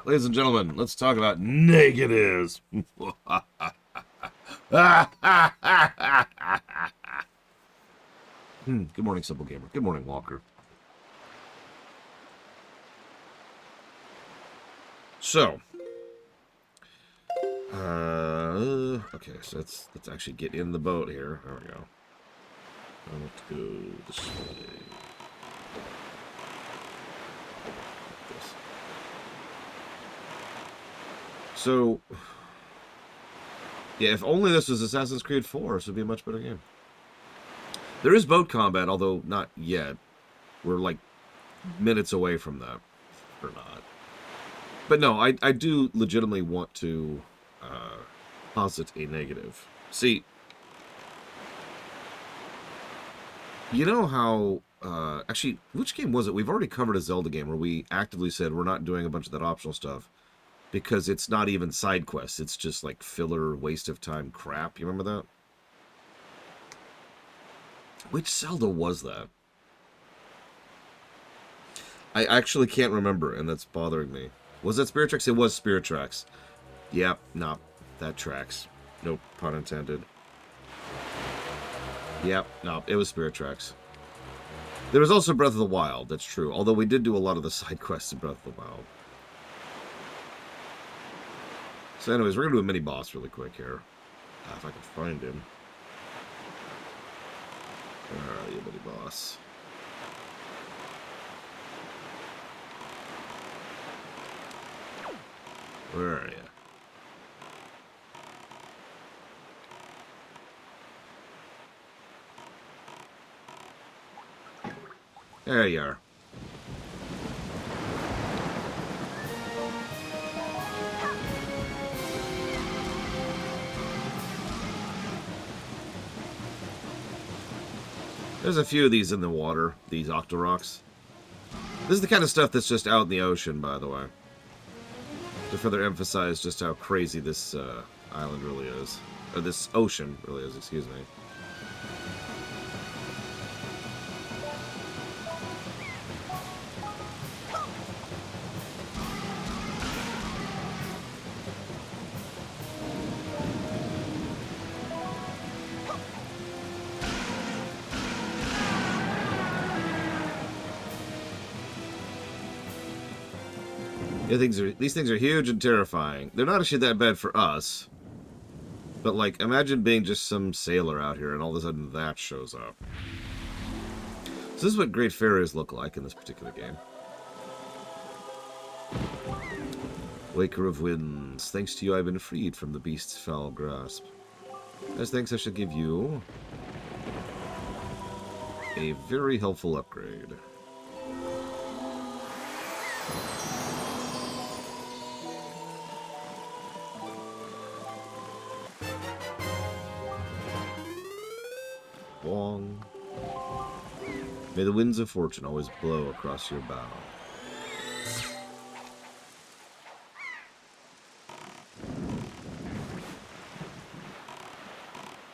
Ladies and gentlemen, let's talk about negatives. Good morning, Simple Gamer. Good morning, Walker. So, okay, so let's actually get in the boat here. There we go. Let's go this way. This. So, yeah, if only this was Assassin's Creed 4, this would be a much better game. There is boat combat, although not yet. We're like minutes away from that, or not. But no, I do legitimately want to posit a negative. See, you know how... actually, which game was it? We've already covered a Zelda game where we actively said we're not doing a bunch of that optional stuff because it's not even side quests. It's just like filler, waste of time crap. You remember that? Which Zelda was that? I actually can't remember, and that's bothering me. Was that Spirit Tracks? It was Spirit Tracks. Yep, no, that tracks. Nope, pun intended. Yep, no, it was Spirit Tracks. There was also Breath of the Wild, that's true. Although we did do a lot of the side quests in Breath of the Wild. So anyways, we're going to do a mini-boss really quick here. If I can find him. Where are you, mini-boss? Where are you? There you are. There's a few of these in the water, these Octoroks. This is the kind of stuff that's just out in the ocean, by the way. To further emphasize just how crazy this island really is. Or this ocean really is, excuse me. These things are huge and terrifying. They're not actually that bad for us. But, like, imagine being just some sailor out here and all of a sudden that shows up. So this is what Great Fairies look like in this particular game. Waker of Winds. Thanks to you, I've been freed from the beast's foul grasp. As thanks, I shall give you a very helpful upgrade. Wong. May the winds of fortune always blow across your bow.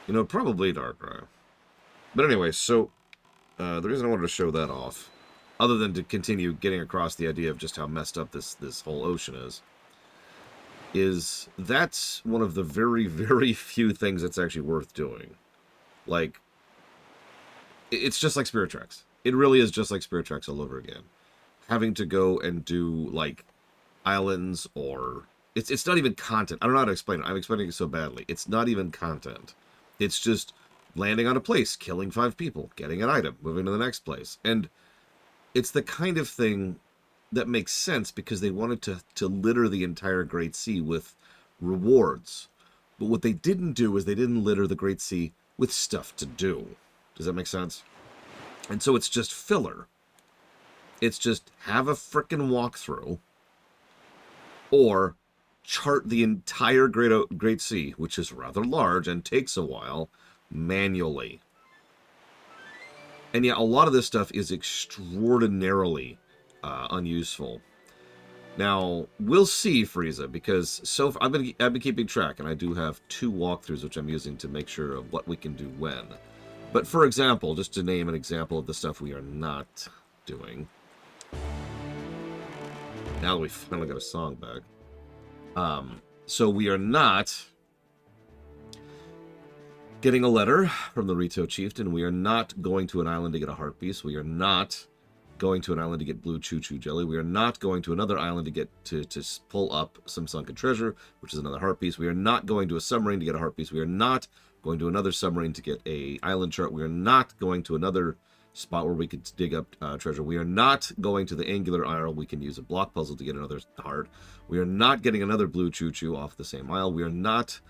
You know, probably Darkrai. But anyway, so the reason I wanted to show that off, other than to continue getting across the idea of just how messed up this whole ocean is that's one of the very, very few things that's actually worth doing. Like, it's just like Spirit Tracks. It really is just like Spirit Tracks all over again. Having to go and do, like, islands or... It's not even content. I don't know how to explain it. I'm explaining it so badly. It's not even content. It's just landing on a place, killing 5 people, getting an item, moving to the next place. And it's the kind of thing that makes sense because they wanted to litter the entire Great Sea with rewards. But what they didn't do is they didn't litter the Great Sea with stuff to do. Does that make sense? And so it's just filler. It's just have a frickin' walkthrough or chart the entire Great Sea, which is rather large and takes a while, manually. And yeah, a lot of this stuff is extraordinarily unuseful. Now, we'll see, Frieza, because so far, I've been keeping track, and I do have 2 walkthroughs which I'm using to make sure of what we can do when. But for example, just to name an example of the stuff we are not doing. Now that we finally got a song back. So we are not getting a letter from the Rito chieftain. We are not going to an island to get a heart piece. We are not going to an island to get blue choo-choo jelly. We are not going to another island to get to pull up some sunken treasure, which is another heart piece. We are not going to a submarine to get a heart piece. We are not going to another submarine to get a island chart. We are not going to another spot where we could dig up treasure. We are not going to the angular isle. We can use a block puzzle to get another heart. We are not getting another blue choo-choo off the same isle. We are not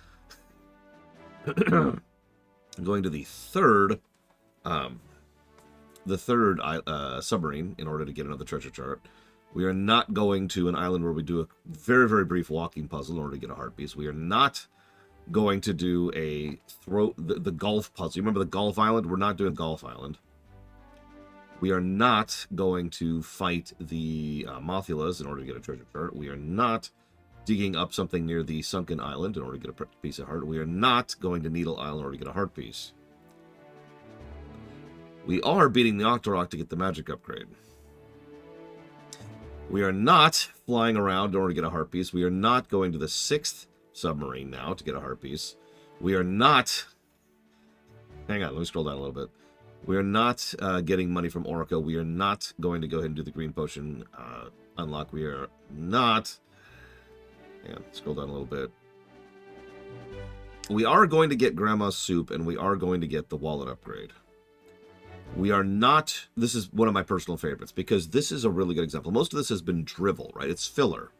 going to the third submarine in order to get another treasure chart. We are not going to an island where we do a very, very brief walking puzzle in order to get a heart piece. We are not going to do the golf puzzle. You remember the golf island? We're not doing golf island. We are not going to fight the Mothulas in order to get a treasure chart. We are not digging up something near the sunken island in order to get a piece of heart. We are not going to Needle Isle in order to get a heart piece. We are beating the Octorok to get the magic upgrade. We are not flying around in order to get a heart piece. We are not going to the 6th submarine now to get a heart piece. We are not... Hang on, let me scroll down a little bit. We are not getting money from Orca. We are not going to go ahead and do the green potion unlock. We are not... Hang on, scroll down a little bit. We are going to get Grandma's soup, and we are going to get the wallet upgrade. We are not... This is one of my personal favorites, because this is a really good example. Most of this has been drivel, right? It's filler.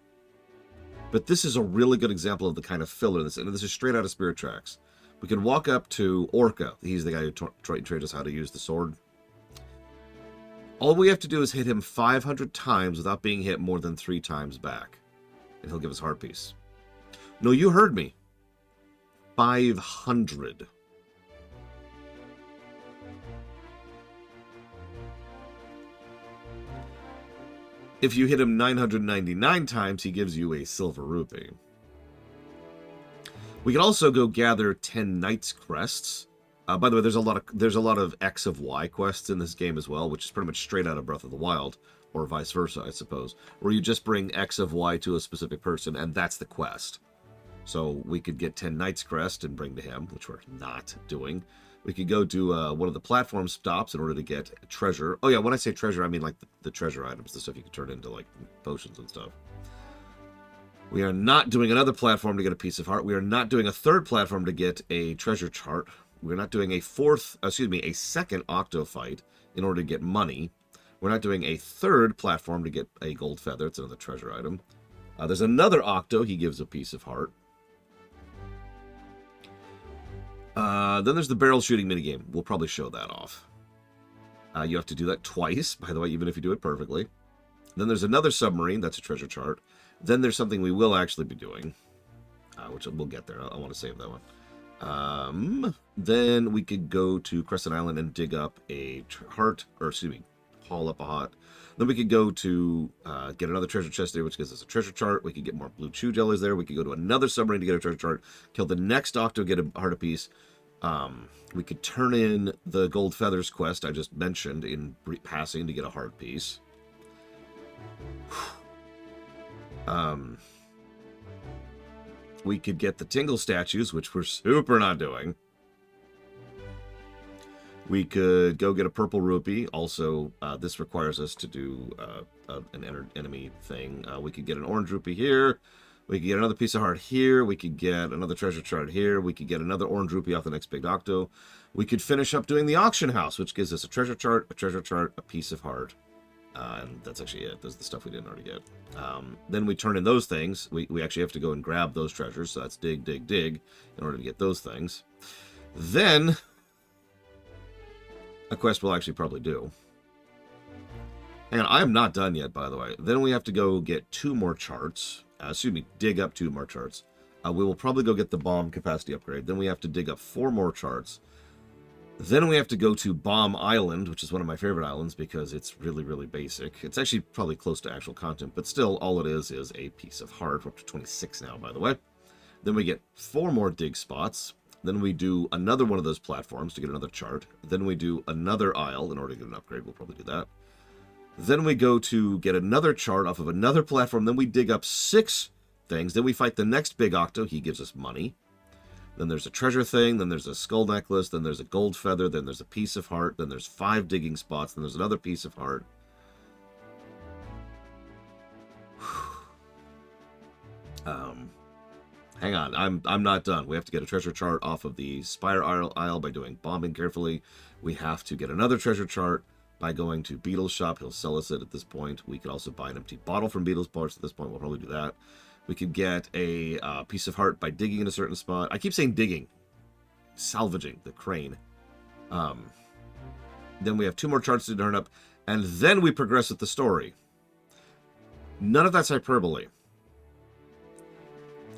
But this is a really good example of the kind of filler. And this is straight out of Spirit Tracks. We can walk up to Orca. He's the guy who trained us how to use the sword. All we have to do is hit him 500 times without being hit more than 3 times back. And he'll give us heart piece. No, you heard me. 500. If you hit him 999 times, he gives you a silver rupee. We can also go gather 10 Knights crests. By the way, there's a lot of X of Y quests in this game as well, which is pretty much straight out of Breath of the Wild, or vice versa, I suppose, where you just bring X of Y to a specific person, and that's the quest. So we could get 10 Knights crest and bring to him, which we're not doing. We could go to one of the platform stops in order to get treasure. Oh yeah, when I say treasure, I mean like the treasure items, the stuff you can turn into like potions and stuff. We are not doing another platform to get a piece of heart. We are not doing a third platform to get a treasure chart. We're not doing a second octo fight in order to get money. We're not doing a third platform to get a gold feather. It's another treasure item. There's another octo. He gives a piece of heart. Then there's the barrel shooting minigame. We'll probably show that off. You have to do that twice, by the way, even if you do it perfectly. Then there's another submarine. That's a treasure chart. Then there's something we will actually be doing, which we'll get there. I want to save that one. Then we could go to Crescent Island and dig up a haul up a heart. Then we could go to get another treasure chest there, which gives us a treasure chart. We could get more blue chew jellies there. We could go to another submarine to get a treasure chart. Kill the next octo, get a heart apiece. We could turn in the gold feathers quest I just mentioned in passing to get a heart piece. We could get the Tingle statues, which we're super not doing. We could go get a purple rupee. Also, this requires us to do an enemy thing. We could get an orange rupee here. We could get another piece of heart here. We could get another treasure chart here. We could get another orange rupee off the next big octo. We could finish up doing the auction house, which gives us a treasure chart, a piece of heart. And that's actually it. That's the stuff we didn't already get. Then we turn in those things. We actually have to go and grab those treasures. So that's dig, dig, dig in order to get those things. Then a quest we'll actually probably do. And I am not done yet, by the way. Then we have to go get 2 more charts. Dig up 2 more charts. We will probably go get the bomb capacity upgrade. Then we have to dig up 4 more charts. Then we have to go to Bomb Island, which is one of my favorite islands because it's really, really basic. It's actually probably close to actual content, but still, all it is a piece of heart. We're up to 26 now, by the way. Then we get 4 more dig spots. Then we do another one of those platforms to get another chart. Then we do another isle in order to get an upgrade. We'll probably do that. Then we go to get another chart off of another platform. Then we dig up 6 things. Then we fight the next big octo. He gives us money. Then there's a treasure thing. Then there's a skull necklace. Then there's a gold feather. Then there's a piece of heart. Then there's 5 digging spots. Then there's another piece of heart. Hang on, I'm not done. We have to get a treasure chart off of the Spire Isle by doing bombing carefully. We have to get another treasure chart by going to Beetle's shop. He'll sell us it at this point. We could also buy an empty bottle from Beetle's parts at this point. We'll probably do that. We could get a piece of heart by digging in a certain spot. I keep saying digging. Salvaging the crane. Then we have 2 more charts to turn up. And then we progress with the story. None of that's hyperbole.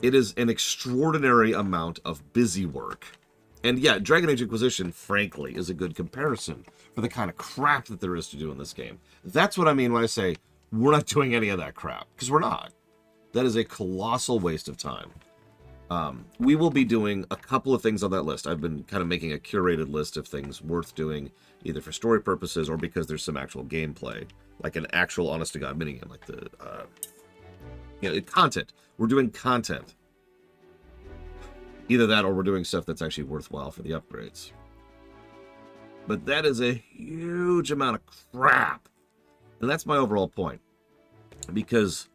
It is an extraordinary amount of busy work. And yeah, Dragon Age Inquisition, frankly, is a good comparison for the kind of crap that there is to do in this game. That's what I mean when I say we're not doing any of that crap. Because we're not. That is a colossal waste of time. We will be doing a couple of things on that list. I've been kind of making a curated list of things worth doing, either for story purposes or because there's some actual gameplay. Like an actual honest-to-God minigame, like the... content. We're doing content. Either that or we're doing stuff that's actually worthwhile for the upgrades. But that is a huge amount of crap. And that's my overall point. Because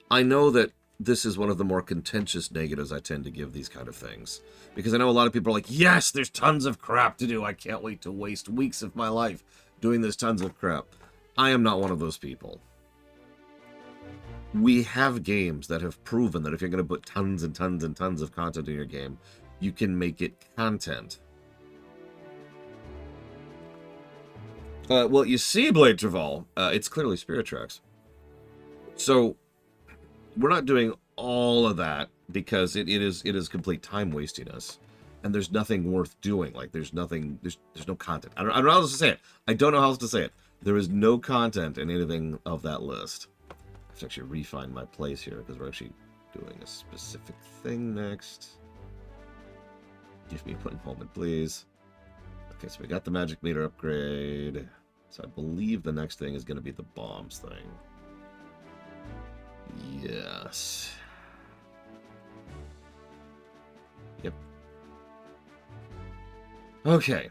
I know that this is one of the more contentious negatives I tend to give these kind of things. Because I know a lot of people are like, yes, there's tons of crap to do. I can't wait to waste weeks of my life doing this tons of crap. I am not one of those people. We have games that have proven that if you're going to put tons and tons and tons of content in your game, you can make it content. Well, you see, Blade Traval, it's clearly Spirit Tracks. So, we're not doing all of that because it is complete time wastiness. And there's nothing worth doing. Like, there's no content. I don't know how else to say it. I don't know how else to say it. There is no content in anything of that list. To actually refine my place here because we're actually doing a specific thing next. Give me 1 moment, please. Okay, so we got the magic meter upgrade. So I believe the next thing is going to be the bombs thing. Yes. Yep. Okay.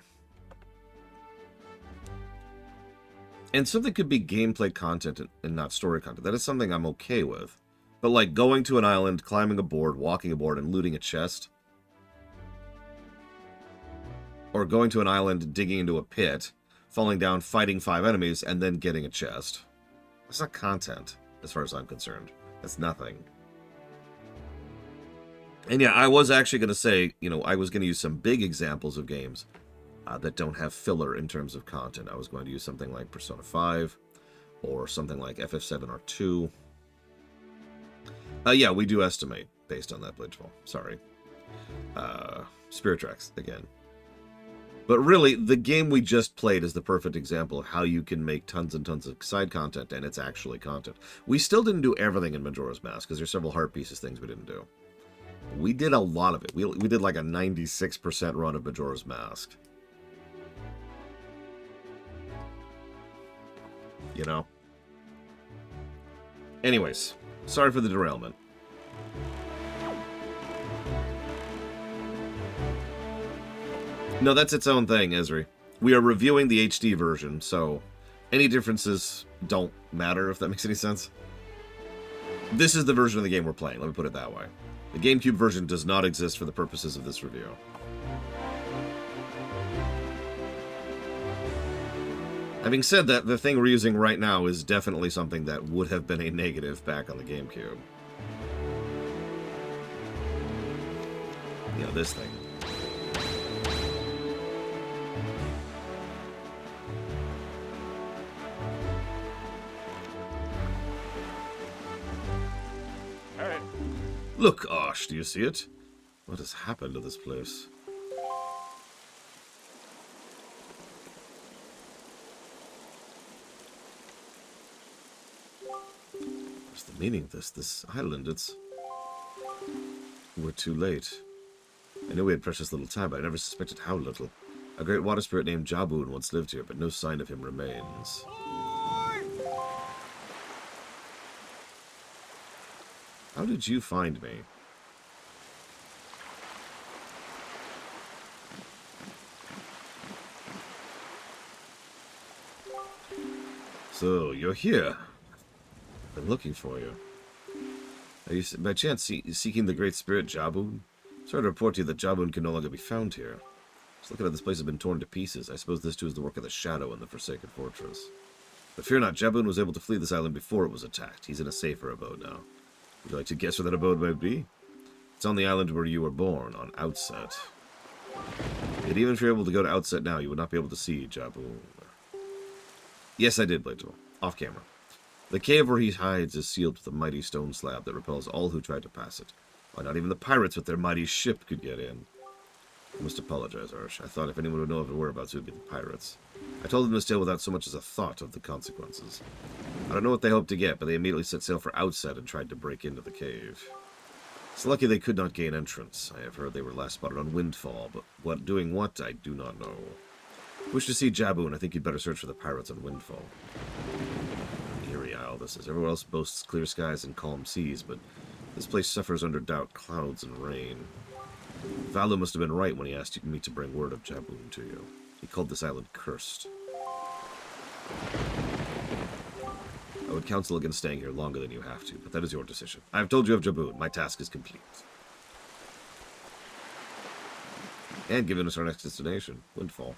And something could be gameplay content and not story content. That is something I'm okay with. But like going to an island, climbing a board, walking a board, and looting a chest. Or going to an island, digging into a pit, falling down, fighting 5 enemies, and then getting a chest. That's not content, as far as I'm concerned. That's nothing. And yeah, I was actually going to say, I was going to use some big examples of games that don't have filler in terms of content. I was going to use something like Persona 5 or something like FF7R2. Yeah, we do estimate based on that Blade Travel. Sorry. Spirit Tracks, again. But really, the game we just played is the perfect example of how you can make tons and tons of side content, and it's actually content. We still didn't do everything in Majora's Mask, because there's several heart pieces things we didn't do. We did a lot of it. We did like a 96% run of Majora's Mask. Anyways, sorry for the derailment. No, that's its own thing, Esri. We are reviewing the HD version, so any differences don't matter, if that makes any sense. This is the version of the game we're playing, let me put it that way. The GameCube version does not exist for the purposes of this review. Having said that, the thing we're using right now is definitely something that would have been a negative back on the GameCube. This thing. Hey. Look, Ash, do you see it? What has happened to this place? What's the meaning of this island? We're too late. I knew we had precious little time, but I never suspected how little. A great water spirit named Jabun once lived here, but no sign of him remains. How did you find me? So, you're here. I've been looking for you. Are you, by chance, seeking the Great Spirit Jabun? Sorry to report to you that Jabun can no longer be found here. Just looking at this place has been torn to pieces. I suppose this too is the work of the Shadow in the Forsaken Fortress. But fear not, Jabun was able to flee this island before it was attacked. He's in a safer abode now. Would you like to guess where that abode might be? It's on the island where you were born, on Outset. Yet even if you're able to go to Outset now, you would not be able to see Jabun. Yes, I did, Blato. Off camera. The cave where he hides is sealed with a mighty stone slab that repels all who try to pass it. Why, not even the pirates with their mighty ship could get in. I must apologize, Arsh. I thought if anyone would know of the whereabouts, it would be the pirates. I told them to sail without so much as a thought of the consequences. I don't know what they hoped to get, but they immediately set sail for Outset and tried to break into the cave. It's lucky they could not gain entrance. I have heard they were last spotted on Windfall, but doing what, I do not know. Wish to see Jabun, I think you'd better search for the pirates on Windfall. Eerie isle this is. Everywhere else boasts clear skies and calm seas, but this place suffers under dark clouds and rain. Valu must have been right when he asked me to bring word of Jabun to you. He called this island cursed. I would counsel against staying here longer than you have to, but that is your decision. I have told you of Jabun. My task is complete. And given us our next destination, Windfall.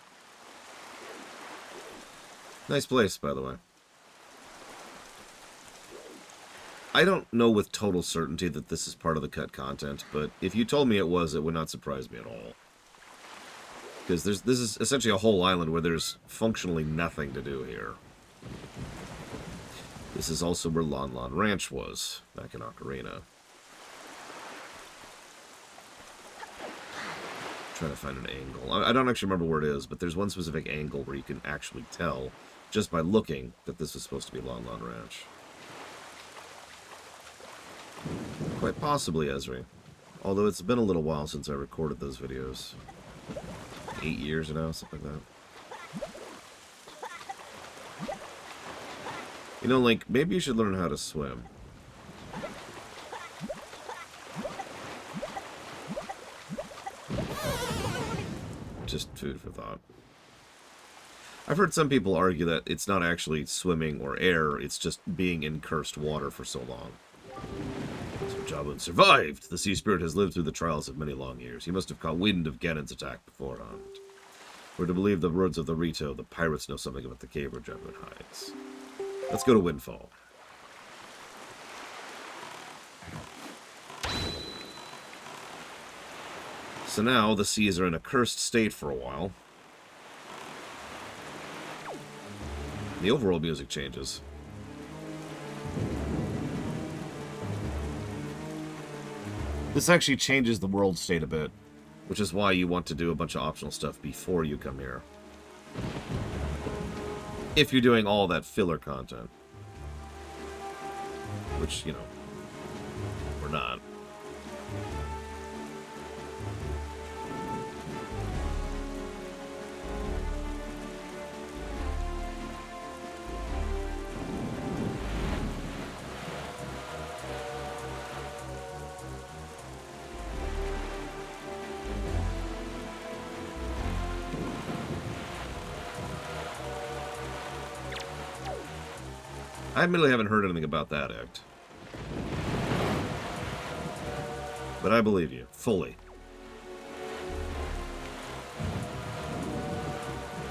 Nice place, by the way. I don't know with total certainty that this is part of the cut content, but if you told me it was, it would not surprise me at all. Because this is essentially a whole island where there's functionally nothing to do here. This is also where Lon Lon Ranch was, back in Ocarina. Trying to find an angle. I don't actually remember where it is, but there's one specific angle where you can actually tell, just by looking, that this is supposed to be Lon Lon Ranch. Quite possibly Esri. Although it's been a little while since I recorded those videos. 8 years now, something like that. You know, Link, maybe you should learn how to swim. Just food for thought. I've heard some people argue that it's not actually swimming or air, it's just being in cursed water for so long. So Jabun survived! The sea spirit has lived through the trials of many long years. He must have caught wind of Ganon's attack beforehand. We're to believe the words of the Rito, the pirates know something about the cave where Jabun hides. Let's go to Windfall. So now the seas are in a cursed state for a while. The overall music changes. This actually changes the world state a bit, which is why you want to do a bunch of optional stuff before you come here. If you're doing all that filler content. Which, you know, we're not. I admittedly haven't heard anything about that act. But I believe you, fully.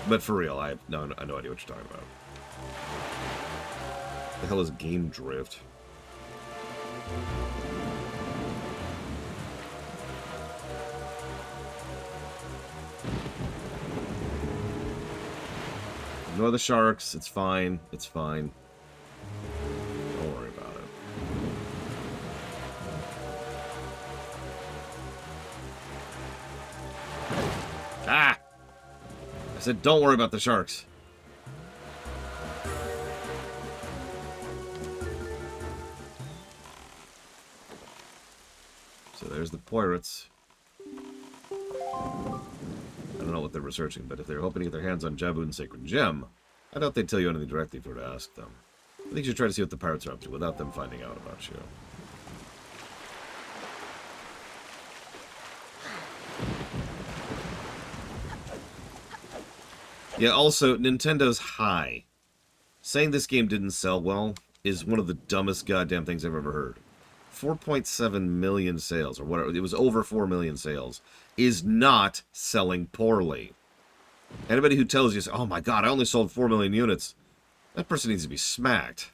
But for real, I have no idea what you're talking about. The hell is game drift? Ignore the sharks, it's fine, it's fine. Don't worry about it. Ah! I said don't worry about the sharks. So there's the pirates. I don't know what they're researching, but if they're hoping to get their hands on Jabun's sacred gem, I doubt they'd tell you anything directly if you were to ask them. I think you should try to see what the pirates are up to without them finding out about you. Yeah, also, Nintendo's high. Saying this game didn't sell well is one of the dumbest goddamn things I've ever heard. 4.7 million sales, or whatever, it was over 4 million sales, is not selling poorly. Anybody who tells you, oh my god, I only sold 4 million units, that person needs to be smacked.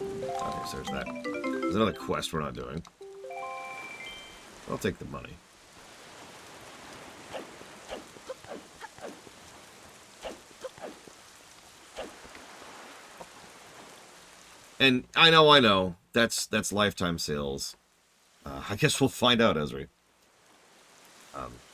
Okay, so there's that. There's another quest we're not doing. I'll take the money. And I know, that's lifetime sales. I guess we'll find out, Esri.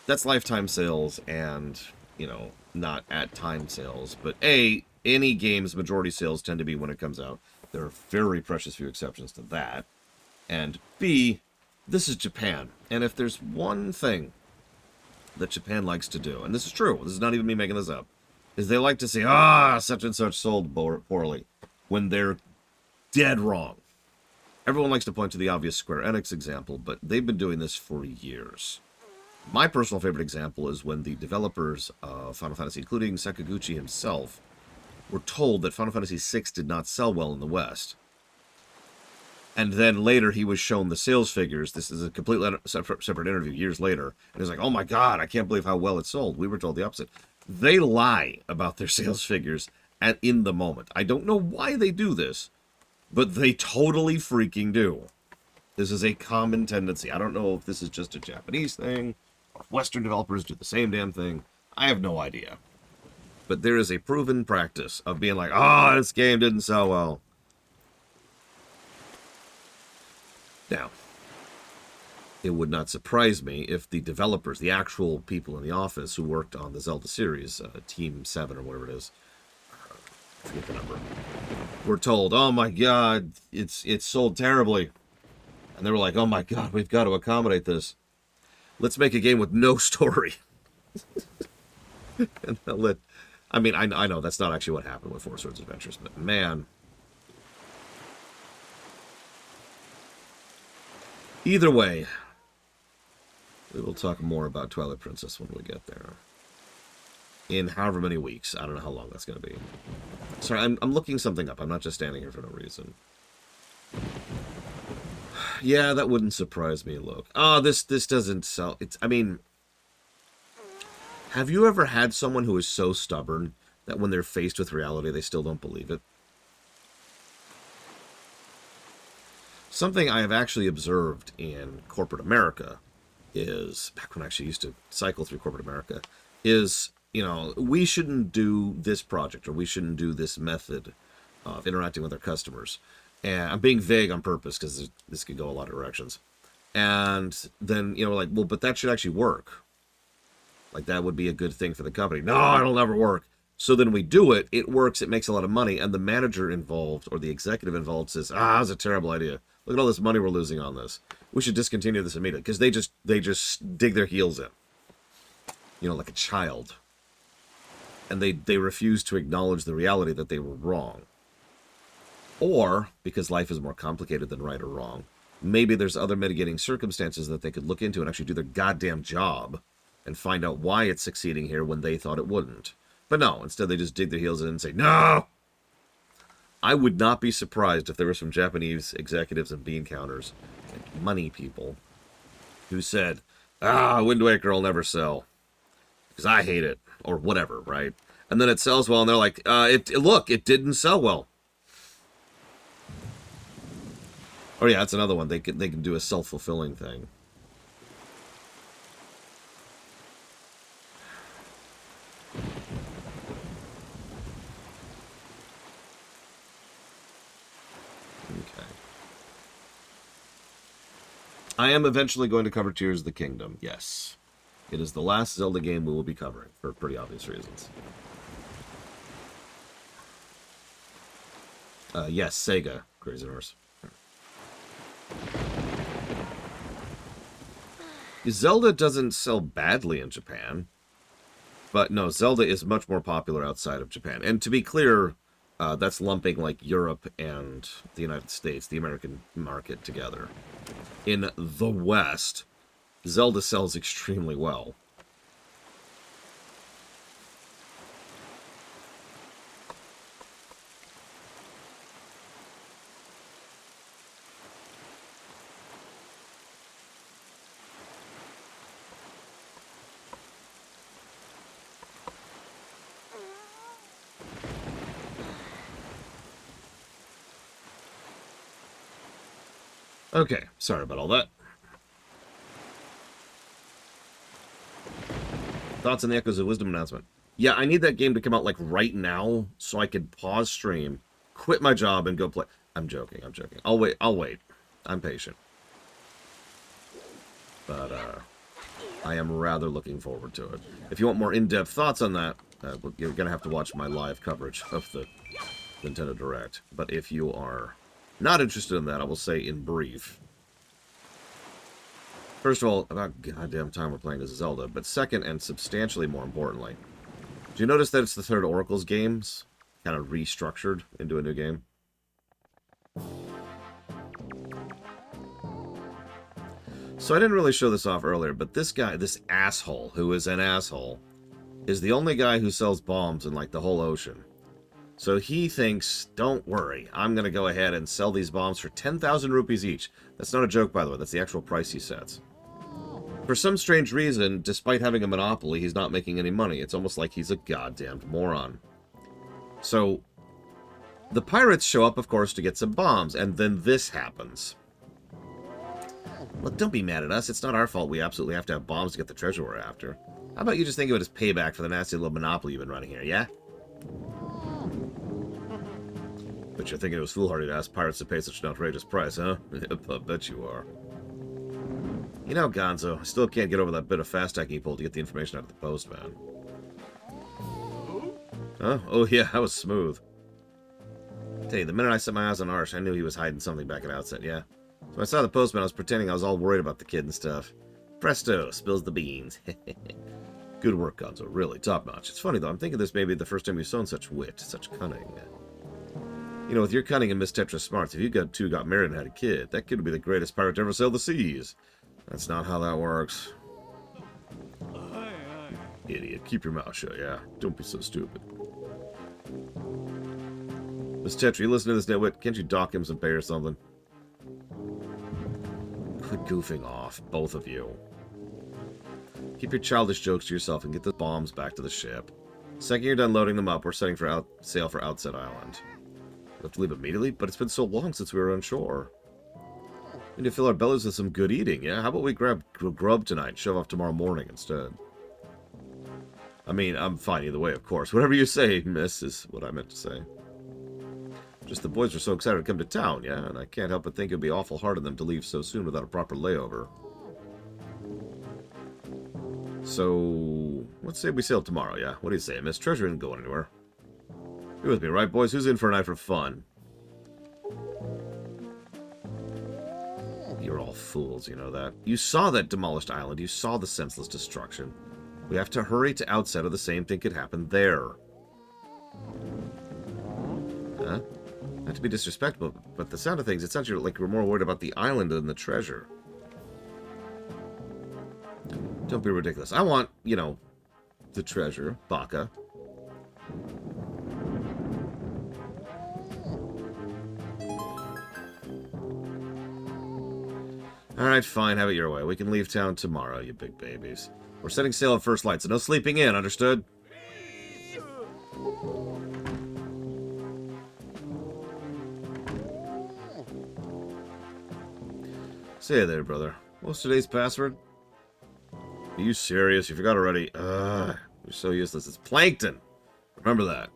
That's lifetime sales and, you know, not at time sales. But A, any game's majority sales tend to be when it comes out. There are very precious few exceptions to that. And B, this is Japan. And if there's one thing that Japan likes to do, and this is true, this is not even me making this up, is they like to say, such and such sold poorly, when they're dead wrong. Everyone likes to point to the obvious Square Enix example, but they've been doing this for years. My personal favorite example is when the developers of Final Fantasy, including Sakaguchi himself, were told that Final Fantasy VI did not sell well in the West. And then later he was shown the sales figures. This is a completely separate interview years later. And he's like, oh my god, I can't believe how well it sold. We were told the opposite. They lie about their sales figures in the moment. I don't know why they do this, but they totally freaking do. This is a common tendency. I don't know if this is just a Japanese thing, or if Western developers do the same damn thing. I have no idea. But there is a proven practice of being like, this game didn't sell well. Now, it would not surprise me if the developers, the actual people in the office who worked on the Zelda series, Team 7 or whatever it is, I forget the number, were told, oh my god, it's sold terribly. And they were like, oh my god, we've got to accommodate this. Let's make a game with no story. And they'll let... I mean, I know that's not actually what happened with Four Swords Adventures, but man... Either way, we will talk more about Twilight Princess when we get there. In however many weeks. I don't know how long that's going to be. Sorry, I'm looking something up. I'm not just standing here for no reason. Yeah, that wouldn't surprise me. Look. This doesn't sell. I mean, have you ever had someone who is so stubborn that when they're faced with reality, they still don't believe it? Something I have actually observed in corporate America is, back when I actually used to cycle through corporate America, is, you know, we shouldn't do this project or we shouldn't do this method of interacting with our customers. And I'm being vague on purpose because this could go a lot of directions. And then, you know, like, well, but that should actually work. Like, that would be a good thing for the company. No, it'll never work. So then we do it, it works, it makes a lot of money, and the manager involved, or the executive involved, says, that's a terrible idea. Look at all this money we're losing on this. We should discontinue this immediately. Because they just dig their heels in. You know, like a child. And they refuse to acknowledge the reality that they were wrong. Or, because life is more complicated than right or wrong, maybe there's other mitigating circumstances that they could look into and actually do their goddamn job and find out why it's succeeding here when they thought it wouldn't. But no, instead they just dig their heels in and say, no! I would not be surprised if there were some Japanese executives and bean counters and money people who said, Wind Waker will never sell because I hate it, or whatever, right? And then it sells well, and they're like, look, it didn't sell well. Oh yeah, that's another one. They can do a self-fulfilling thing. I am eventually going to cover Tears of the Kingdom, yes. It is the last Zelda game we will be covering, for pretty obvious reasons. Yes, Sega, Crazy Horse. Zelda doesn't sell badly in Japan. But no, Zelda is much more popular outside of Japan. And to be clear, That's lumping like Europe and the United States, the American market together. In the West, Zelda sells extremely well. Okay, sorry about all that. Thoughts on the Echoes of Wisdom announcement? Yeah, I need that game to come out like right now so I could pause stream, quit my job, and go play. I'm joking, I'm joking. I'll wait, I'll wait. I'm patient. But, I am rather looking forward to it. If you want more in-depth thoughts on that, you're going to have to watch my live coverage of the Nintendo Direct. But if you are not interested in that, I will say in brief. First of all, about goddamn time we're playing as Zelda. But second, and substantially more importantly, do you notice that it's the third Oracle's games kind of restructured into a new game? So I didn't really show this off earlier, but this guy, this asshole, who is an asshole, is the only guy who sells bombs in, like, the whole ocean. So he thinks, don't worry, I'm going to go ahead and sell these bombs for 10,000 rupees each. That's not a joke, by the way. That's the actual price he sets. For some strange reason, despite having a monopoly, he's not making any money. It's almost like he's a goddamned moron. So, the pirates show up, of course, to get some bombs, and then this happens. Look, don't be mad at us. It's not our fault we absolutely have to have bombs to get the treasure we're after. How about you just think of it as payback for the nasty little monopoly you've been running here, yeah? But you're thinking it was foolhardy to ask pirates to pay such an outrageous price, huh? I bet you are. You know, Gonzo, I still can't get over that bit of fast-tacking you pulled to get the information out of the postman. Huh? Oh, yeah, that was smooth. I tell you, the minute I set my eyes on Arsh, I knew he was hiding something back at Outset, yeah? So when I saw the postman, I was pretending I was all worried about the kid and stuff. Presto, spills the beans. Good work, Gonzo. Really, top-notch. It's funny, though. I'm thinking this may be the first time you've shown such wit, such cunning. You know, with your cunning and Miss Tetra's smarts, if you got married and had a kid, that kid would be the greatest pirate to ever sail the seas. That's not how that works. Idiot. Keep your mouth shut, yeah? Don't be so stupid. Miss Tetra, you listen to this nitwit? Can't you dock him some pay or something? Quit goofing off, both of you. Keep your childish jokes to yourself and get the bombs back to the ship. Second you're done loading them up, we're setting for sail for Outset Island. We have to leave immediately? But it's been so long since we were on shore. We need to fill our bellies with some good eating, yeah? How about we grab grub tonight and shove off tomorrow morning instead? I mean, I'm fine either way, of course. Whatever you say, miss, is what I meant to say. Just the boys are so excited to come to town, yeah? And I can't help but think it'd be awful hard on them to leave so soon without a proper layover. So, let's say we sail tomorrow, yeah? What do you say, miss? Treasure isn't going anywhere. You're with me, right, boys? Who's in for a night for fun? You're all fools, you know that. You saw that demolished island. You saw the senseless destruction. We have to hurry to Outset or the same thing could happen there. Huh? Not to be disrespectful, but the sound of things, it sounds like you're more worried about the island than the treasure. Don't be ridiculous. I want, you know, the treasure, Baka. Alright, fine, have it your way. We can leave town tomorrow, you big babies. We're setting sail at first light, so no sleeping in, understood? Say there, brother. What's today's password? Are you serious? You forgot already? You're so useless. It's plankton! Remember that.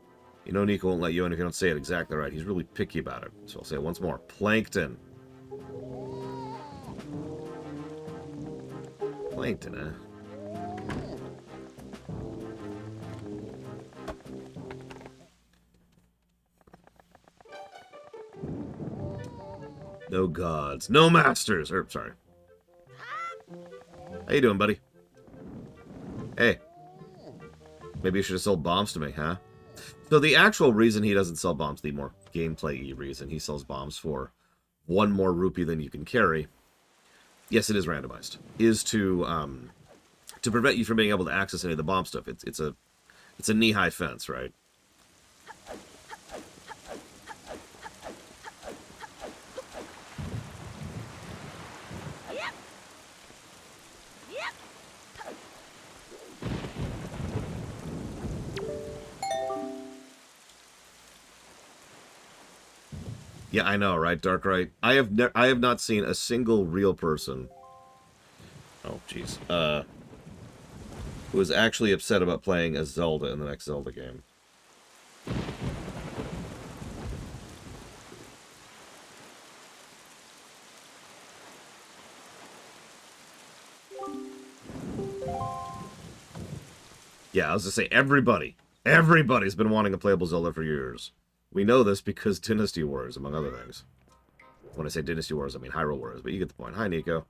You know Nico won't let you in if you don't say it exactly right. He's really picky about it. So I'll say it once more. Plankton. Plankton, eh? No gods. No masters! Sorry. How you doing, buddy? Hey. Maybe you should have sold bombs to me, huh? So the actual reason he doesn't sell bombs, the more gameplay-y reason he sells bombs for one more rupee than you can carry, yes, it is randomized, is to prevent you from being able to access any of the bomb stuff. It's a knee-high fence, right? Yeah, I know, right, Darkright? I have not seen a single real person. Oh, jeez. Who is actually upset about playing as Zelda in the next Zelda game. Yeah, I was gonna say everybody's been wanting a playable Zelda for years. We know this because Dynasty Wars, among other things. When I say Dynasty Wars, I mean Hyrule Wars, but you get the point. Hi, Nico.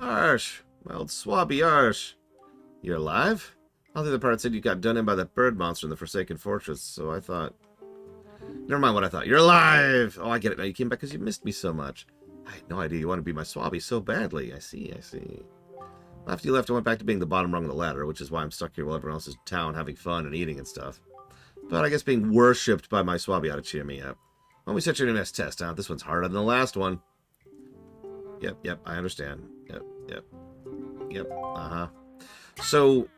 Arsh! My old swabby Arsh. You're alive? All the other part said you got done in by that bird monster in the Forsaken Fortress, so I thought... Never mind what I thought. You're alive! Oh, I get it now. You came back because you missed me so much. I had no idea you want to be my swabby so badly. I see. After you left, I went back to being the bottom rung of the ladder, which is why I'm stuck here while everyone else is in town having fun and eating and stuff. But I guess being worshipped by my swabby ought to cheer me up. When we set your next test, huh? This one's harder than the last one. Yep, I understand. Yep, uh-huh. So,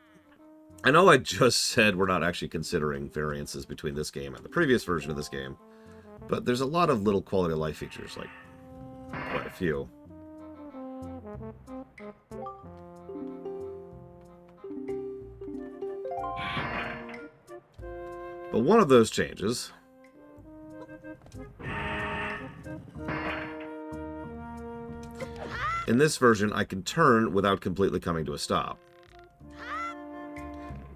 I know I just said we're not actually considering variances between this game and the previous version of this game, but there's a lot of little quality of life features, like quite a few. But one of those changes in this version, I can turn without completely coming to a stop.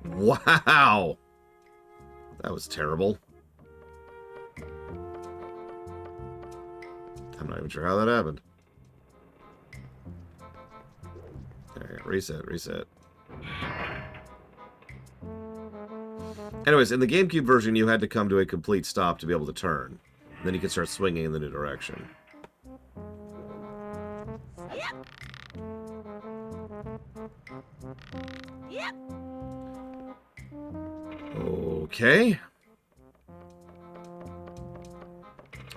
Wow! That was terrible. I'm not even sure how that happened. There, reset. Anyways, in the GameCube version, you had to come to a complete stop to be able to turn. Then you could start swinging in the new direction. Okay.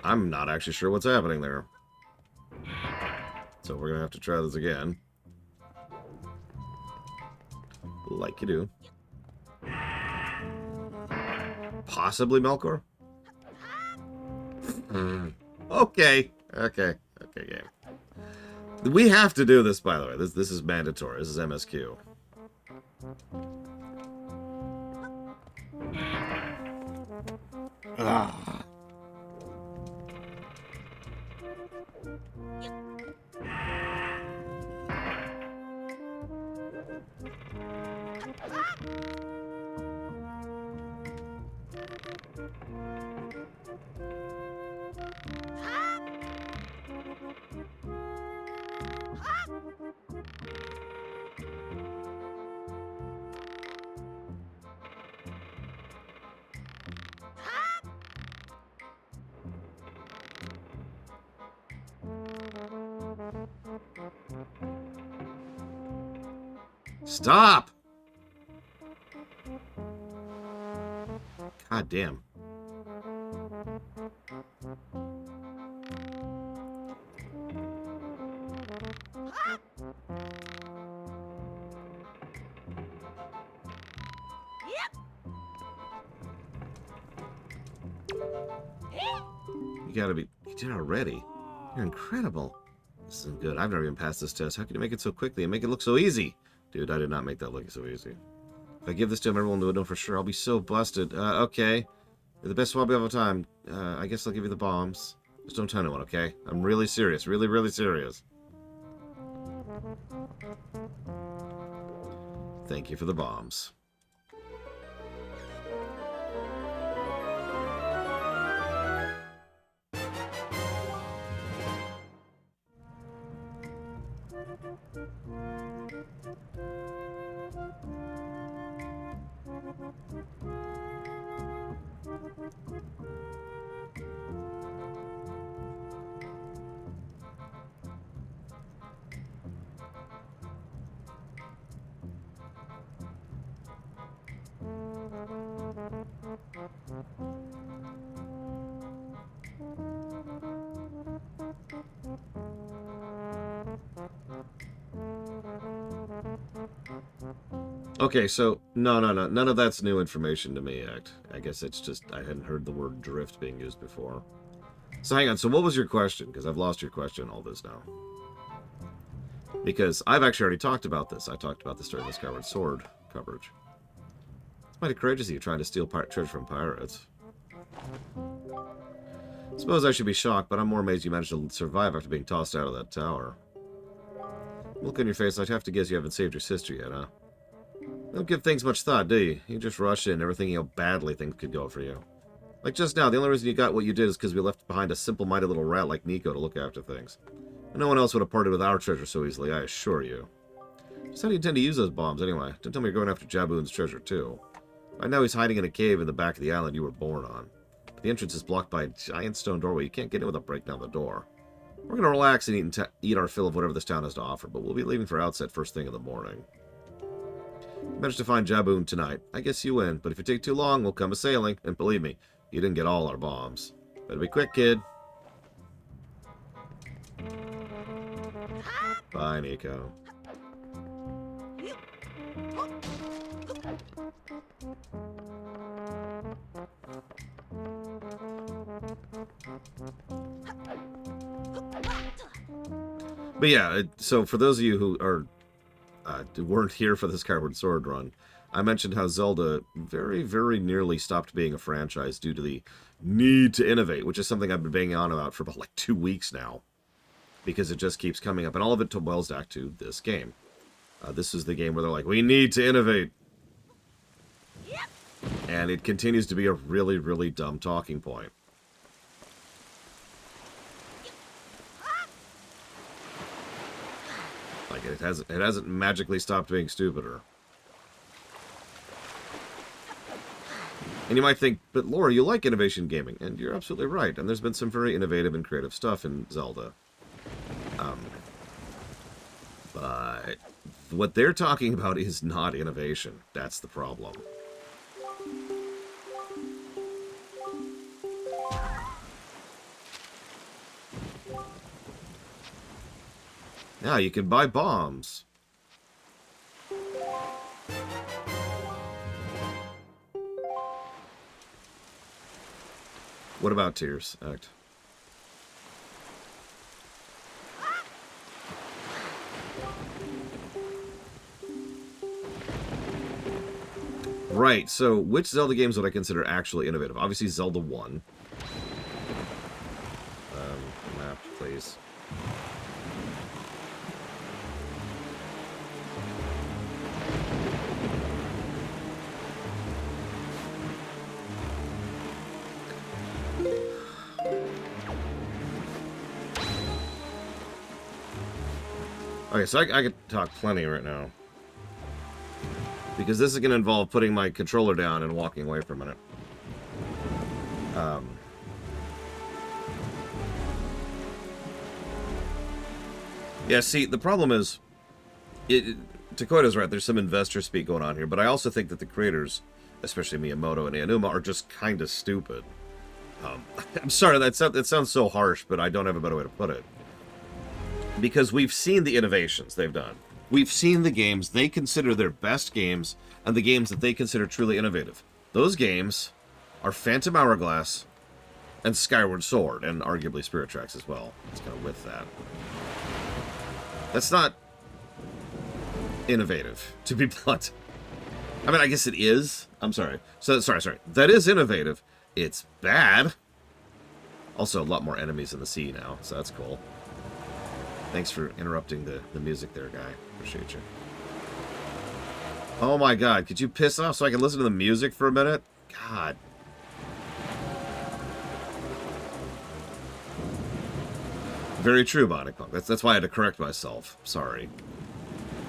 I'm not actually sure what's happening there. So we're going to have to try this again. Like you do. Possibly Melkor? Okay, game. We have to do this, by the way. This is mandatory. This is MSQ. Ah. Stop! God damn. You gotta be... You did already. You're incredible. This isn't good. I've never even passed this test. How can you make it so quickly and make it look so easy? Dude, I did not make that look so easy. If I give this to him, everyone will know for sure. I'll be so busted. Okay. You're the best swabby of all time. I guess I'll give you the bombs. Just don't tell anyone, okay? I'm really serious. Really, really serious. Thank you for the bombs. Okay, so, no. None of that's new information to me, Act. I guess it's just, I hadn't heard the word drift being used before. So hang on, so what was your question? Because I've lost your question all this now. Because I've actually already talked about this. I talked about this during the Skyward Sword coverage. It's mighty courageous of you trying to steal treasure from pirates. Suppose I should be shocked, but I'm more amazed you managed to survive after being tossed out of that tower. Look on your face, I'd have to guess you haven't saved your sister yet, huh? Don't give things much thought, do you? You just rush in, never thinking how badly things could go for you. Like just now, the only reason you got what you did is because we left behind a simple-minded little rat like Nico to look after things. And no one else would have parted with our treasure so easily, I assure you. Just how do you intend to use those bombs, anyway? Don't tell me you're going after Jabun's treasure, too. Right now he's hiding in a cave in the back of the island you were born on. The entrance is blocked by a giant stone doorway. You can't get in without breaking down the door. We're going to relax and eat our fill of whatever this town has to offer, but we'll be leaving for Outset first thing in the morning. You managed to find Jabun tonight. I guess you win, but if you take too long, we'll come a-sailing. And believe me, you didn't get all our bombs. Better be quick, kid. Bye, Nico. But yeah, so for those of you who weren't here for the Skyward Sword run, I mentioned how Zelda very, very nearly stopped being a franchise due to the need to innovate, which is something I've been banging on about for about like 2 weeks now, because it just keeps coming up, and all of it boils back to this game. This is the game where they're like, we need to innovate. Yep. And it continues to be a really, really dumb talking point. Like, it hasn't magically stopped being stupider. And you might think, but Laura, you like innovation gaming, and you're absolutely right, and there's been some very innovative and creative stuff in Zelda. But what they're talking about is not innovation. That's the problem. Now you can buy bombs. What about Tears Act? Right, so which Zelda games would I consider actually innovative? Obviously Zelda 1. Map, please. Okay, so I could talk plenty right now. Because this is going to involve putting my controller down and walking away for a minute. Yeah, see, the problem is... Takoida's right, there's some investor speak going on here, but I also think that the creators, especially Miyamoto and Aonuma, are just kind of stupid. I'm sorry, that sounds so harsh, but I don't have a better way to put it. Because we've seen the innovations they've done. We've seen the games they consider their best games, and the games that they consider truly innovative. Those games are Phantom Hourglass and Skyward Sword, and arguably Spirit Tracks as well. It's kind of with that. That's not innovative, to be blunt. I mean, I guess it is. I'm sorry. Sorry. That is innovative. It's bad. Also, a lot more enemies in the sea now, so that's cool. Thanks for interrupting the music there, guy. Appreciate you. Oh my god, could you piss off so I can listen to the music for a minute? God. Very true, Bonnie-Punk. That's why I had to correct myself. Sorry.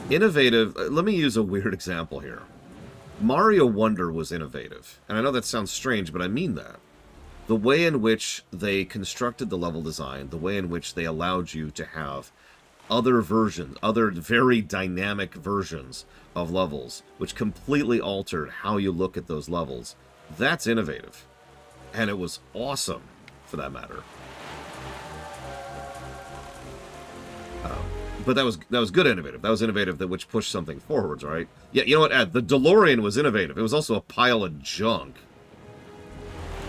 Innovative... let me use a weird example here. Mario Wonder was innovative. And I know that sounds strange, but I mean that. The way in which they constructed the level design, the way in which they allowed you to have other versions, other very dynamic versions of levels, which completely altered how you look at those levels, that's innovative. And it was awesome, for that matter. But that was good innovative. That was innovative, that which pushed something forwards, right? Yeah, you know what, Ed? The DeLorean was innovative. It was also a pile of junk.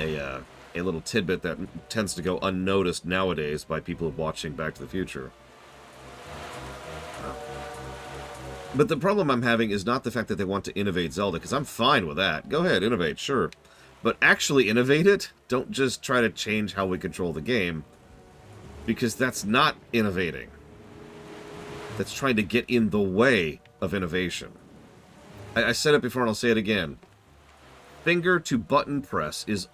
A little tidbit that tends to go unnoticed nowadays by people watching Back to the Future. But the problem I'm having is not the fact that they want to innovate Zelda, because I'm fine with that. Go ahead, innovate, sure. But actually innovate it. Don't just try to change how we control the game, because that's not innovating. That's trying to get in the way of innovation. I said it before and I'll say it again. Finger to button press is...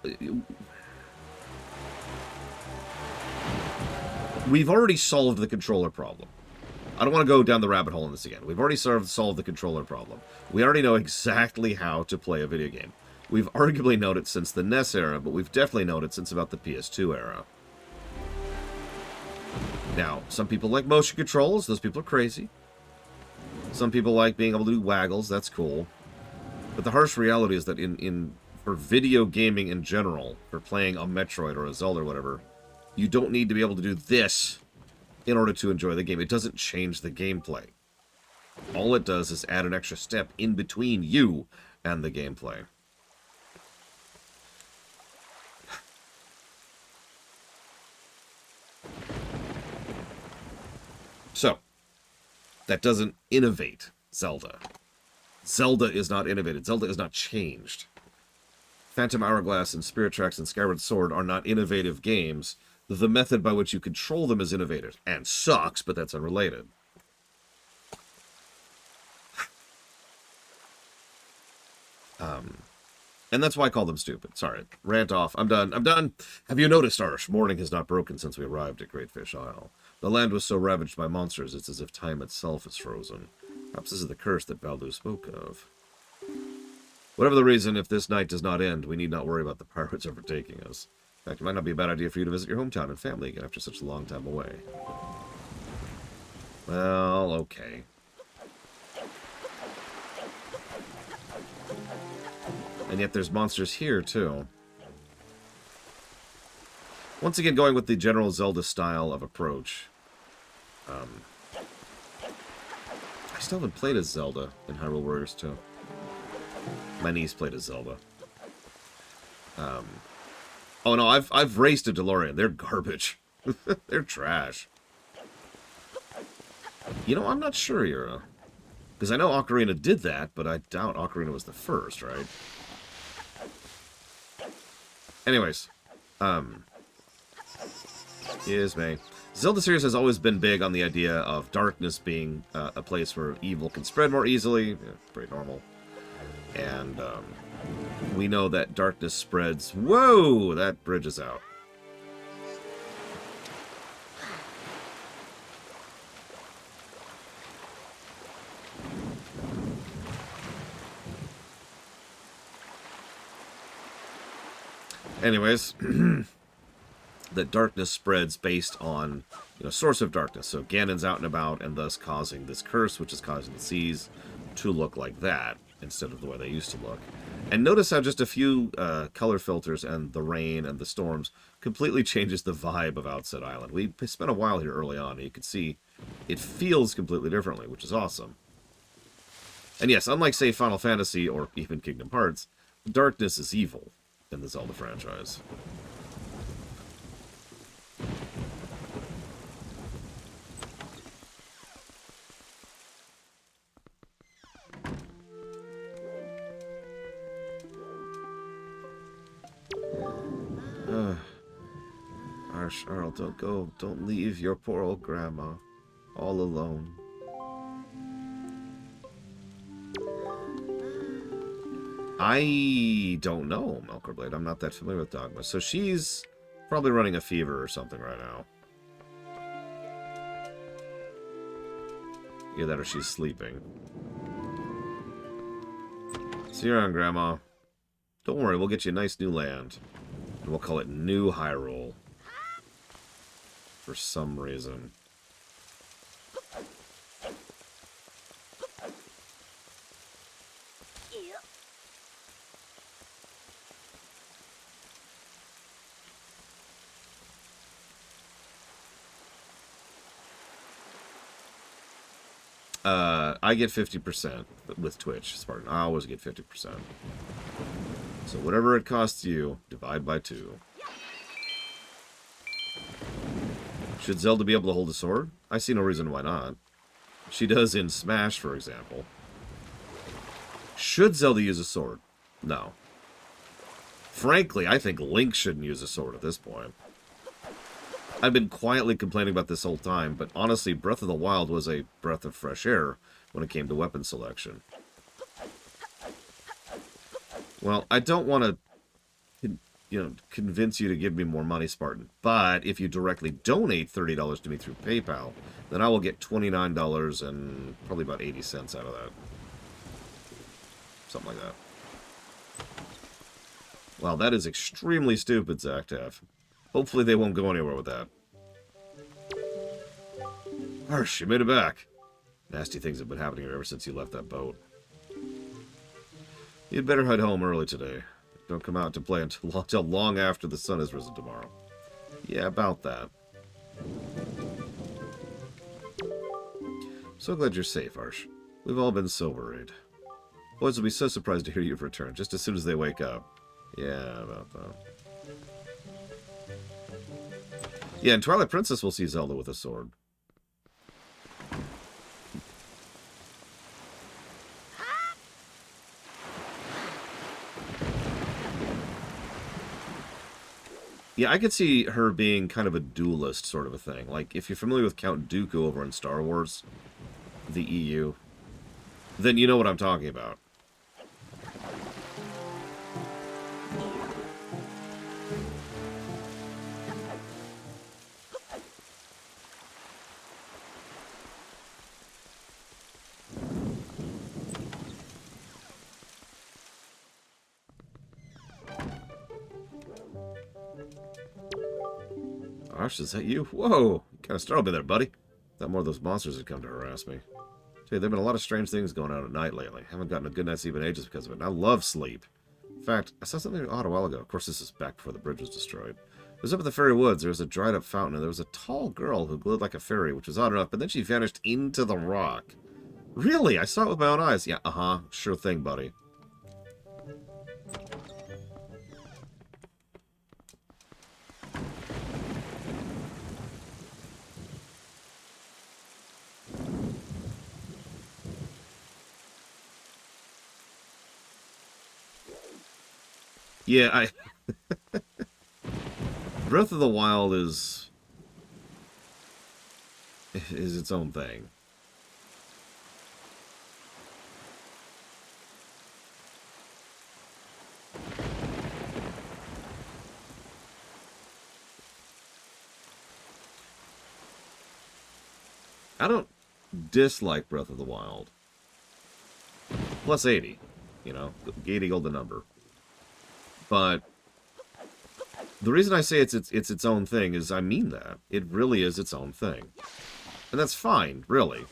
We've already solved the controller problem. I don't want to go down the rabbit hole in this again. We've already solved the controller problem. We already know exactly how to play a video game. We've arguably known it since the NES era, but we've definitely known it since about the PS2 era. Now, some people like motion controls. Those people are crazy. Some people like being able to do waggles. That's cool. But the harsh reality is that for video gaming in general, for playing a Metroid or a Zelda or whatever, you don't need to be able to do this in order to enjoy the game. It doesn't change the gameplay. All it does is add an extra step in between you and the gameplay. So, that doesn't innovate Zelda. Zelda is not innovated. Zelda is not changed. Phantom Hourglass and Spirit Tracks and Skyward Sword are not innovative games. The method by which you control them is innovative. And sucks, but that's unrelated. And that's why I call them stupid. Sorry. Rant off. I'm done. I'm done. Have you noticed, Arsh? Morning has not broken since we arrived at Great Fish Isle. The land was so ravaged by monsters, it's as if time itself is frozen. Perhaps this is the curse that Baldu spoke of. Whatever the reason, if this night does not end, we need not worry about the pirates overtaking us. In fact, it might not be a bad idea for you to visit your hometown and family again after such a long time away. Well, okay. And yet there's monsters here, too. Once again, going with the general Zelda style of approach. I still haven't played as Zelda in Hyrule Warriors 2. My niece played as Zelda. Oh no, I've raced a DeLorean. They're garbage. They're trash. You know, I'm not sure, Yura. Because I know Ocarina did that, but I doubt Ocarina was the first, right? Anyways. Excuse me. Zelda series has always been big on the idea of darkness being a place where evil can spread more easily. Yeah, pretty normal. And we know that darkness spreads... Whoa! That bridge is out. Anyways, that darkness spreads based on, source of darkness. So Ganon's out and about, and thus causing this curse, which is causing the seas to look like that, instead of the way they used to look. And notice how just a few color filters and the rain and the storms completely changes the vibe of Outset Island. We spent a while here early on, and you can see it feels completely differently, which is awesome. And yes, unlike, say, Final Fantasy or even Kingdom Hearts, darkness is evil in the Zelda franchise. Earl, don't go. Don't leave your poor old grandma all alone. I don't know, Melkorblade. I'm not that familiar with Dogma. So she's probably running a fever or something right now. Either that or she's sleeping. See you around, Grandma. Don't worry, we'll get you a nice new land. And we'll call it New Hyrule. For some reason. I get 50% with Twitch, Spartan. I always get 50%. So whatever it costs you, divide by 2. Should Zelda be able to hold a sword? I see no reason why not. She does in Smash, for example. Should Zelda use a sword? No. Frankly, I think Link shouldn't use a sword at this point. I've been quietly complaining about this whole time, but honestly, Breath of the Wild was a breath of fresh air when it came to weapon selection. Well, I don't want to, convince you to give me more money, Spartan, but if you directly donate $30 to me through PayPal, then I will get $29 and probably about 80 cents out of that. Something like that. Wow, that is extremely stupid, Zactaf. Hopefully they won't go anywhere with that. Harsh, you made it back. Nasty things have been happening here ever since you left that boat. You'd better head home early today. Don't come out to play until long after the sun has risen tomorrow. Yeah, about that. So glad you're safe, Harsh. We've all been so worried. Boys will be so surprised to hear you've returned, just as soon as they wake up. Yeah, about that. Yeah, in Twilight Princess we'll see Zelda with a sword. Yeah, I could see her being kind of a duelist sort of a thing. Like, if you're familiar with Count Dooku over in Star Wars, the EU, then you know what I'm talking about. Gosh, is that you? Whoa! You kind of startled me there, buddy. Thought more of those monsters had come to harass me. Hey, there have been a lot of strange things going on at night lately. Haven't gotten a good night's sleep in ages because of it, and I love sleep. In fact, I saw something odd a while ago. Of course, this is back before the bridge was destroyed. It was up at the fairy woods. There was a dried-up fountain, and there was a tall girl who glowed like a fairy, which was odd enough, but then she vanished into the rock. Really? I saw it with my own eyes. Yeah, Sure thing, buddy. Yeah, Breath of the Wild is its own thing. I don't dislike Breath of the Wild. Plus 80, you know, 80 golden number. But the reason I say it's its own thing is I mean that. It really is its own thing. And that's fine, really.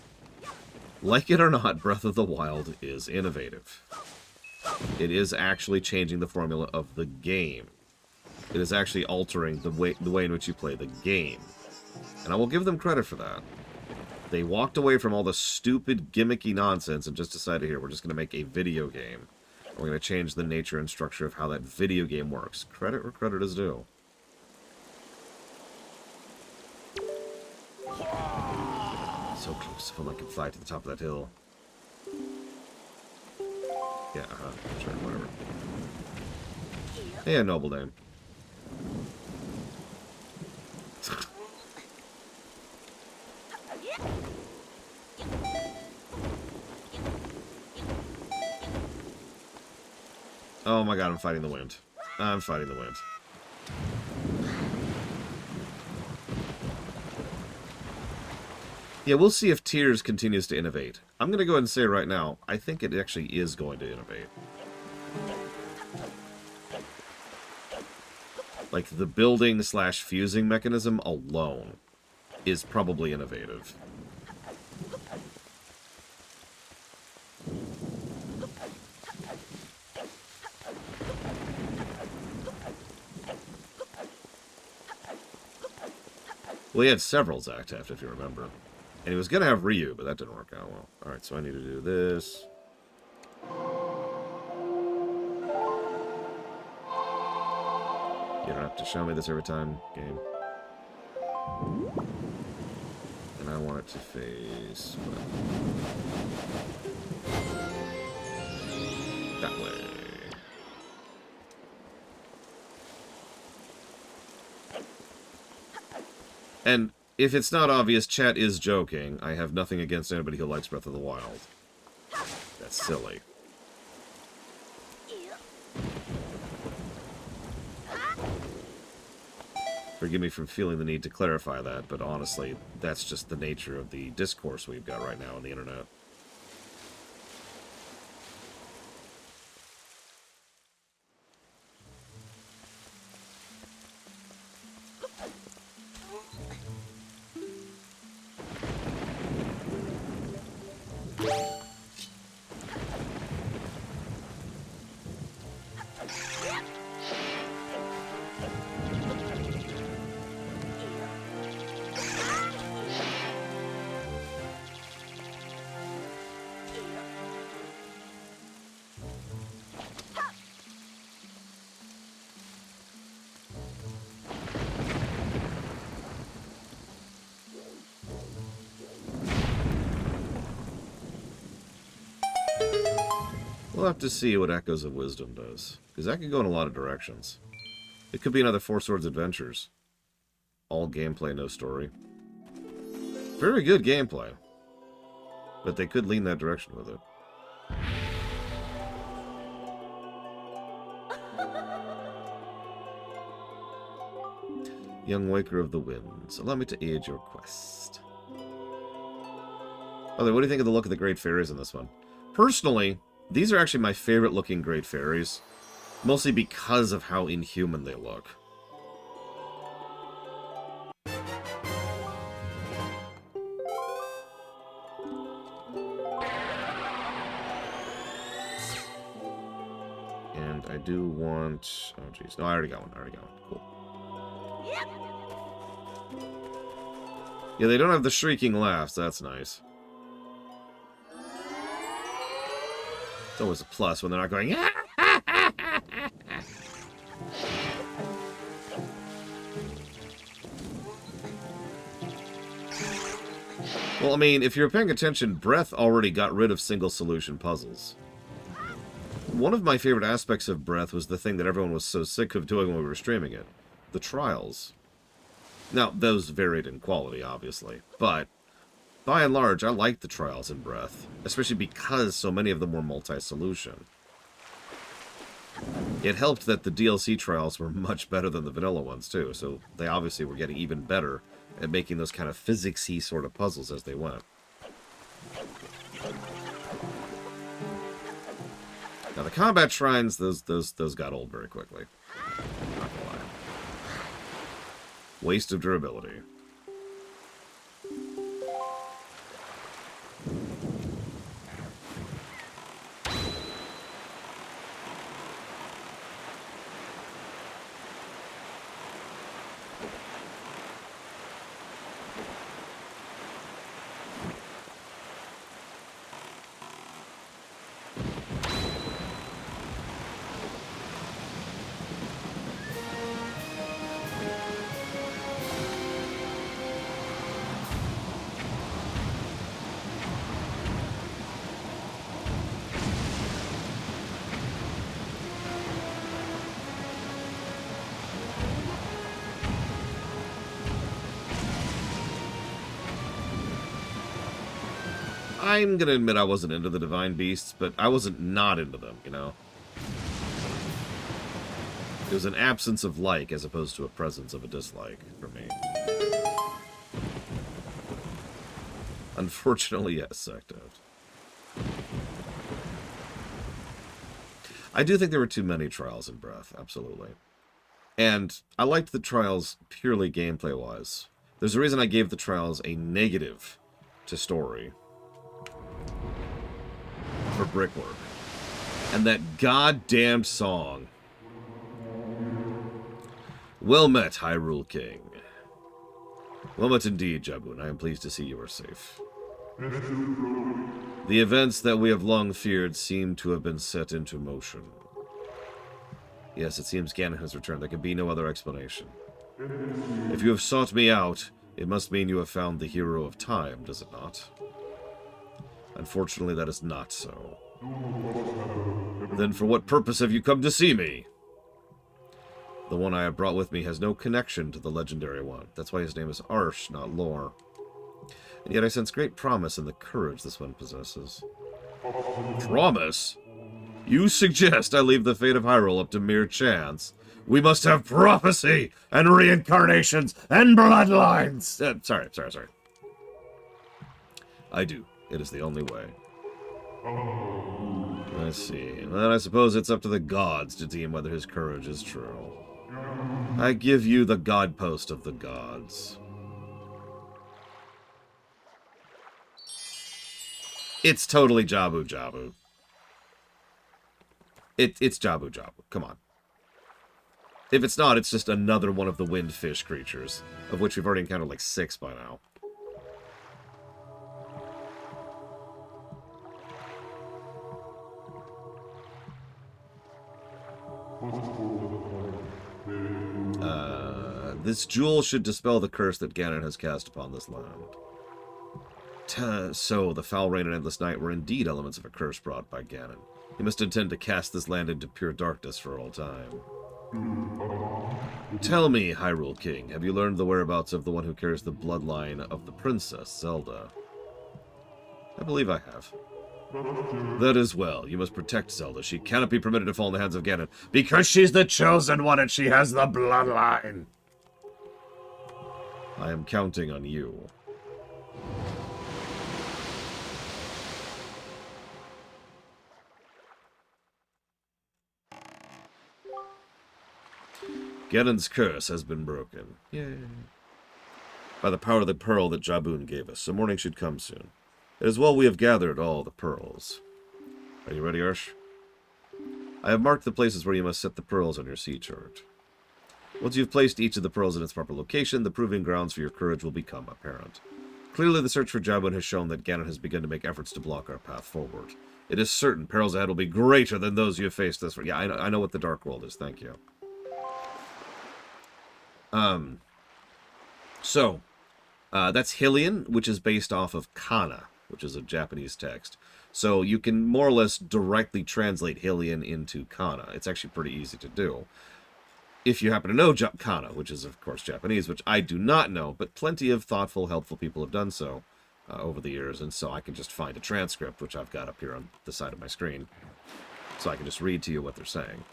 Like it or not, Breath of the Wild is innovative. It is actually changing the formula of the game. It is actually altering the way in which you play the game. And I will give them credit for that. They walked away from all the stupid, gimmicky nonsense and just decided, here, we're just going to make a video game. We're going to change the nature and structure of how that video game works. Credit where credit is due. So close, if I could fly to the top of that hill. Yeah, sure, whatever. Yeah, noble name. Oh my god, I'm fighting the wind. I'm fighting the wind. Yeah, we'll see if Tears continues to innovate. I'm going to go ahead and say right now, I think it actually is going to innovate. Like, the building/fusing mechanism alone is probably innovative. We had several Zactaft, if you remember. And he was going to have Ryu, but that didn't work out well. Alright, so I need to do this. You don't have to show me this every time, game. And I want it to face... that way. And if it's not obvious, chat is joking. I have nothing against anybody who likes Breath of the Wild. That's silly. Forgive me for feeling the need to clarify that, but honestly, that's just the nature of the discourse we've got right now on the internet. We'll have to see what Echoes of Wisdom does, because that could go in a lot of directions. It could be another Four Swords Adventures. All gameplay, no story. Very good gameplay. But they could lean that direction with it. Young Waker of the Winds, allow me to aid your quest. What do you think of the look of the Great Fairies in this one? Personally, these are actually my favorite looking Great Fairies, mostly because of how inhuman they look. And I do want... oh, jeez. No, I already got one. Cool. Yeah, they don't have the shrieking laughs. That's nice. It's always a plus when they're not going... Well, I mean, if you're paying attention, Breath already got rid of single-solution puzzles. One of my favorite aspects of Breath was the thing that everyone was so sick of doing when we were streaming it. The trials. Now, those varied in quality, obviously, but by and large, I liked the trials in Breath, especially because so many of them were multi-solution. It helped that the DLC trials were much better than the vanilla ones, too, so they obviously were getting even better at making those kind of physics-y sort of puzzles as they went. Now, the combat shrines, those got old very quickly. Not gonna lie. Waste of durability. I'm gonna admit I wasn't into the Divine Beasts, but I wasn't not into them, you know? It was an absence of like as opposed to a presence of a dislike for me. Unfortunately, yes, Sectoed. I do think there were too many trials in Breath, absolutely. And I liked the trials purely gameplay-wise. There's a reason I gave the trials a negative to story. For brickwork. And that goddamn song. Well met, Hyrule King. Well, much indeed, Jabun. I am pleased to see you are safe. The events that we have long feared seem to have been set into motion. Yes, it seems Ganon has returned. There can be no other explanation. If you have sought me out, it must mean you have found the hero of time, does it not? Unfortunately, that is not so. Then for what purpose have you come to see me? The one I have brought with me has no connection to the legendary one. That's why his name is Arsh, not Lore. And yet I sense great promise in the courage this one possesses. Promise? You suggest I leave the fate of Hyrule up to mere chance? We must have prophecy and reincarnations and bloodlines! Sorry. I do. It is the only way. I see. Then I suppose it's up to the gods to deem whether his courage is true. I give you the god post of the gods. It's totally Jabu. It's Jabu. Come on. If it's not, it's just another one of the wind fish creatures, of which we've already encountered like 6 by now. This jewel should dispel the curse that Ganon has cast upon this land. So, the foul rain and endless night were indeed elements of a curse brought by Ganon. He must intend to cast this land into pure darkness for all time. Tell me, Hyrule King, have you learned the whereabouts of the one who carries the bloodline of the Princess Zelda? I believe I have. That is well. You must protect Zelda. She cannot be permitted to fall in the hands of Ganon, because she's the chosen one and she has the bloodline. I am counting on you. Ganon's curse has been broken. Yay. By the power of the pearl that Jabun gave us, so morning should come soon. It is well we have gathered all the pearls. Are you ready, Arsh? I have marked the places where you must set the pearls on your sea chart. Once you've placed each of the pearls in its proper location, the proving grounds for your courage will become apparent. Clearly, the search for Jabun has shown that Ganon has begun to make efforts to block our path forward. It is certain perils ahead will be greater than those you have faced this far. Yeah, I know what the Dark World is. Thank you. That's Hylian, which is based off of Kana, which is a Japanese text. So you can more or less directly translate Hylian into Kana. It's actually pretty easy to do. If you happen to know Kana, which is, of course, Japanese, which I do not know, but plenty of thoughtful, helpful people have done so over the years, and so I can just find a transcript, which I've got up here on the side of my screen, so I can just read to you what they're saying.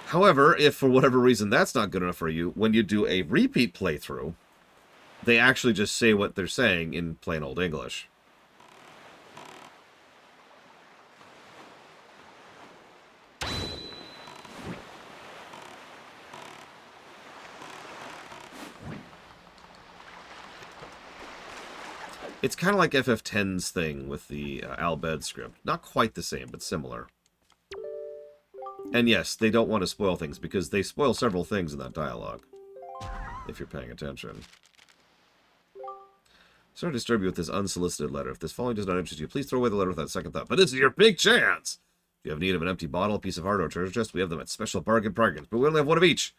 However, if for whatever reason that's not good enough for you, when you do a repeat playthrough, they actually just say what they're saying in plain old English. It's kind of like FF10's thing with the Al-Bhed script. Not quite the same, but similar. And yes, they don't want to spoil things, because they spoil several things in that dialogue, if you're paying attention. Sorry to disturb you with this unsolicited letter. If this following does not interest you, please throw away the letter without a second thought. But this is your big chance! If you have need of an empty bottle, a piece of art, or a treasure chest, we have them at special bargain prices. But we only have one of each.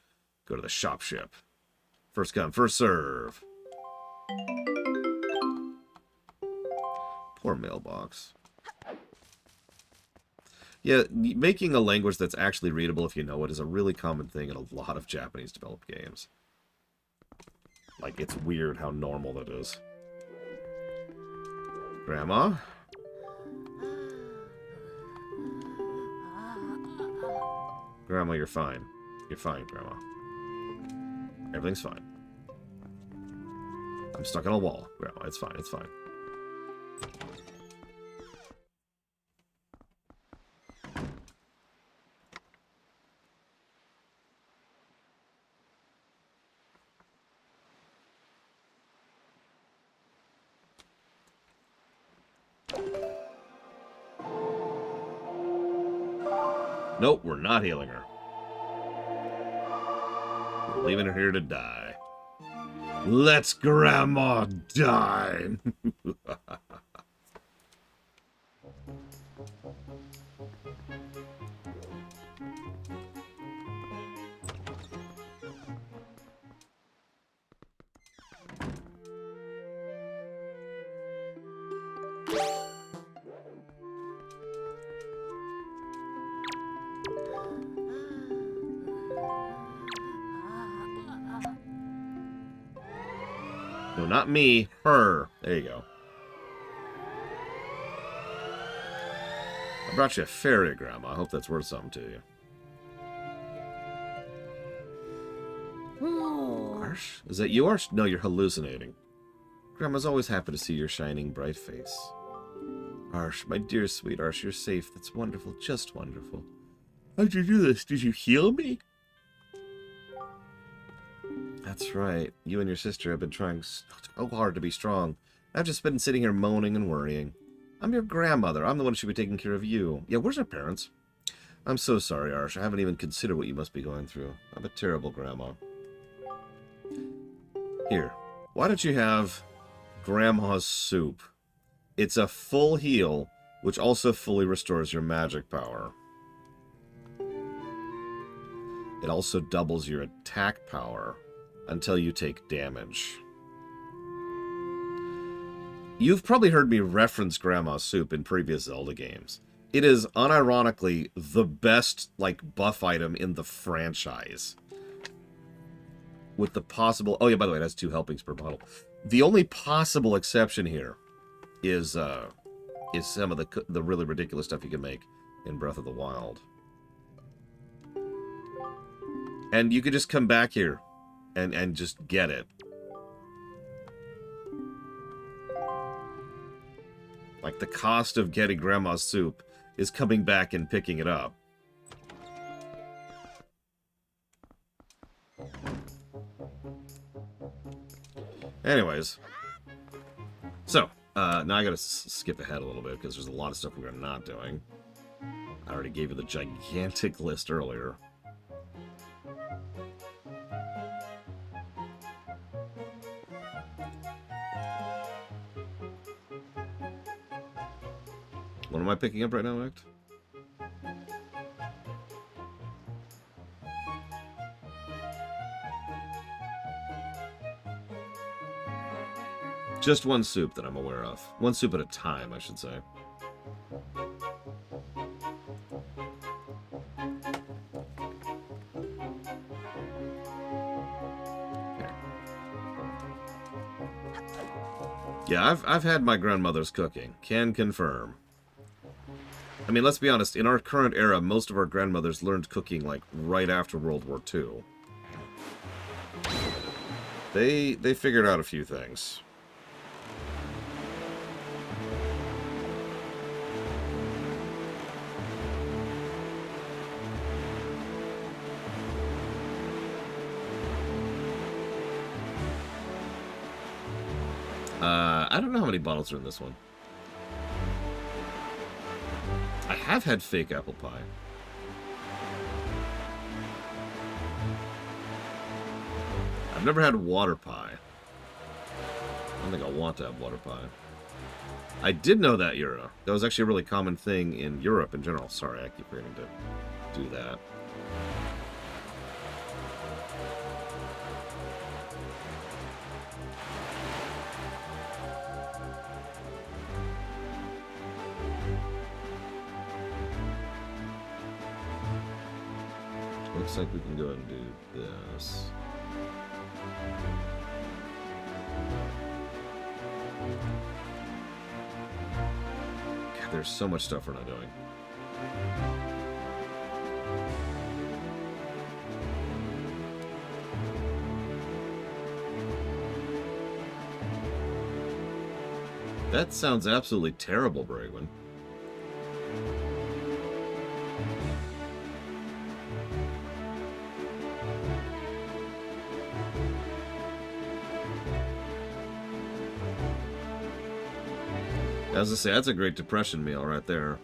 Go to the shop ship. First come, first serve. Poor mailbox. Yeah, making a language that's actually readable if you know it is a really common thing in a lot of Japanese developed games. Like, it's weird how normal that is. Grandma? Grandma, you're fine. You're fine, Grandma. Everything's fine. I'm stuck on a wall, Grandma. It's fine, it's fine. Nope, we're not healing her. We're leaving her here to die. Let's Grandma die! No, not me. Her. There you go. I brought you a fairy, Grandma. I hope that's worth something to you. Arsh? Is that you, Arsh? No, you're hallucinating. Grandma's always happy to see your shining, bright face. Arsh, my dear sweet Arsh, you're safe. That's wonderful. Just wonderful. How'd you do this? Did you heal me? That's right. You and your sister have been trying so hard to be strong. I've just been sitting here moaning and worrying. I'm your grandmother. I'm the one who should be taking care of you. Yeah, where's our parents? I'm so sorry, Arsh. I haven't even considered what you must be going through. I'm a terrible grandma. Here, why don't you have Grandma's soup? It's a full heal, which also fully restores your magic power. It also doubles your attack power until you take damage. You've probably heard me reference Grandma's soup in previous Zelda games. It is unironically the best, like, buff item in the franchise. With the possible... Oh, yeah, by the way, it has 2 helpings per bottle. The only possible exception here is some of the really ridiculous stuff you can make in Breath of the Wild. And you could just come back here and just get it. Like, the cost of getting Grandma's soup is coming back and picking it up. Anyways. So, now I gotta skip ahead a little bit, because there's a lot of stuff we're not doing. I already gave you the gigantic list earlier. What am I picking up right now, Act? Just one soup that I'm aware of. One soup at a time, I should say. Yeah, I've had my grandmother's cooking. Can confirm. I mean, let's be honest, in our current era, most of our grandmothers learned cooking, like, right after World War II. They figured out a few things. I don't know how many bottles are in this one. I have had fake apple pie. I've never had water pie. I don't think I want to have water pie. I did know that era. That was actually a really common thing in Europe in general. Sorry, I keep forgetting to do that. Looks like we can go ahead and do this. God, there's so much stuff we're not doing. That sounds absolutely terrible, Bragwin. As I say, that's a Great Depression meal right there.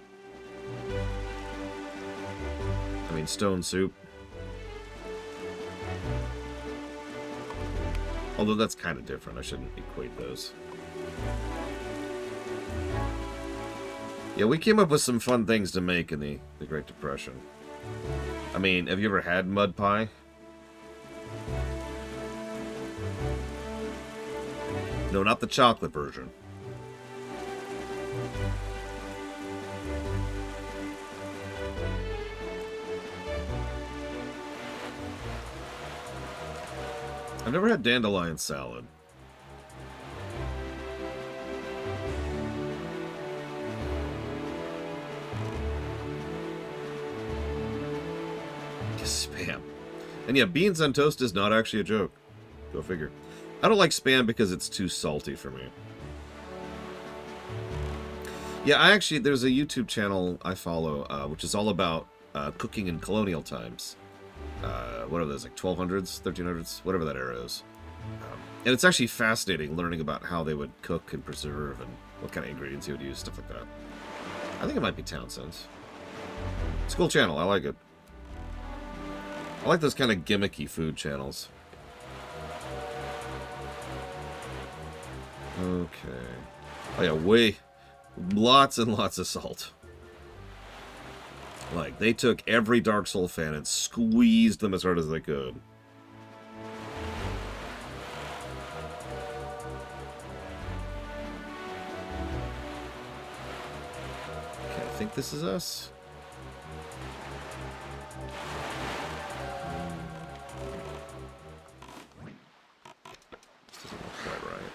I mean, stone soup. Although that's kind of different. I shouldn't equate those. Yeah, we came up with some fun things to make in the Great Depression. I mean, have you ever had mud pie? No, not the chocolate version. I've never had dandelion salad. Spam. And yeah, beans on toast is not actually a joke. Go figure. I don't like spam because it's too salty for me. Yeah, there's a YouTube channel I follow, which is all about cooking in colonial times. What are those, like 1200s, 1300s, whatever that era is. And it's actually fascinating learning about how they would cook and preserve and what kind of ingredients he would use, stuff like that. I think it might be Townsend's. It's a cool channel, I like it. I like those kind of gimmicky food channels. Okay. Oh yeah, lots and lots of salt. Like, they took every Dark Soul fan and squeezed them as hard as they could. Okay, I think this is us. This doesn't look quite right.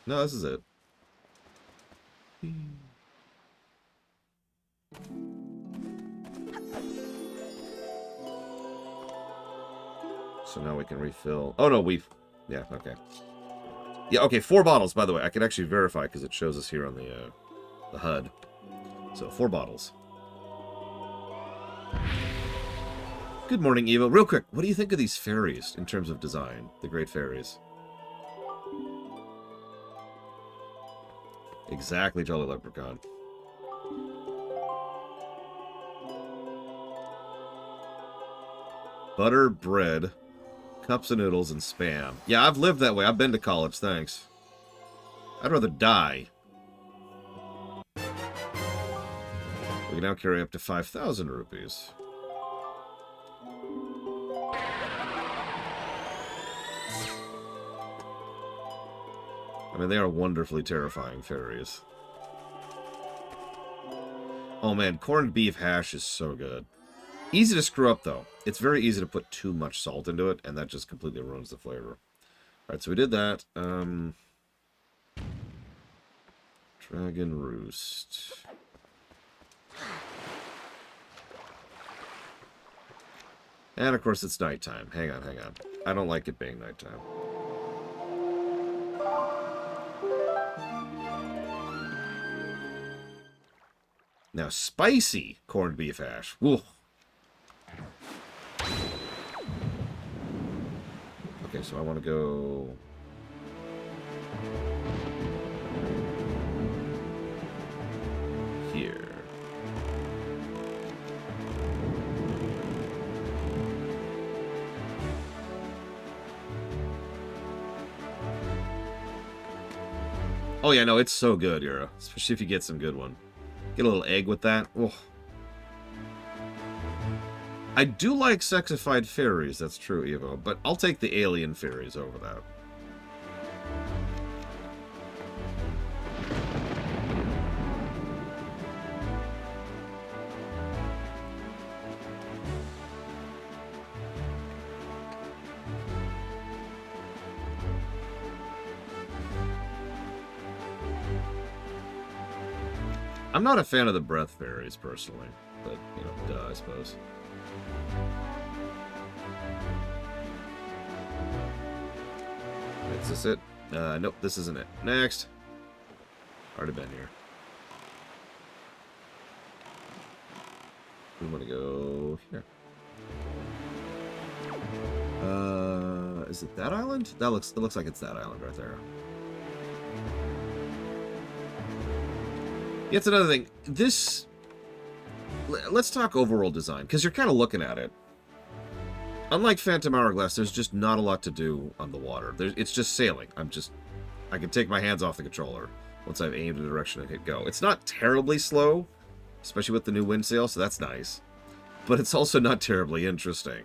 No, this is it. So now we can refill. Oh no, yeah, okay. Yeah, okay, 4 bottles, by the way. I can actually verify because it shows us here on the HUD. So 4 bottles. Good morning, Evo. Real quick, what do you think of these fairies in terms of design? The Great Fairies. Exactly, Jolly Leprechaun. Butter, bread, cups of noodles, and Spam. Yeah, I've lived that way. I've been to college, thanks. I'd rather die. We can now carry up to 5,000 rupees. I mean, they are wonderfully terrifying fairies. Oh man, corned beef hash is so good. Easy to screw up, though. It's very easy to put too much salt into it, and that just completely ruins the flavor. Alright, so we did that. Dragon Roost. And, of course, it's nighttime. Hang on, hang on. I don't like it being nighttime. Now, spicy corned beef hash. Woo. Okay, so I want to go... here. Oh yeah, no, it's so good, Yura. Especially if you get some good one. Get a little egg with that. Oh. I do like sexified fairies, that's true, Evo, but I'll take the alien fairies over that. I'm not a fan of the breath fairies, personally. But, you know, duh, I suppose. Is this it? Nope, this isn't it. Next. Already been here. We want to go here. Is it that island? It looks like it's that island right there. Yeah, it's another thing. This let's talk overall design, because you're kind of looking at it. Unlike Phantom Hourglass, there's just not a lot to do on the water. It's just sailing. I can take my hands off the controller once I've aimed in a direction and hit go. It's not terribly slow, especially with the new wind sail, so that's nice. But it's also not terribly interesting.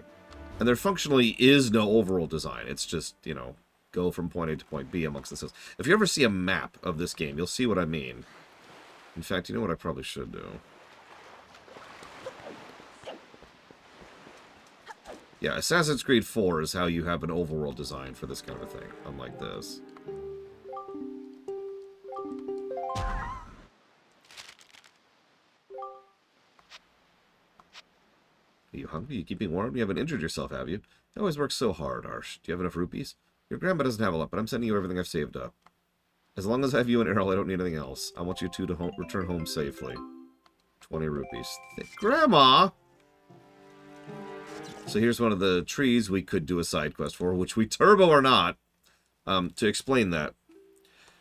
And there functionally is no overall design. It's just, you know, go from point A to point B amongst the sails. If you ever see a map of this game, you'll see what I mean. In fact, you know what I probably should do? Yeah, Assassin's Creed 4 is how you have an overworld design for this kind of a thing, unlike this. Are you hungry? You keeping warm? You haven't injured yourself, have you? You always work so hard, Arsh. Do you have enough rupees? Your grandma doesn't have a lot, but I'm sending you everything I've saved up. As long as I have you and Errol, I don't need anything else. I want you two to return home safely. 20 rupees. Grandma! So here's one of the trees we could do a side quest for, which we turbo or not. To explain that.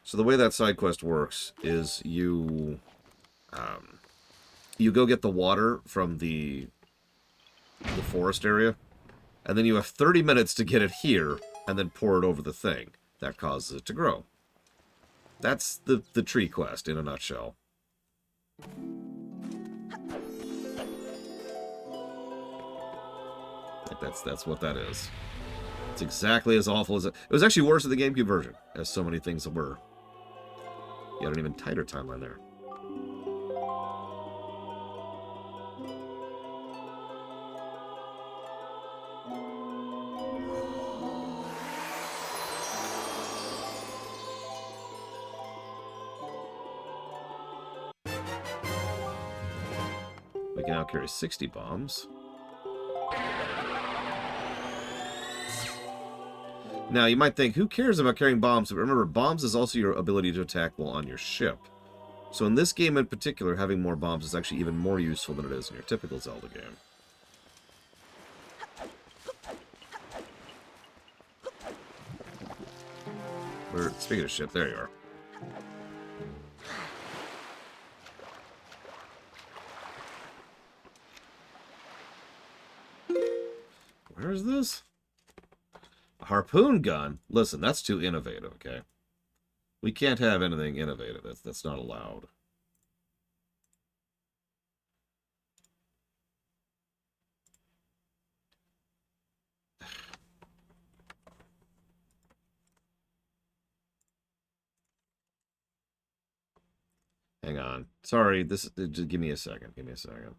So the way that side quest works is you go get the water from the forest area, and then you have 30 minutes to get it here, and then pour it over the thing. That causes it to grow. That's the tree quest in a nutshell. Like that's what that is. It's exactly as awful as it was. Actually worse in the GameCube version, as so many things were. You had an even tighter timeline there. We can now carry 60 bombs. Now, you might think, who cares about carrying bombs? But remember, bombs is also your ability to attack while on your ship. So in this game in particular, having more bombs is actually even more useful than it is in your typical Zelda game. Speaking of ship, there you are. Where is this? A harpoon gun? Listen, that's too innovative, okay? We can't have anything innovative. That's not allowed. Hang on. Sorry, just give me a second. Give me a second.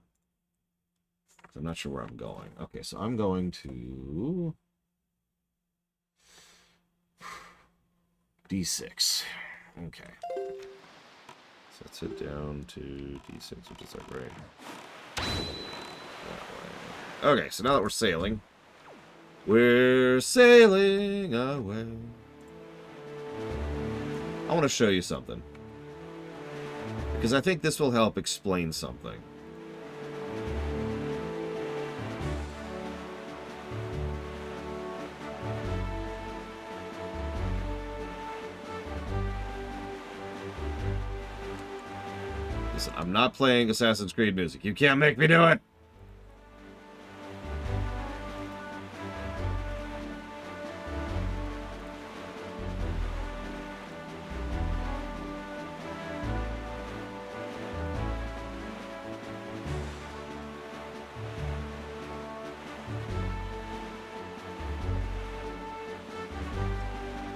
I'm not sure where I'm going. Okay, so I'm going to D6. Okay. So let's head down to D6, which is like right that way. Okay, so now that we're sailing away. I want to show you something, because I think this will help explain something. Listen, I'm not playing Assassin's Creed music. You can't make me do it!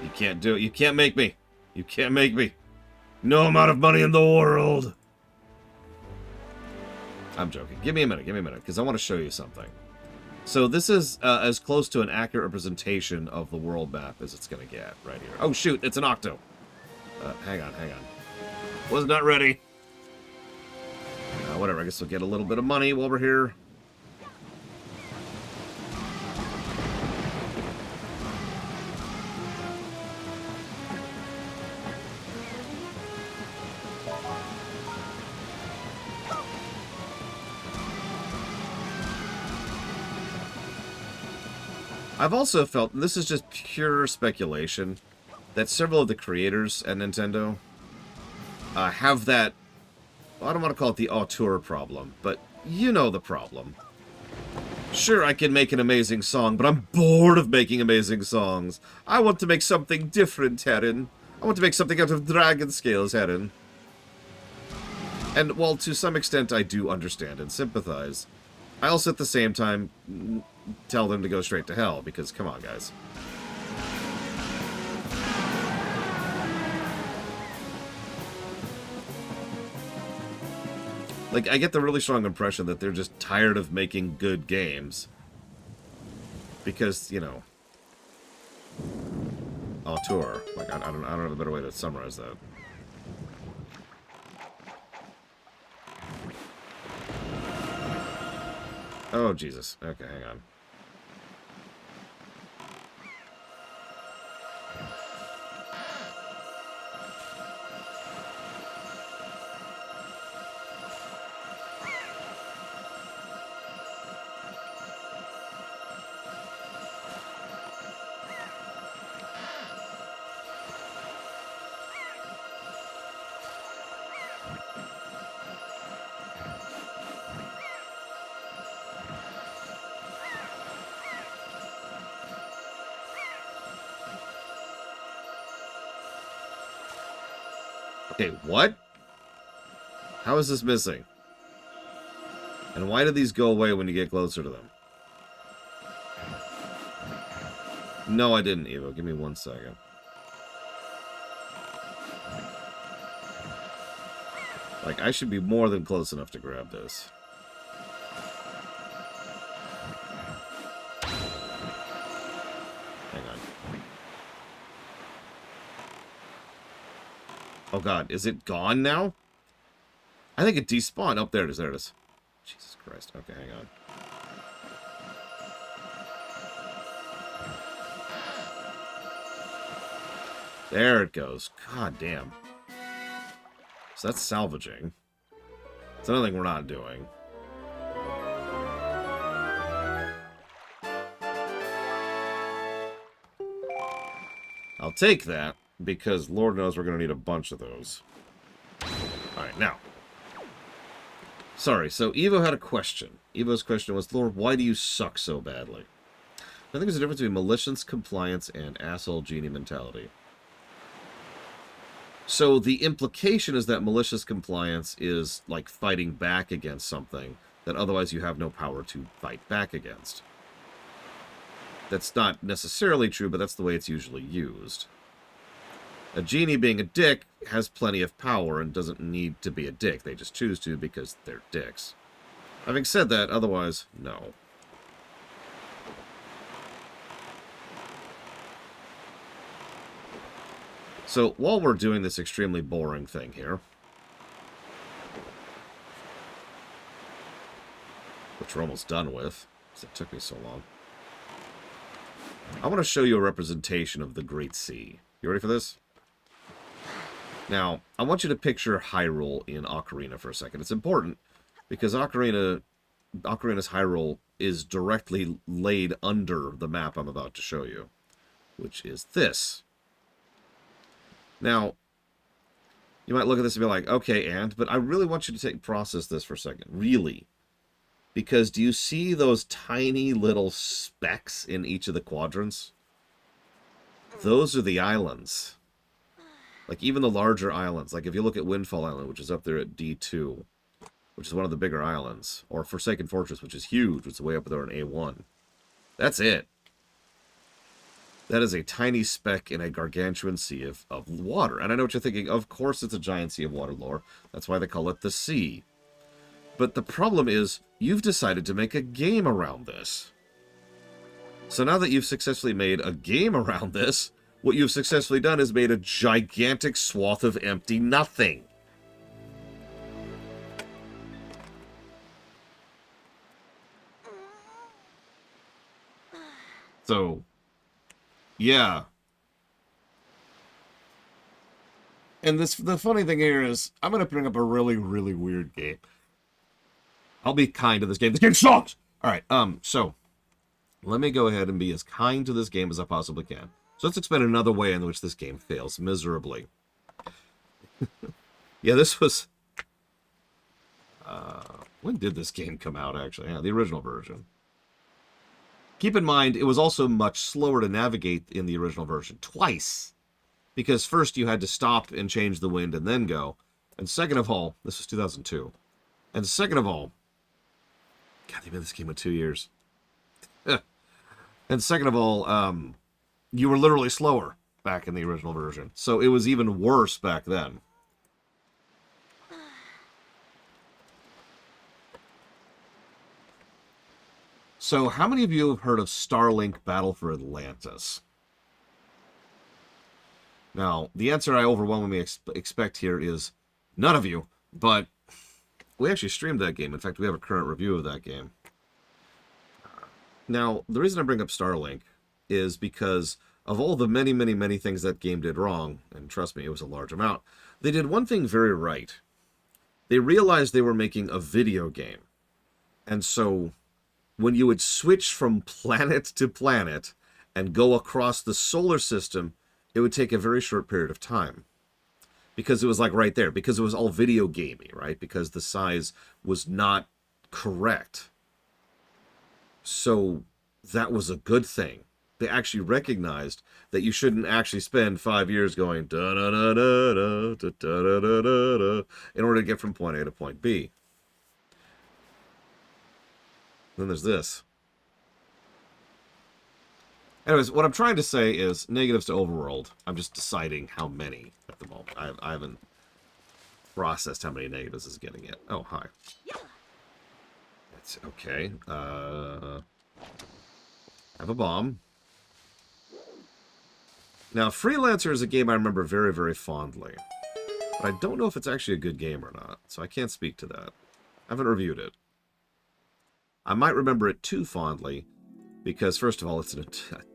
You can't do it. You can't make me. You can't make me. No amount of money in the world. I'm joking. Give me a minute, because I want to show you something. So this is as close to an accurate representation of the world map as it's going to get right here. Oh, shoot, it's an octo. Hang on. Was not ready. Whatever, I guess we'll get a little bit of money while we're here. I've also felt, and this is just pure speculation, that several of the creators at Nintendo have that, well, I don't want to call it the auteur problem, but You know the problem. Sure, I can make an amazing song, but I'm bored of making amazing songs. I want to make something different, Heron. I want to make something out of dragon scales, Heron. And while to some extent I do understand and sympathize, I also at the same time tell them to go straight to hell, because come on, guys. Like, I get the really strong impression that they're just tired of making good games. Because, you know... auteur. Like, I don't have a better way to summarize that. Oh, Jesus. Okay, hang on. Okay, what? How is this missing? And why do these go away when you get closer to them? No, I didn't, Evo. Give me 1 second. Like, I should be more than close enough to grab this. Hang on. Oh god, is it gone now? I think it despawned. Oh, there it is, there it is. Jesus Christ. Okay, hang on. There it goes. God damn. So that's salvaging. It's another thing we're not doing. I'll take that, because Lord knows we're going to need a bunch of those. Alright, now. Sorry, so Evo had a question. Evo's question was, Lord, why do you suck so badly? I think there's a difference between malicious compliance and asshole genie mentality. So the implication is that malicious compliance is like fighting back against something that otherwise you have no power to fight back against. That's not necessarily true, but that's the way it's usually used. A genie being a dick has plenty of power and doesn't need to be a dick. They just choose to because they're dicks. Having said that, otherwise, no. So, while we're doing this extremely boring thing here, which we're almost done with, because it took me so long, I want to show you a representation of the Great Sea. You ready for this? Now, I want you to picture Hyrule in Ocarina for a second. It's important, because Ocarina's Hyrule is directly laid under the map I'm about to show you, which is this. Now, you might look at this and be like, okay, but I really want you to process this for a second. Really. Because do you see those tiny little specks in each of the quadrants? Those are the islands. Like, even the larger islands. Like, if you look at Windfall Island, which is up there at D2, which is one of the bigger islands. Or Forsaken Fortress, which is huge, which is way up there on A1. That's it. That is a tiny speck in a gargantuan sea of water. And I know what you're thinking. Of course it's a giant sea of water, lore. That's why they call it the sea. But the problem is, you've decided to make a game around this. So now that you've successfully made a game around this, what you've successfully done is made a gigantic swath of empty nothing. So... yeah. And the funny thing here is, I'm going to bring up a really, really weird game. I'll be kind to this game. This game sucks! Alright, so, let me go ahead and be as kind to this game as I possibly can. So let's explain another way in which this game fails miserably. Yeah, this was... When did this game come out, actually? Yeah, the original version. Keep in mind, it was also much slower to navigate in the original version. Twice. Because first you had to stop and change the wind and then go. And second of all, this was 2002. And second of all, God, they made this game in 2 years. And second of all, you were literally slower back in the original version. So it was even worse back then. So how many of you have heard of Starlink Battle for Atlantis? Now, the answer I overwhelmingly expect here is none of you, but we actually streamed that game. In fact, we have a current review of that game. Now, the reason I bring up Starlink is because of all the many, many, many things that game did wrong, and trust me, it was a large amount, they did one thing very right. They realized they were making a video game. And so, when you would switch from planet to planet and go across the solar system, it would take a very short period of time. Because it was like right there. Because it was all video gamey, right? Because the size was not correct. So that was a good thing. They actually recognized that you shouldn't actually spend 5 years going da da da da da da da da da da in order to get from point A to point B. Then there's this. Anyways, what I'm trying to say is negatives to Overworld. I'm just deciding how many at the moment. I haven't processed how many negatives is getting yet. Oh, hi. That's okay. I have a bomb. Now, Freelancer is a game I remember very, very fondly. But I don't know if it's actually a good game or not, so I can't speak to that. I haven't reviewed it. I might remember it too fondly, because first of all,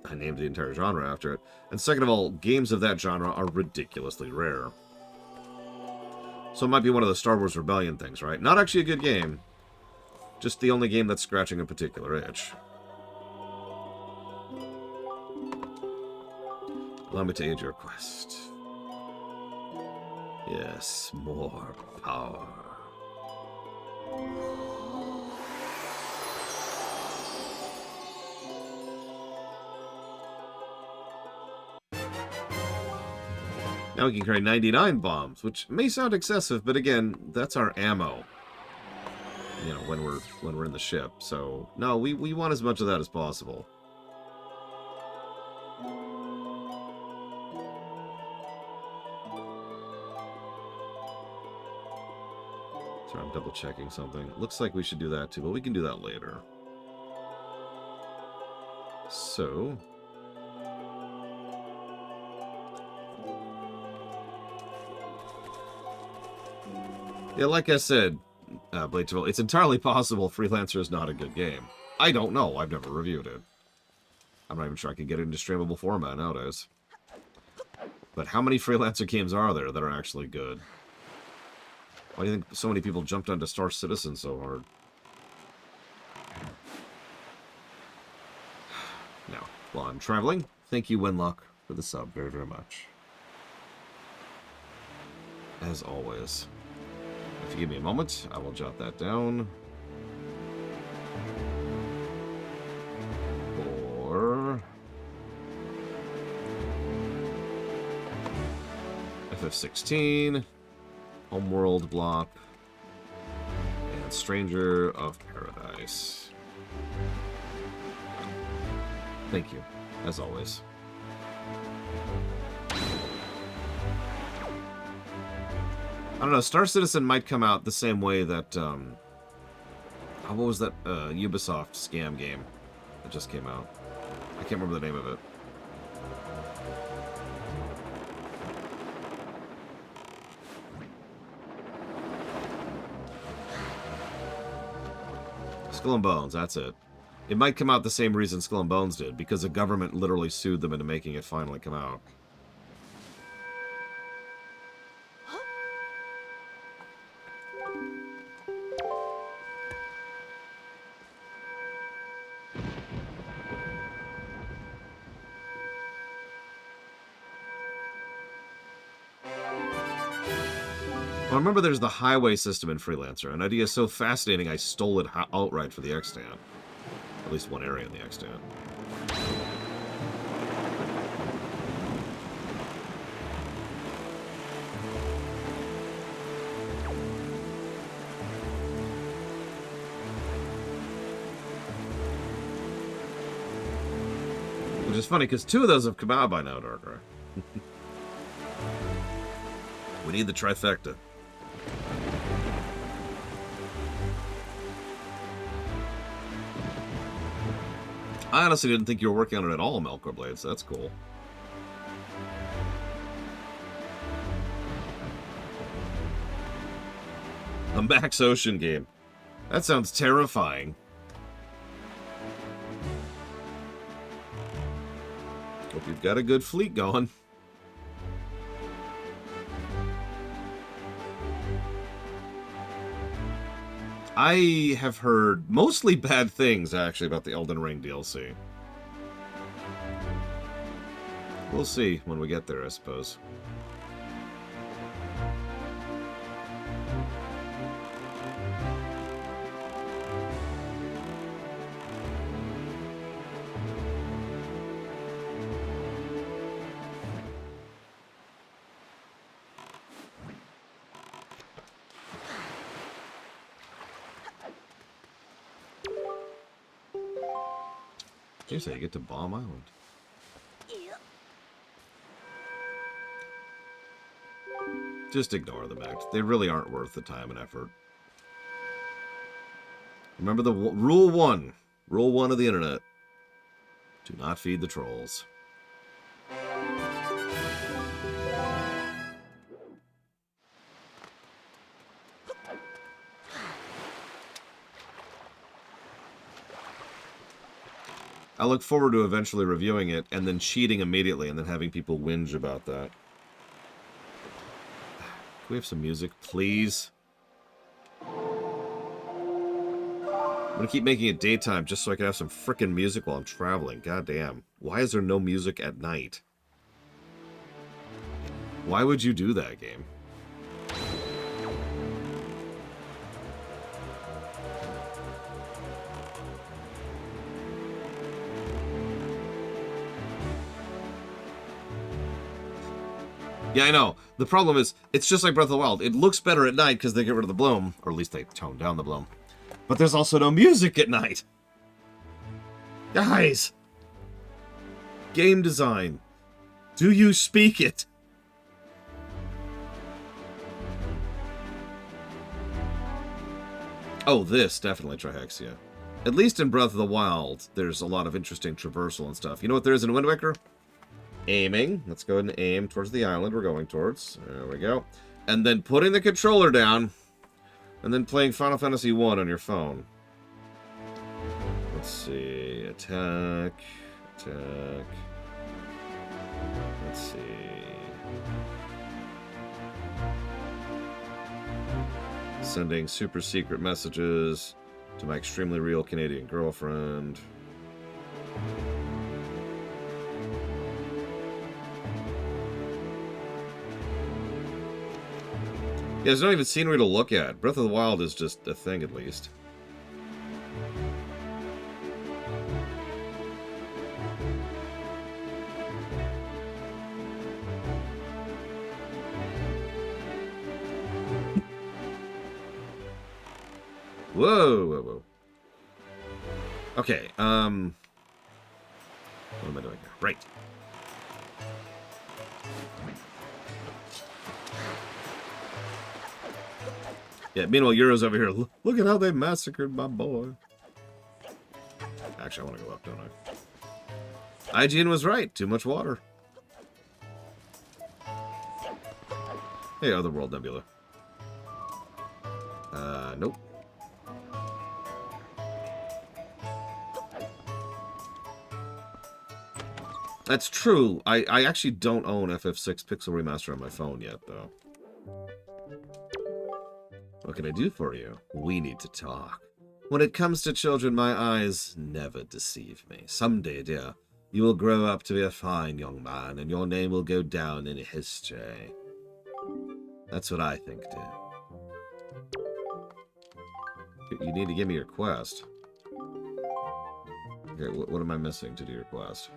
I named the entire genre after it, and second of all, games of that genre are ridiculously rare. So it might be one of the Star Wars Rebellion things, right? Not actually a good game, just the only game that's scratching a particular itch. Allow me to aid your quest. Yes, more power. Now we can carry 99 bombs, which may sound excessive, but again, that's our ammo. You know, when we're in the ship. So no, we want as much of that as possible. Sorry, I'm double checking something. Looks like we should do that too, but we can do that later. So yeah, like I said, Blade Devil, it's entirely possible Freelancer is not a good game. I don't know. I've never reviewed it. I'm not even sure I can get it into streamable format nowadays. But how many Freelancer games are there that are actually good? Why do you think so many people jumped onto Star Citizen so hard? Now, while I'm traveling, thank you, Winlock, for the sub very, very much. As always. If you give me a moment, I will jot that down. For FF16, Homeworld block, and Stranger of Paradise. Thank you, as always. I don't know, Star Citizen might come out the same way that, what was that, Ubisoft scam game that just came out? I can't remember the name of it. Skull and Bones, that's it. It might come out the same reason Skull and Bones did, because the government literally sued them into making it finally come out. Well, remember there's the highway system in Freelancer. An idea so fascinating I stole it outright for the extant. At least one area in the extant. Which is funny, because 2 of those have come out by now, Darkrai. We need the trifecta. I honestly didn't think you were working on it at all, Melkor Blades. That's cool. A Max Ocean game. That sounds terrifying. Hope you've got a good fleet going. I have heard mostly bad things, actually, about the Elden Ring DLC. We'll see when we get there, I suppose. Here's how you get to Bomb Island. Just ignore them, act. They really aren't worth the time and effort. Remember the rule 1. Rule 1 of the internet. Do not feed the trolls. I look forward to eventually reviewing it and then cheating immediately and then having people whinge about that. Can we have some music, please? I'm gonna keep making it daytime just so I can have some frickin' music while I'm traveling. God damn. Why is there no music at night? Why would you do that, game? Yeah, I know. The problem is, it's just like Breath of the Wild. It looks better at night because they get rid of the bloom. Or at least they tone down the bloom. But there's also no music at night. Guys! Game design. Do you speak it? Oh, this, definitely Trihexia. At least in Breath of the Wild, there's a lot of interesting traversal and stuff. You know what there is in Wind Waker? Aiming. Let's go ahead and aim towards the island we're going towards. There we go. And then putting the controller down. And then playing Final Fantasy 1 on your phone. Let's see. Attack. Attack. Let's see. Sending super secret messages to my extremely real Canadian girlfriend. Yeah, there's not even scenery to look at. Breath of the Wild is just a thing, at least. Whoa, whoa, whoa. Okay, what am I doing here? Right. Yeah, meanwhile, Euro's over here. Look at how they massacred my boy. Actually, I want to go up, don't I? IGN was right. Too much water. Hey, Otherworld Nebula. Nope. That's true. I actually don't own FF6 Pixel Remaster on my phone yet, though. What can I do for you? We need to talk. When it comes to children, my eyes never deceive me. Someday, dear, you will grow up to be a fine young man, and your name will go down in history. That's what I think, dude. You need to give me your quest. Okay, what am I missing to do your quest?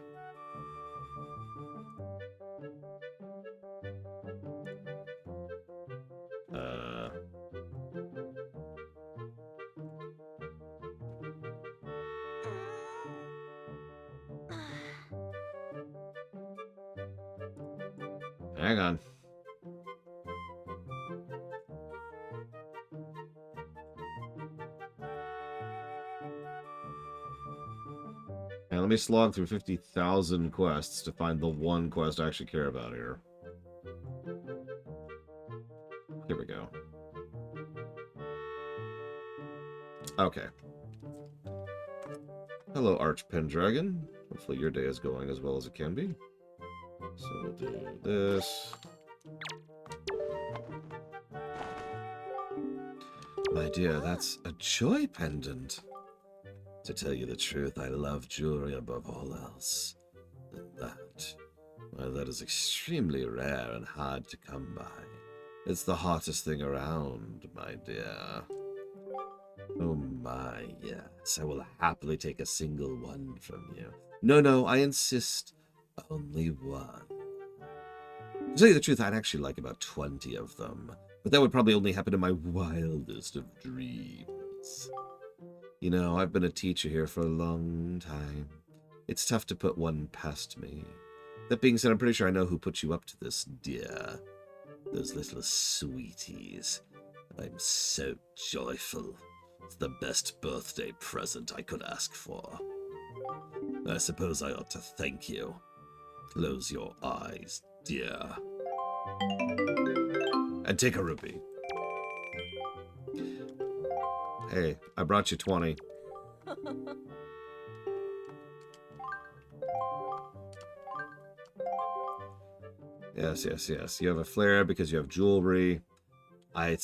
Hang on. And let me slog through 50,000 quests to find the one quest I actually care about here. Here we go. Okay. Hello, Archpendragon. Hopefully your day is going as well as it can be. So we'll do this. My dear, that's a joy pendant. To tell you the truth, I love jewelry above all else. And that, well, that is extremely rare and hard to come by. It's the hottest thing around, my dear. Oh my, yes, I will happily take a single one from you. No, I insist, only one. To tell you the truth, I'd actually like about 20 of them, but that would probably only happen in my wildest of dreams. You know, I've been a teacher here for a long time. It's tough to put one past me. That being said, I'm pretty sure I know who put you up to this, dear. Those little sweeties. I'm so joyful. It's the best birthday present I could ask for. I suppose I ought to thank you. Close your eyes, dear. And take a rupee. Hey, I brought you 20. Yes. You have a flare because you have jewelry. And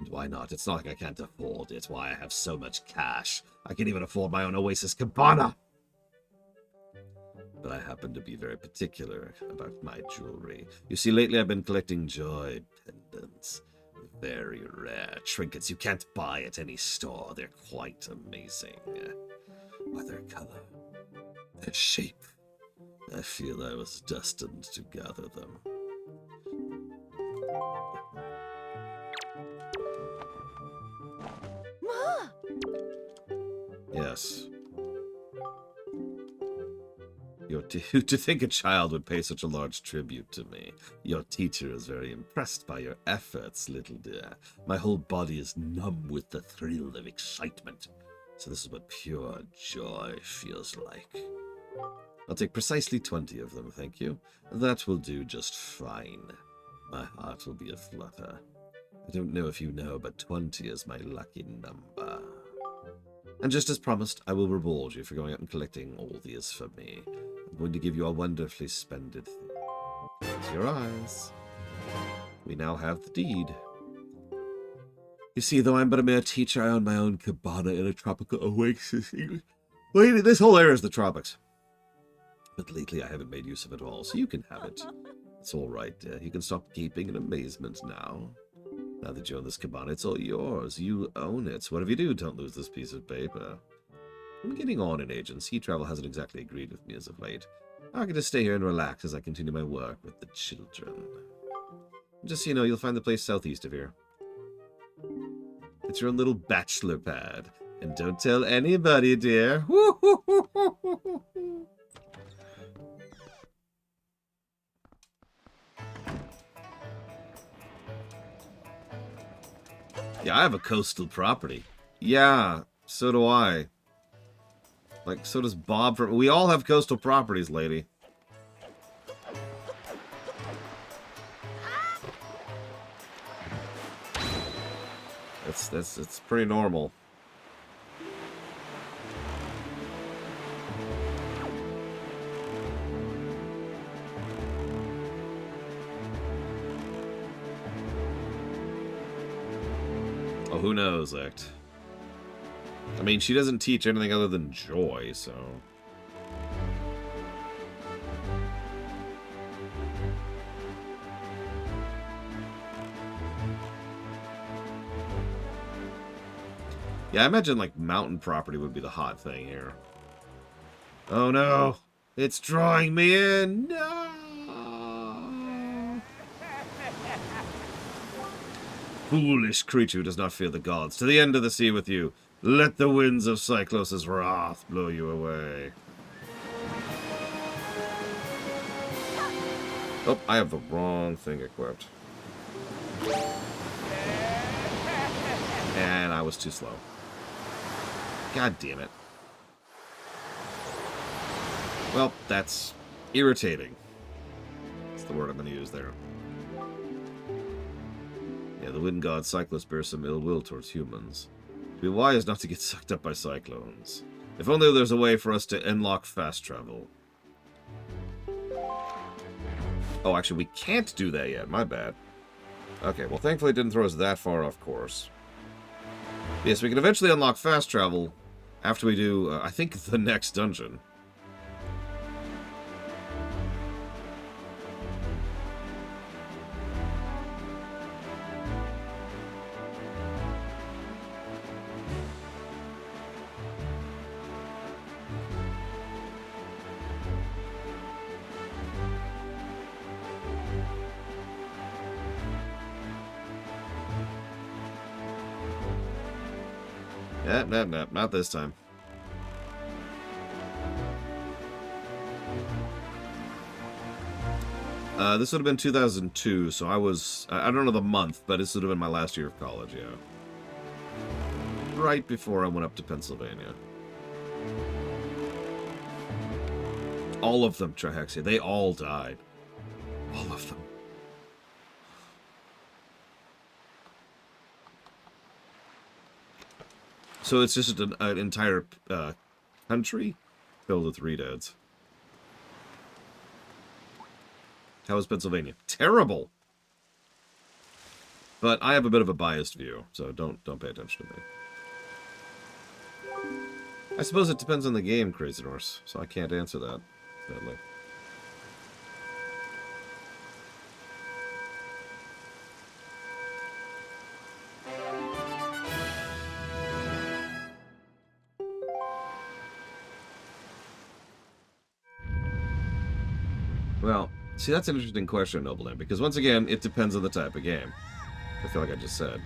why not? It's not like I can't afford it. Why, I have so much cash. I can even afford my own Oasis Cabana. But I happen to be very particular about my jewelry. You see, lately I've been collecting joy pendants. Very rare trinkets you can't buy at any store. They're quite amazing. By their color, their shape, I feel I was destined to gather them. Yes. To think a child would pay such a large tribute to me. Your teacher is very impressed by your efforts, little dear. My whole body is numb with the thrill of excitement. So this is what pure joy feels like. I'll take precisely 20 of them, thank you. That will do just fine. My heart will be aflutter. I don't know if you know, but 20 is my lucky number. And just as promised, I will reward you for going out and collecting all these for me. I'm going to give you a wonderfully splendid thing. Close your eyes. We now have the deed. You see, though I'm but a mere teacher, I own my own cabana in a tropical oasis. Lady, this whole area is the tropics. But lately I haven't made use of it all, so you can have it. It's all right, dear. You can stop gaping in amazement now. Now that you own this cabana, it's all yours. You own it. So whatever you do, don't lose this piece of paper. I'm getting on in age, and sea travel hasn't exactly agreed with me as of late. I can just stay here and relax as I continue my work with the children. Just so you know, you'll find the place southeast of here. It's your own little bachelor pad. And don't tell anybody, dear. Yeah, I have a coastal property. Yeah, so do I. Like, so does Bob. We all have coastal properties, lady. It's pretty normal. Oh, who knows, Act? I mean, she doesn't teach anything other than joy, so... Yeah, I imagine, like, mountain property would be the hot thing here. Oh, no. It's drawing me in. No. Foolish creature who does not fear the gods. To the end of the sea with you. Let the winds of Cyclos' wrath blow you away. Oh, I have the wrong thing equipped. And I was too slow. God damn it. Well, that's irritating. That's the word I'm going to use there. Yeah, the wind god Cyclos bears some ill will towards humans. Be wise not to get sucked up by cyclones. If only there's a way for us to unlock fast travel. Oh, actually, we can't do that yet. My bad. Okay, well, thankfully it didn't throw us that far off course. Yes, we can eventually unlock fast travel after we do, I think, the next dungeon. Nope, not this time. This would have been 2002, so I was... I don't know the month, but this would have been my last year of college, yeah. Right before I went up to Pennsylvania. All of them, Trihexia. They all died. All of them. So it's just an entire country filled with redeads. How is Pennsylvania? Terrible. But I have a bit of a biased view, so don't pay attention to me. I suppose it depends on the game, Crazy Norse, so I can't answer that, sadly. Well, see, that's an interesting question, Nobleman, because once again, it depends on the type of game. I feel like I just said.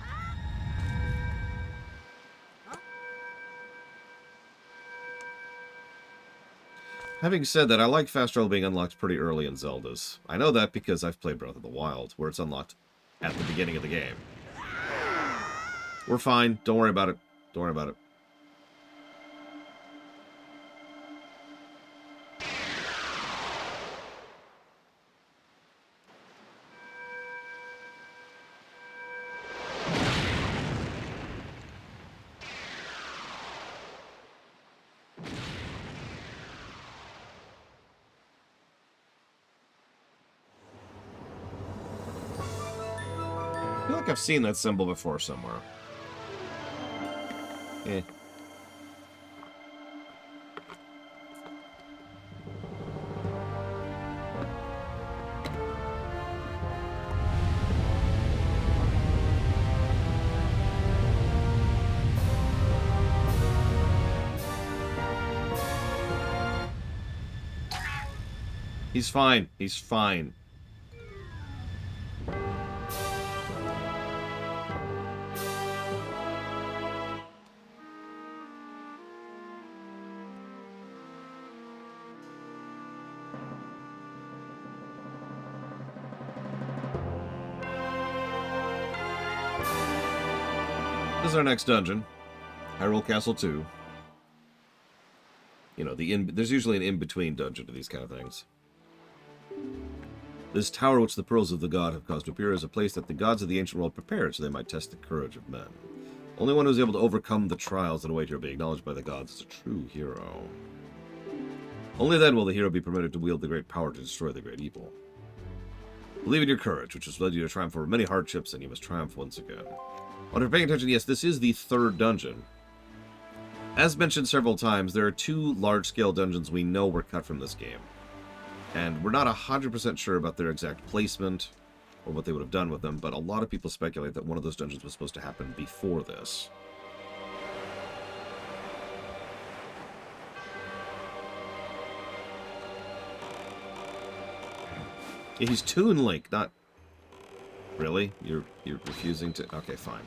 Having said that, I like fast travel being unlocked pretty early in Zeldas. I know that because I've played Breath of the Wild, where it's unlocked at the beginning of the game. We're fine. Don't worry about it. Don't worry about it. I feel like I've seen that symbol before somewhere. Eh. He's fine. He's fine. This is our next dungeon. Hyrule Castle 2. You know, there's usually an in-between dungeon to these kind of things. This tower which the pearls of the god have caused to appear is a place that the gods of the ancient world prepared so they might test the courage of men. Only one who is able to overcome the trials that await here be acknowledged by the gods as a true hero. Only then will the hero be permitted to wield the great power to destroy the great evil. Believe in your courage, which has led you to triumph over many hardships, and you must triumph once again. While you're paying attention, yes, this is the third dungeon. As mentioned several times, there are two large-scale dungeons we know were cut from this game. And we're not 100% sure about their exact placement or what they would have done with them, but a lot of people speculate that one of those dungeons was supposed to happen before this. Yeah, he's Toon Link, not... Really? You're refusing to... Okay, fine.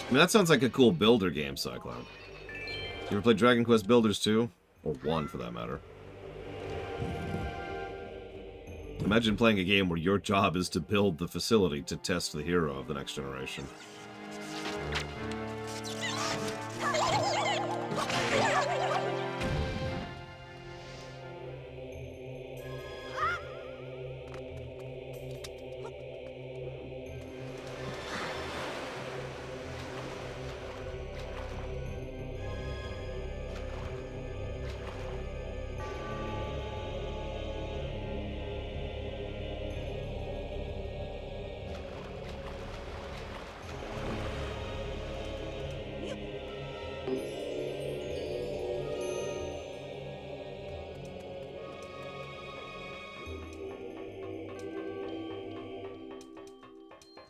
I mean, that sounds like a cool builder game, Cyclone. You ever play Dragon Quest Builders 2? Or 1, for that matter. Imagine playing a game where your job is to build the facility to test the hero of the next generation.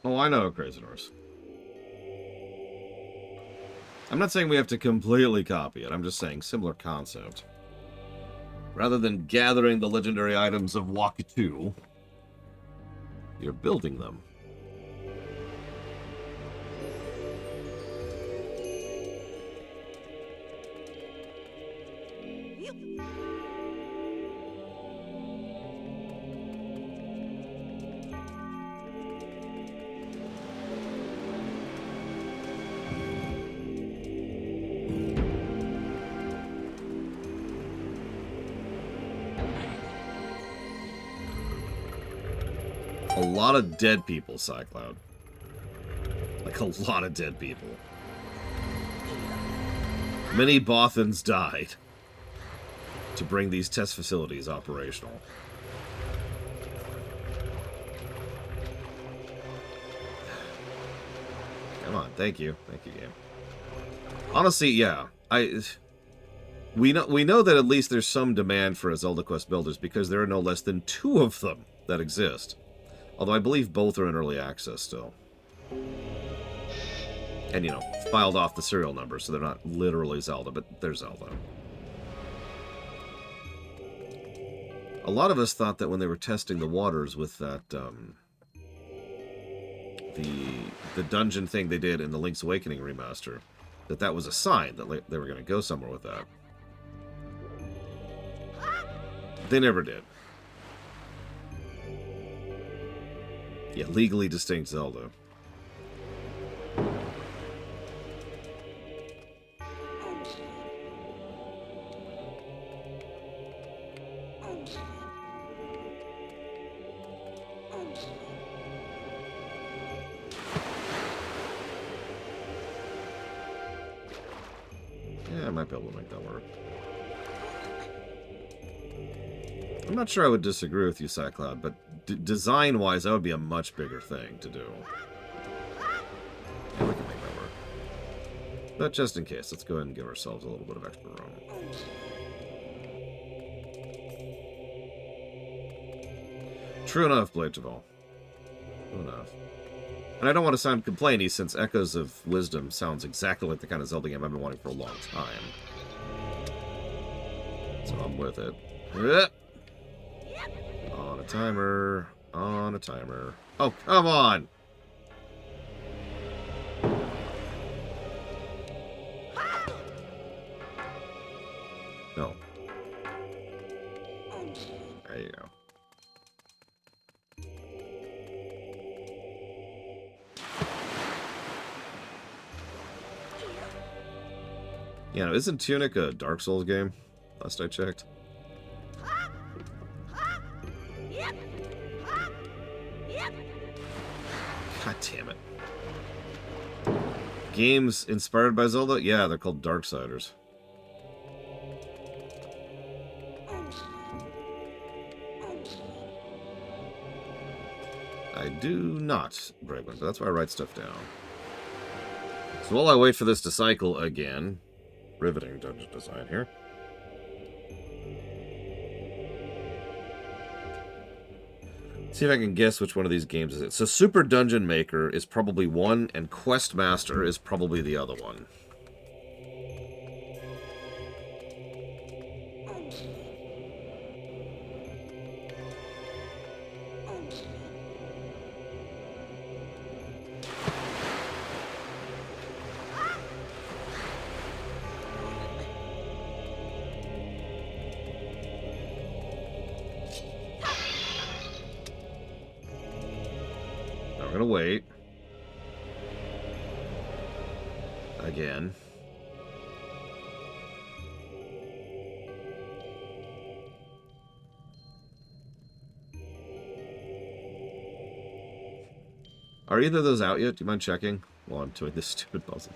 Oh, I know, Crazy Horse. I'm not saying we have to completely copy it. I'm just saying similar concept. Rather than gathering the legendary items of Walk 2, you're building them. A lot of dead people, Cyclone. Like, a lot of dead people. Many Bothans died to bring these test facilities operational. Come on, thank you. Thank you, game. Honestly, yeah. We know that at least there's some demand for a Zelda Quest Builders because there are no less than 2 of them that exist. Although I believe both are in early access still. And, you know, filed off the serial number, so they're not literally Zelda, but they're Zelda. A lot of us thought that when they were testing the waters with that, the dungeon thing they did in the Link's Awakening remaster, that was a sign that they were going to go somewhere with that. They never did. Yeah, legally distinct Zelda. Yeah, I might be able to make that work. I'm not sure I would disagree with you, Cycloud, but design-wise, that would be a much bigger thing to do. Yeah, we can make that work. But just in case, let's go ahead and give ourselves a little bit of extra room. True enough, Blade Javal. True enough. And I don't want to sound complainy, since Echoes of Wisdom sounds exactly like the kind of Zelda game I've been wanting for a long time. So I'm with it. On a timer. On a timer. Oh, come on! No. There you go. Yeah, no, isn't Tunic a Dark Souls game? Last I checked. God damn it. Games inspired by Zelda? Yeah, they're called Darksiders. I do not, Bregman, but that's why I write stuff down. So while I wait for this to cycle again, riveting dungeon design here. See if I can guess which one of these games is it. So Super Dungeon Maker is probably one, and Quest Master is probably the other one. We're gonna wait. Again. Are either of those out yet? Do you mind checking while I'm doing this stupid puzzle?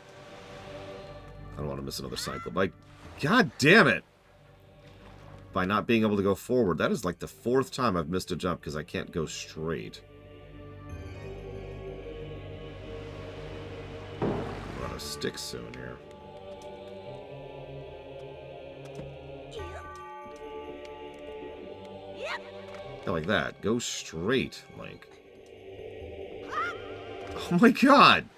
I don't want to miss another cycle. Like, god damn it! By not being able to go forward. That is like the 4th time I've missed a jump because I can't go straight. Stick soon here. Yeah, like that. Go straight, Link. Oh my god!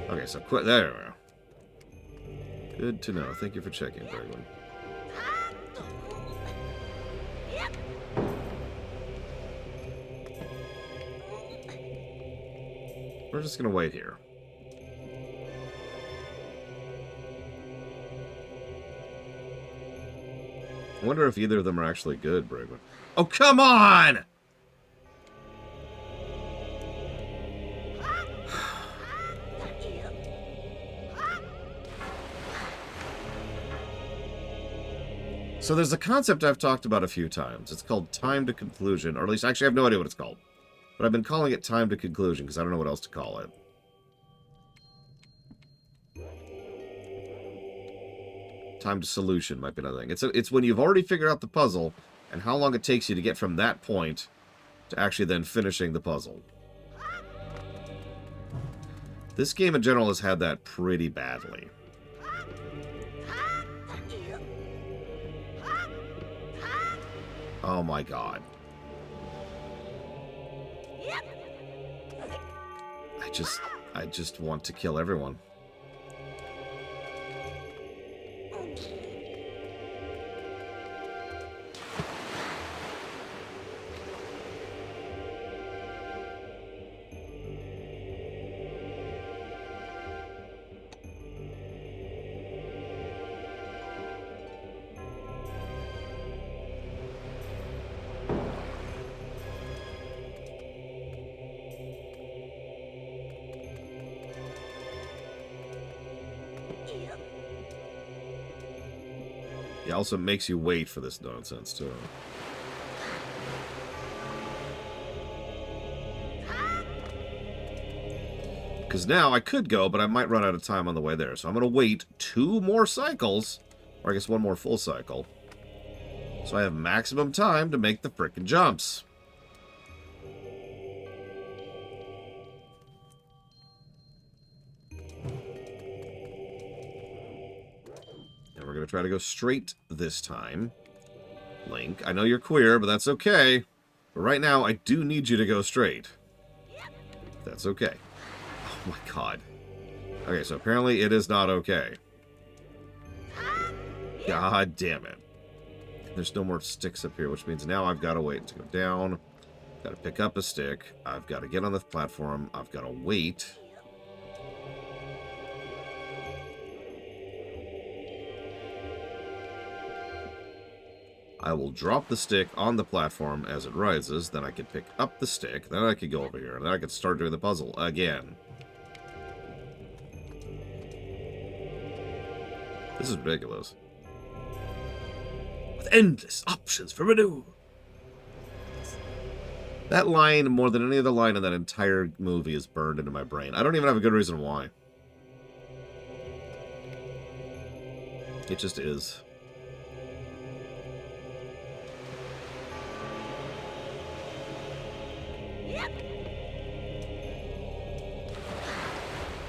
Okay, so quit. There we go. Good to know. Thank you for checking, Berglund. We're just gonna wait here. I wonder if either of them are actually good, Brigman. Oh, come on! So there's a concept I've talked about a few times. It's called time to conclusion, or at least, actually I have no idea what it's called. But I've been calling it time to conclusion because I don't know what else to call it. Time to solution might be another thing. It's when you've already figured out the puzzle and how long it takes you to get from that point to actually then finishing the puzzle. This game in general has had that pretty badly. Oh my god. I just want to kill everyone. It also makes you wait for this nonsense, too. Because now I could go, but I might run out of time on the way there. So I'm going to wait 2 more cycles, or I guess 1 more full cycle. So I have maximum time to make the frickin' jumps. We're going to try to go straight this time. Link, I know you're queer, but that's okay. But right now, I do need you to go straight. That's okay. Oh my god. Okay, so apparently it is not okay. God damn it. There's no more sticks up here, which means now I've got to wait to go down. Got to pick up a stick. I've got to get on the platform. I've got to wait. I will drop the stick on the platform as it rises, then I can pick up the stick, then I can go over here, and then I can start doing the puzzle again. This is ridiculous. With endless options for renewal. That line, more than any other line in that entire movie, is burned into my brain. I don't even have a good reason why. It just is.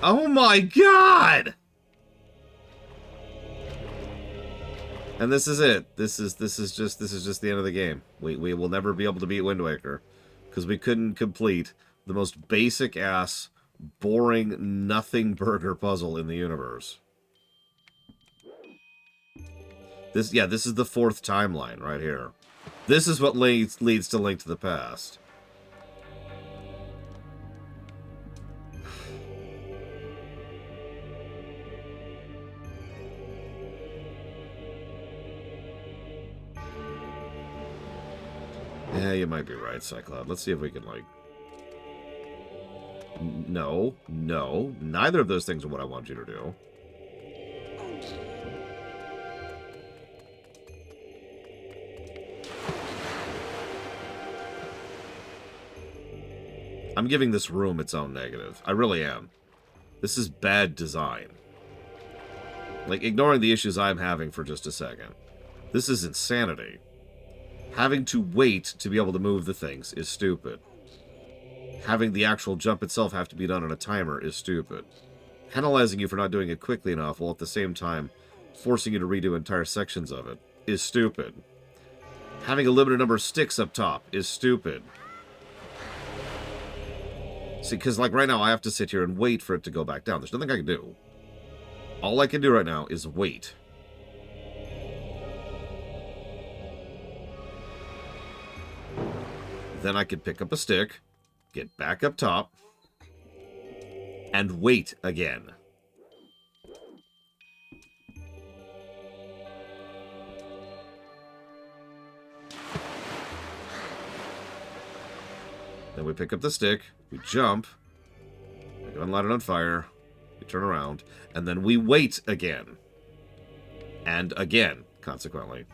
Oh my god! And this is it. This is just the end of the game. We will never be able to beat Wind Waker because we couldn't complete the most basic ass, boring, nothing burger puzzle in the universe. This is the 4th timeline right here. This is what leads to Link to the Past. Yeah, you might be right, Cyclone. Let's see if we can, like... No. Neither of those things are what I want you to do. I'm giving this room its own negative. I really am. This is bad design. Like, ignoring the issues I'm having for just a second. This is insanity. Having to wait to be able to move the things is stupid. Having the actual jump itself have to be done on a timer is stupid. Penalizing you for not doing it quickly enough while at the same time forcing you to redo entire sections of it is stupid. Having a limited number of sticks up top is stupid. See, because like right now I have to sit here and wait for it to go back down. There's nothing I can do. All I can do right now is wait. Then I could pick up a stick, get back up top, and wait again. Then we pick up the stick, we jump, we light it on fire, we turn around, and then we wait again. And again, consequently.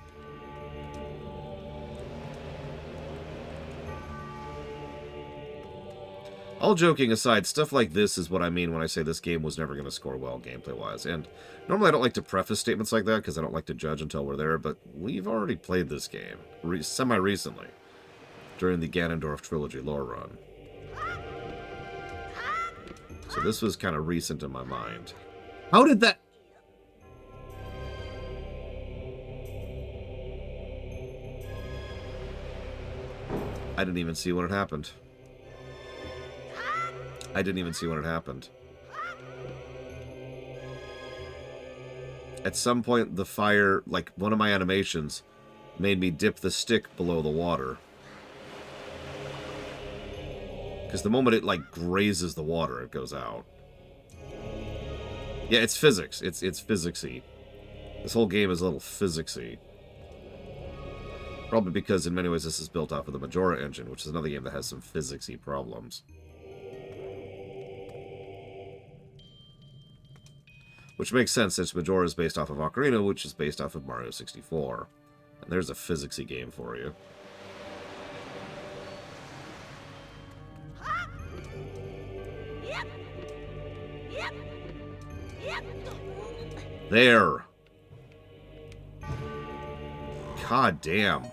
All joking aside, stuff like this is what I mean when I say this game was never going to score well gameplay-wise. And normally I don't like to preface statements like that because I don't like to judge until we're there, but we've already played this game semi-recently during the Ganondorf trilogy lore run. So this was kind of recent in my mind. How did that... I didn't even see when it happened. I didn't even see when it happened. At some point, the fire, like one of my animations, made me dip the stick below the water. Because the moment it, like, grazes the water, it goes out. Yeah, it's physics. It's physicsy. This whole game is a little physicsy. Probably because, in many ways, this is built off of the Majora engine, which is another game that has some physicsy problems. Which makes sense since Majora is based off of Ocarina, which is based off of Mario 64. And there's a physicsy game for you. There! God damn.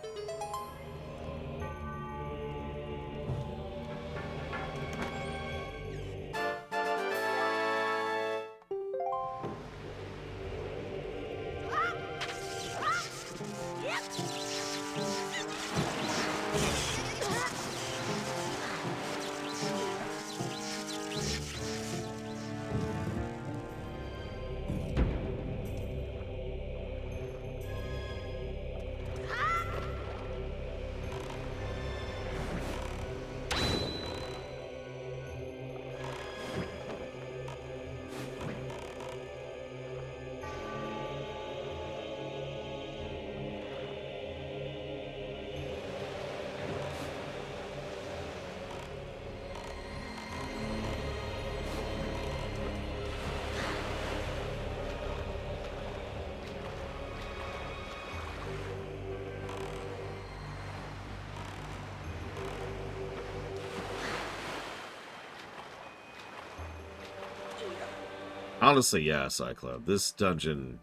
Honestly, yeah, Cyclone. This dungeon...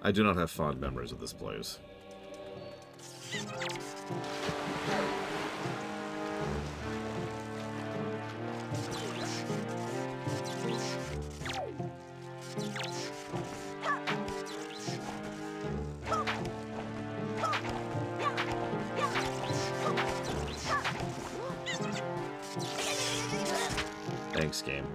I do not have fond memories of this place. Thanks, game.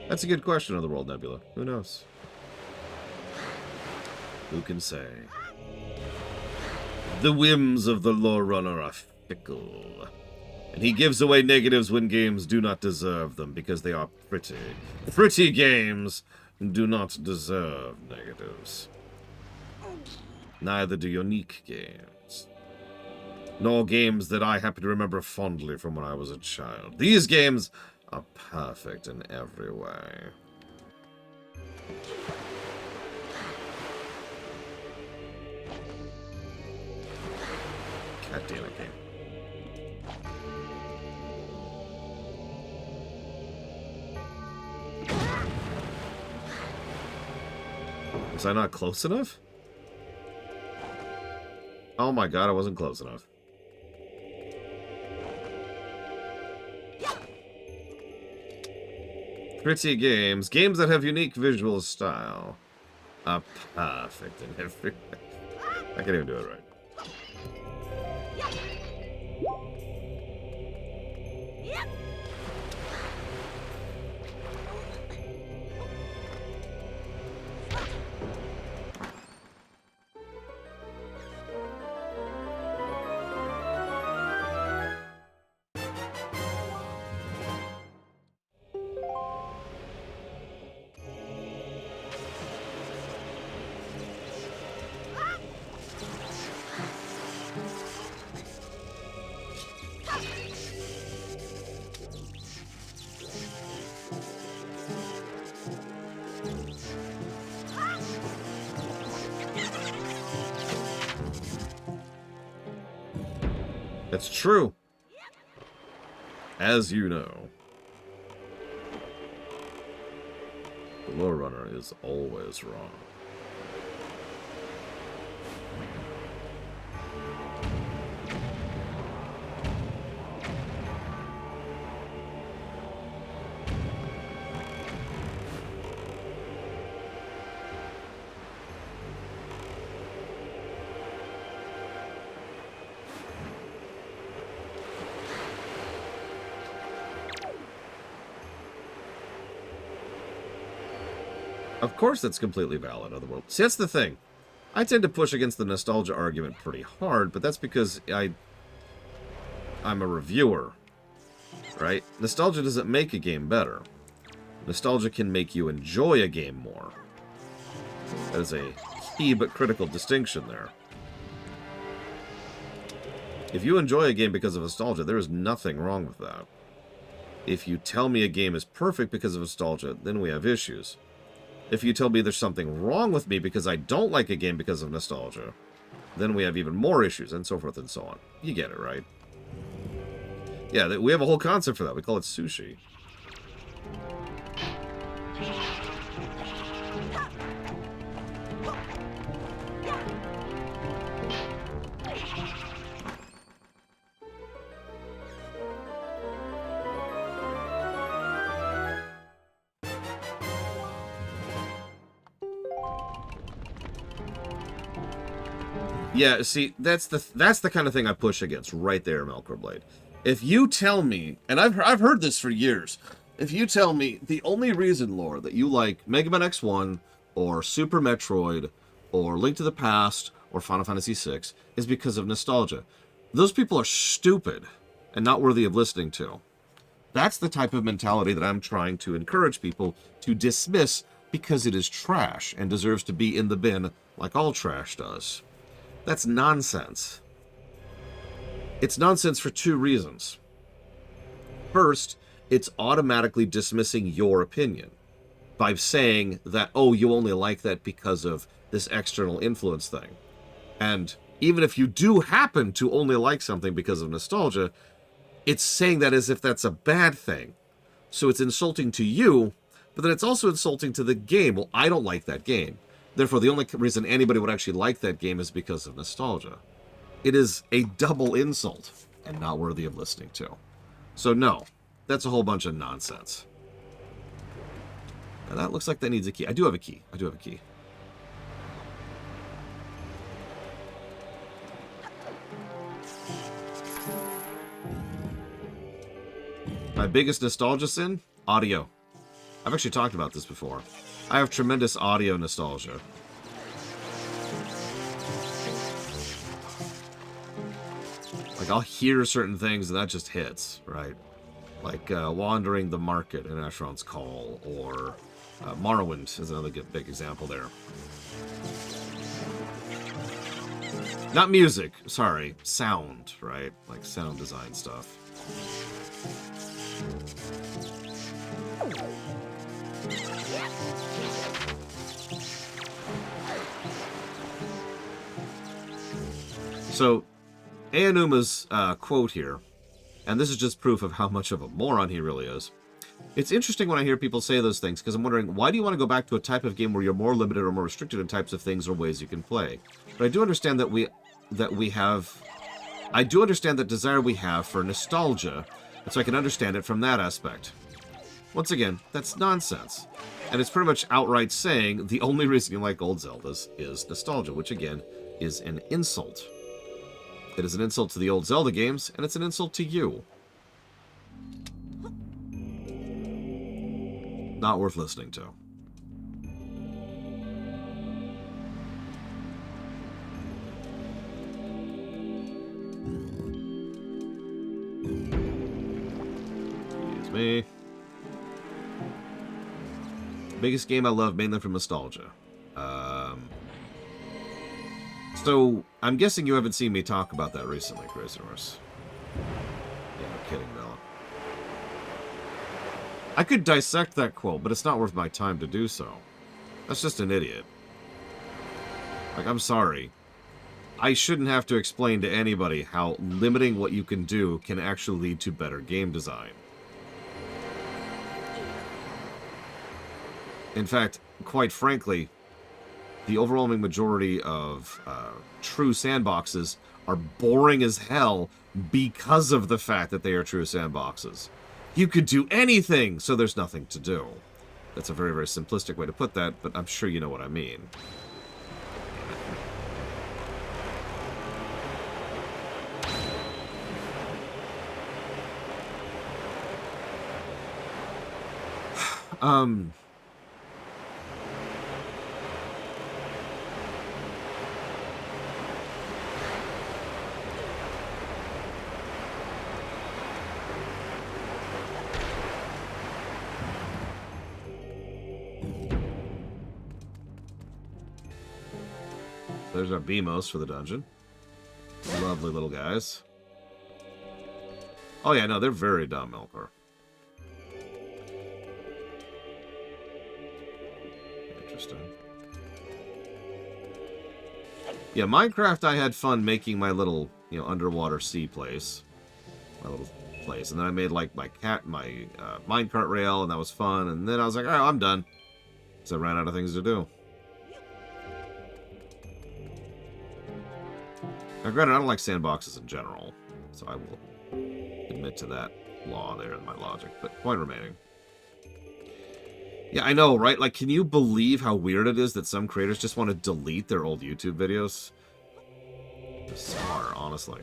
That's a good question, Otherworld Nebula. Who knows? Who can say? The whims of the lore runner are fickle. And he gives away negatives when games do not deserve them because they are pretty. Pretty games do not deserve negatives. Neither do unique games. Nor games that I happen to remember fondly from when I was a child. These games are perfect in every way. God damn it, game. Was I not close enough? Oh my god, I wasn't close enough. Pretty games. Games that have unique visual style are perfect in every way. I can't even do it right. That's true. As you know, the lore runner is always wrong. Of course that's completely valid, Otherworld. See, that's the thing. I tend to push against the nostalgia argument pretty hard, but that's because I'm a reviewer, right? Nostalgia doesn't make a game better. Nostalgia can make you enjoy a game more. That is a key but critical distinction there. If you enjoy a game because of nostalgia, there is nothing wrong with that. If you tell me a game is perfect because of nostalgia, then we have issues. If you tell me there's something wrong with me because I don't like a game because of nostalgia, then we have even more issues, and so forth and so on. You get it, right? Yeah, we have a whole concept for that. We call it sushi. Yeah, see, that's the kind of thing I push against right there, Melkorblade. If you tell me, and I've heard this for years, if you tell me the only reason, Lore, that you like Mega Man X1 or Super Metroid or Link to the Past or Final Fantasy VI is because of nostalgia, those people are stupid and not worthy of listening to. That's the type of mentality that I'm trying to encourage people to dismiss because it is trash and deserves to be in the bin like all trash does. That's nonsense. It's nonsense for two reasons. First, it's automatically dismissing your opinion by saying that, oh, you only like that because of this external influence thing. And even if you do happen to only like something because of nostalgia, it's saying that as if that's a bad thing. So it's insulting to you, but then it's also insulting to the game. Well, I don't like that game. Therefore, the only reason anybody would actually like that game is because of nostalgia. It is a double insult and not worthy of listening to. So no, that's a whole bunch of nonsense. Now that looks like that needs a key. I do have a key. I do have a key. My biggest nostalgia sin? Audio. I've actually talked about this before. I have tremendous audio nostalgia. Like, I'll hear certain things and that just hits, right? Like Wandering the Market in Asheron's Call, or Morrowind is another big example there. Not music, sorry. Sound, right? Like sound design stuff. So, Aonuma's quote here, and this is just proof of how much of a moron he really is. It's interesting when I hear people say those things, because I'm wondering, why do you want to go back to a type of game where you're more limited or more restricted in types of things or ways you can play? But I do understand that I do understand that desire we have for nostalgia, and so I can understand it from that aspect. Once again, that's nonsense. And it's pretty much outright saying the only reason you like old Zeldas is nostalgia, which again is an insult. It is an insult to the old Zelda games, and it's an insult to you. Not worth listening to. Excuse me. Biggest game I love, mainly from nostalgia. So, I'm guessing you haven't seen me talk about that recently, Crazy Horse. Yeah, no kidding, Bella. I could dissect that quote, but it's not worth my time to do so. That's just an idiot. Like, I'm sorry. I shouldn't have to explain to anybody how limiting what you can do can actually lead to better game design. In fact, quite frankly, the overwhelming majority of true sandboxes are boring as hell because of the fact that they are true sandboxes. You could do anything, so there's nothing to do. That's a very, very simplistic way to put that, but I'm sure you know what I mean. There's our Beamos for the dungeon. Lovely little guys. Oh yeah, no, they're very dumb, Melkor. Interesting. Yeah, Minecraft, I had fun making my little, underwater sea place. My little place. And then I made, like, my minecart rail, and that was fun. And then I was like, alright, I'm done. So I ran out of things to do. Now, granted, I don't like sandboxes in general, so I will admit to that flaw there in my logic, but point remaining. Yeah, I know, right? Like, can you believe how weird it is that some creators just want to delete their old YouTube videos? Bizarre, honestly.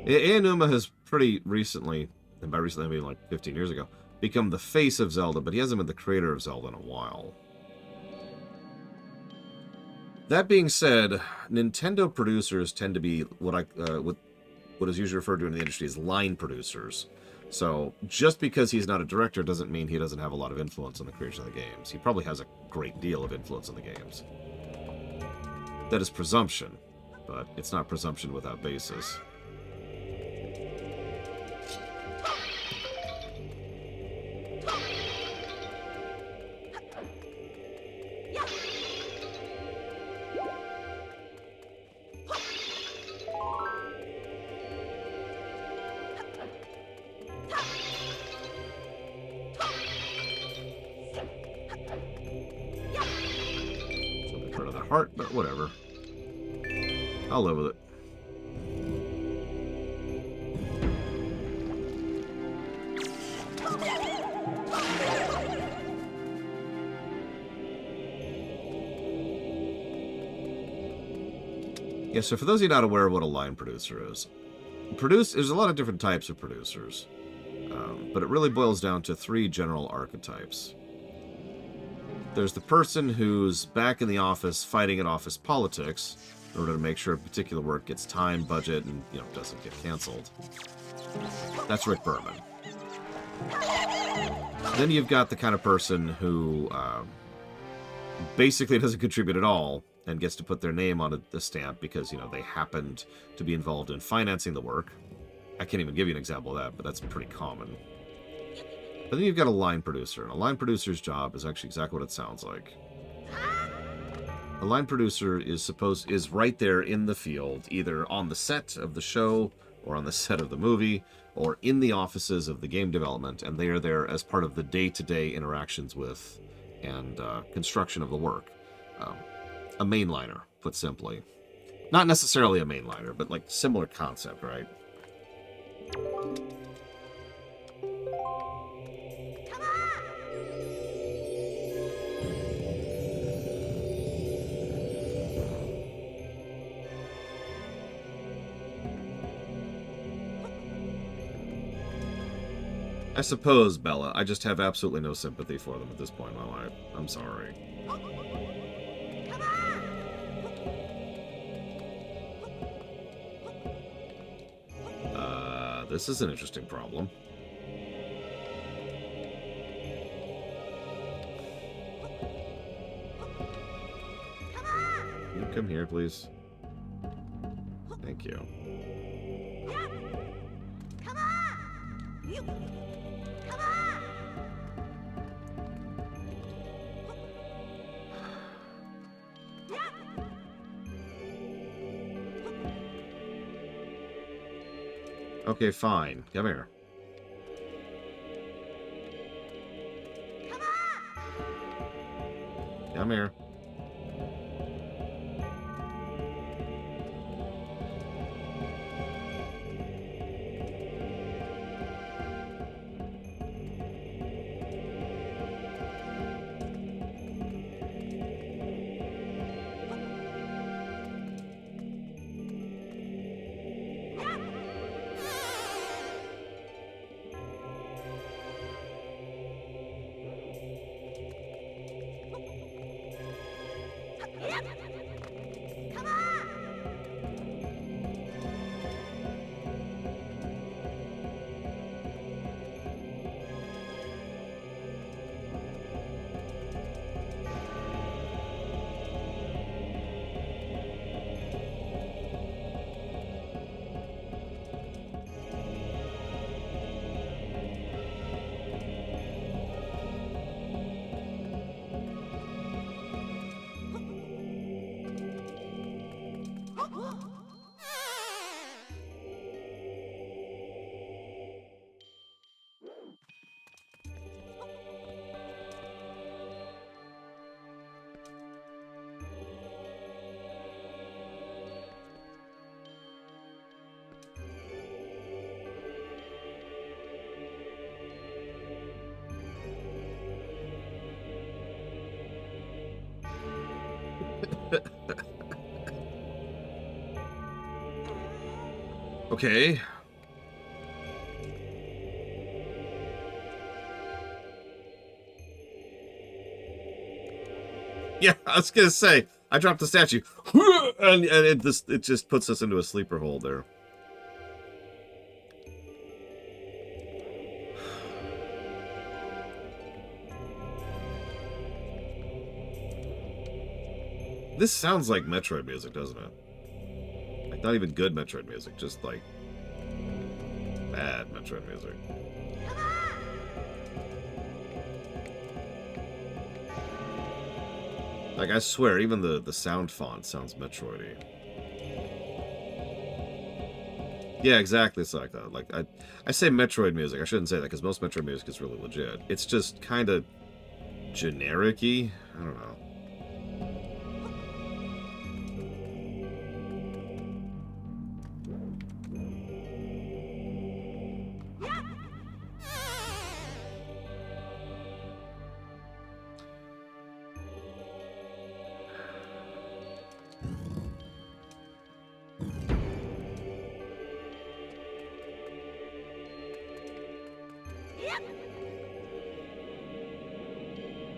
Aonuma has pretty recently, and by recently I mean like 15 years ago, become the face of Zelda, but he hasn't been the creator of Zelda in a while. That being said, Nintendo producers tend to be what is usually referred to in the industry as line producers. So just because he's not a director doesn't mean he doesn't have a lot of influence on the creation of the games. He probably has a great deal of influence on the games. That is presumption, but it's not presumption without basis. But whatever. I'll live with it. Yeah, so for those of you not aware of what a line producer is, there's a lot of different types of producers, but it really boils down to 3 general archetypes. There's the person who's back in the office fighting at office politics in order to make sure a particular work gets time, budget, and doesn't get canceled. That's Rick Berman. Then you've got the kind of person who basically doesn't contribute at all and gets to put their name on the stamp because they happened to be involved in financing the work. I can't even give you an example of that, but that's pretty common. But then you've got a line producer, and a line producer's job is actually exactly what it sounds like. A line producer is right there in the field, either on the set of the show, or on the set of the movie, or in the offices of the game development, and they are there as part of the day-to-day interactions with and construction of the work. A mainliner, put simply. Not necessarily a mainliner, but like similar concept, right? I suppose, Bella, I just have absolutely no sympathy for them at this point in my life. I'm sorry. This is an interesting problem. Can you come here, please? Thank you. Okay, fine. Come here. Come here. Okay. Yeah, I was gonna say, I dropped the statue, and it just puts us into a sleeper hold there. This sounds like Metroid music, doesn't it? Like, not even good Metroid music, just like bad Metroid music. Like, I swear, even the sound font sounds Metroid-y. Yeah, exactly. It's like that. Like, I say Metroid music. I shouldn't say that, because most Metroid music is really legit. It's just kind of generic-y. I don't know.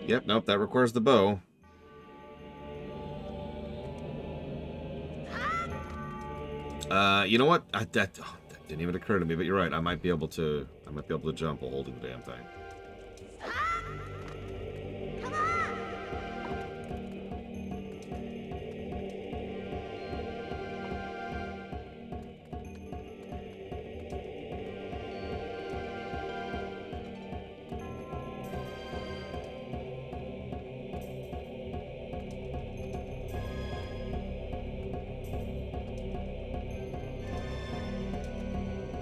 Yep, nope, that requires the bow. You know what? That didn't even occur to me, but you're right. I might be able to jump while holding the damn thing.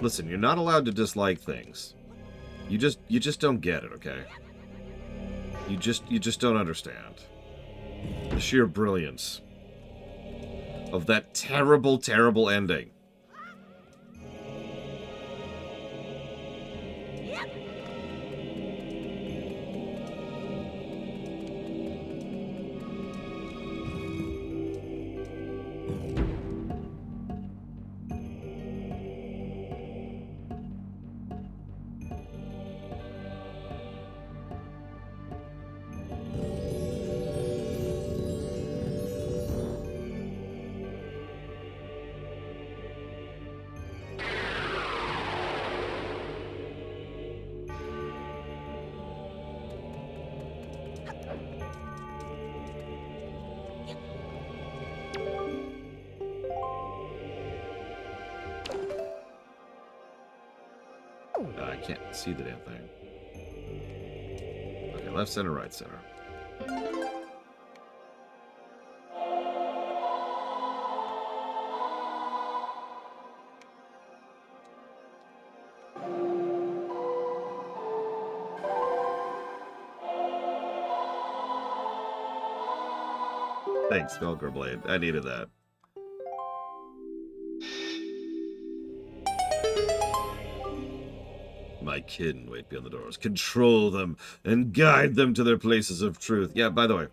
Listen, you're not allowed to dislike things. You just don't get it, okay? You just don't understand the sheer brilliance of that terrible, terrible ending. I can't see the damn thing. Okay, left center, right center. Thanks, Velcro Blade. I needed that. My kin wait beyond the doors. Control them and guide them to their places of truth. Yeah, by the way,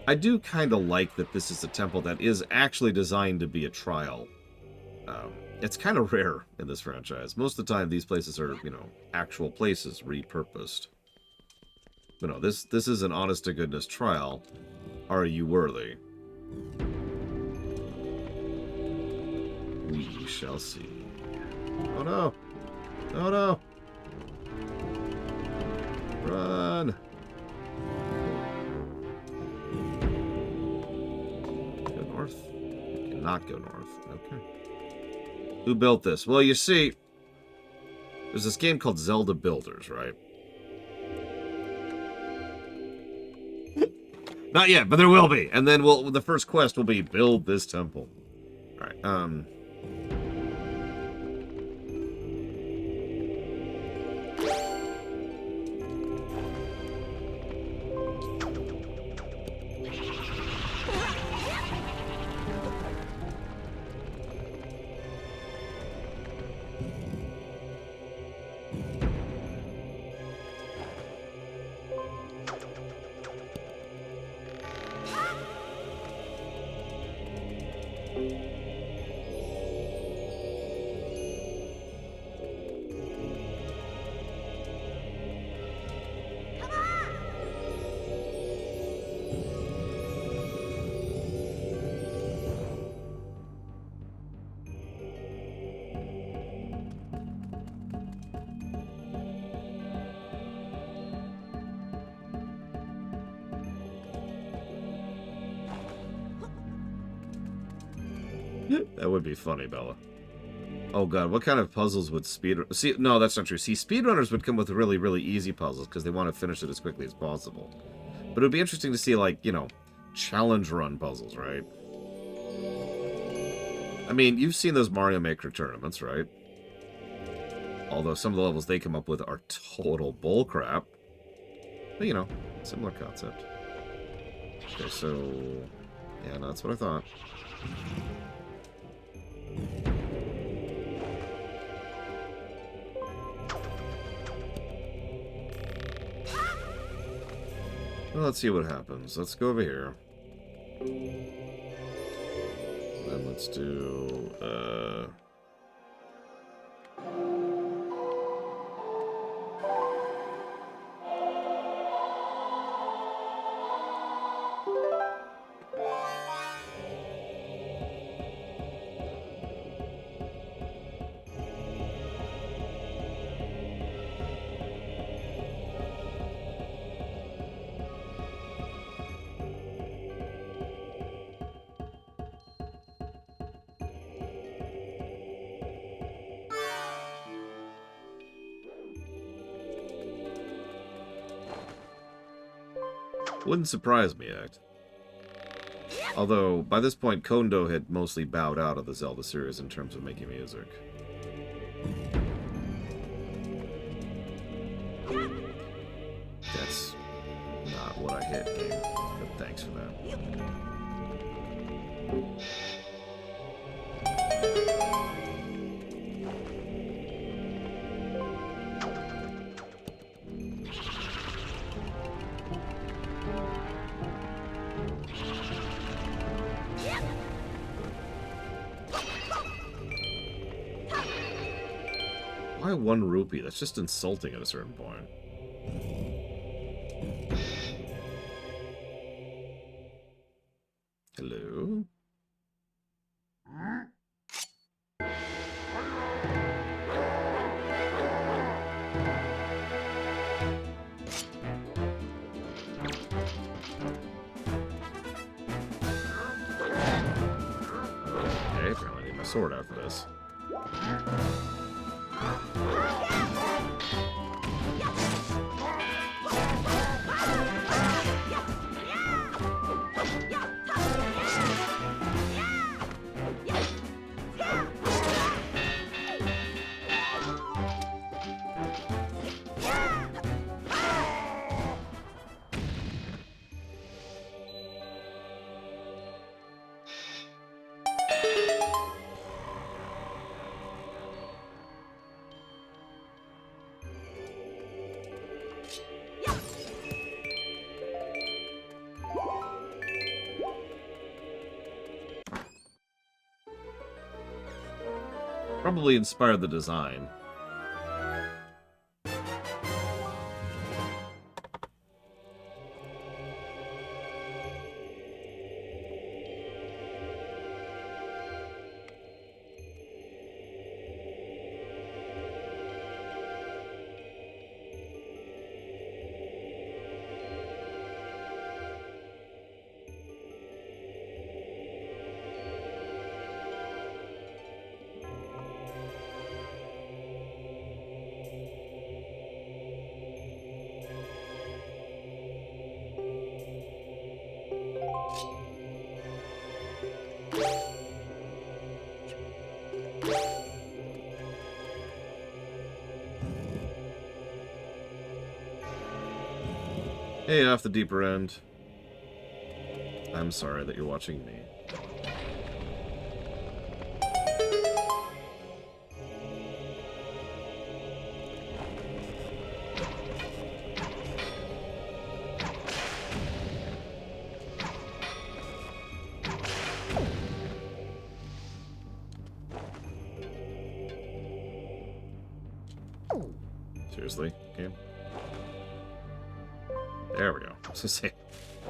I do kind of like that this is a temple that is actually designed to be a trial. It's kind of rare in this franchise. Most of the time, these places are, you know, actual places repurposed. But no, this is an honest-to-goodness trial. Are you worthy? We shall see. Oh no! Oh no! Run! Go north? You cannot go north. Okay. Who built this? Well, you see, there's this game called Zelda Builders, right? Not yet, but there will be. And then the first quest will be build this temple. All right. That would be funny, Bella. Oh god, what kind of puzzles would See, no, that's not true. See, speedrunners would come with really, really easy puzzles because they want to finish it as quickly as possible. But it would be interesting to see, like, you know, challenge run puzzles, right? I mean, you've seen those Mario Maker tournaments, right? Although some of the levels they come up with are total bullcrap. But, you know, similar concept. Okay, so... yeah, no, that's what I thought. Well, let's see what happens. Let's go over here. Then let's do, wouldn't surprise me, act. Although, by this point, Kondo had mostly bowed out of the Zelda series in terms of making music. That's not what I hit, game, but thanks for that. Why 1 rupee? That's just insulting at a certain point. Hello? Okay, apparently I need my sword out for this. Probably inspired the design. Hey, off the deeper end. I'm sorry that you're watching me. Seriously, game? There we go. I was gonna say,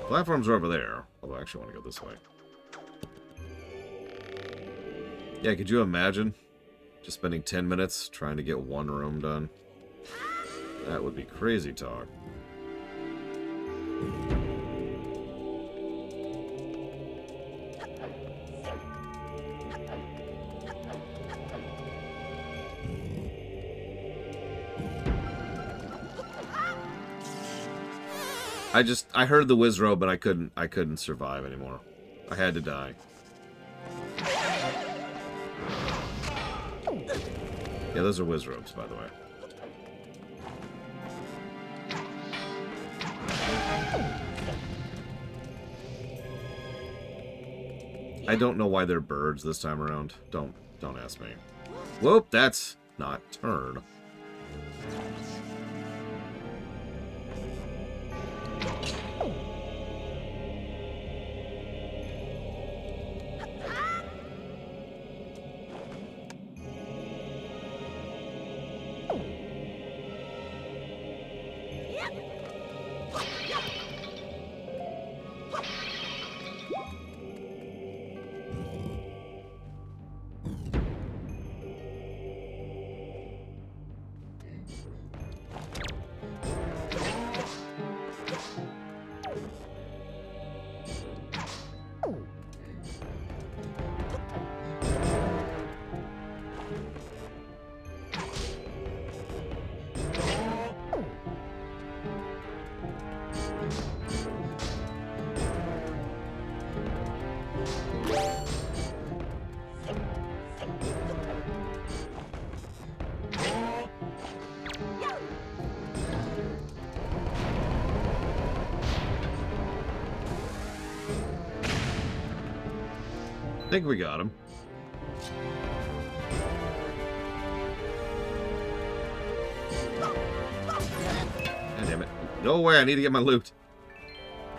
platforms are over there. Although I actually want to go this way. Yeah, could you imagine just spending 10 minutes trying to get 1 room done? That would be crazy talk. I heard the Wizrobe, but I couldn't survive anymore. I had to die. Yeah, those are Wizrobes, by the way. I don't know why they're birds this time around. Don't ask me. Whoop, that's not turn. I think we got him. God damn it. Go away, I need to get my loot.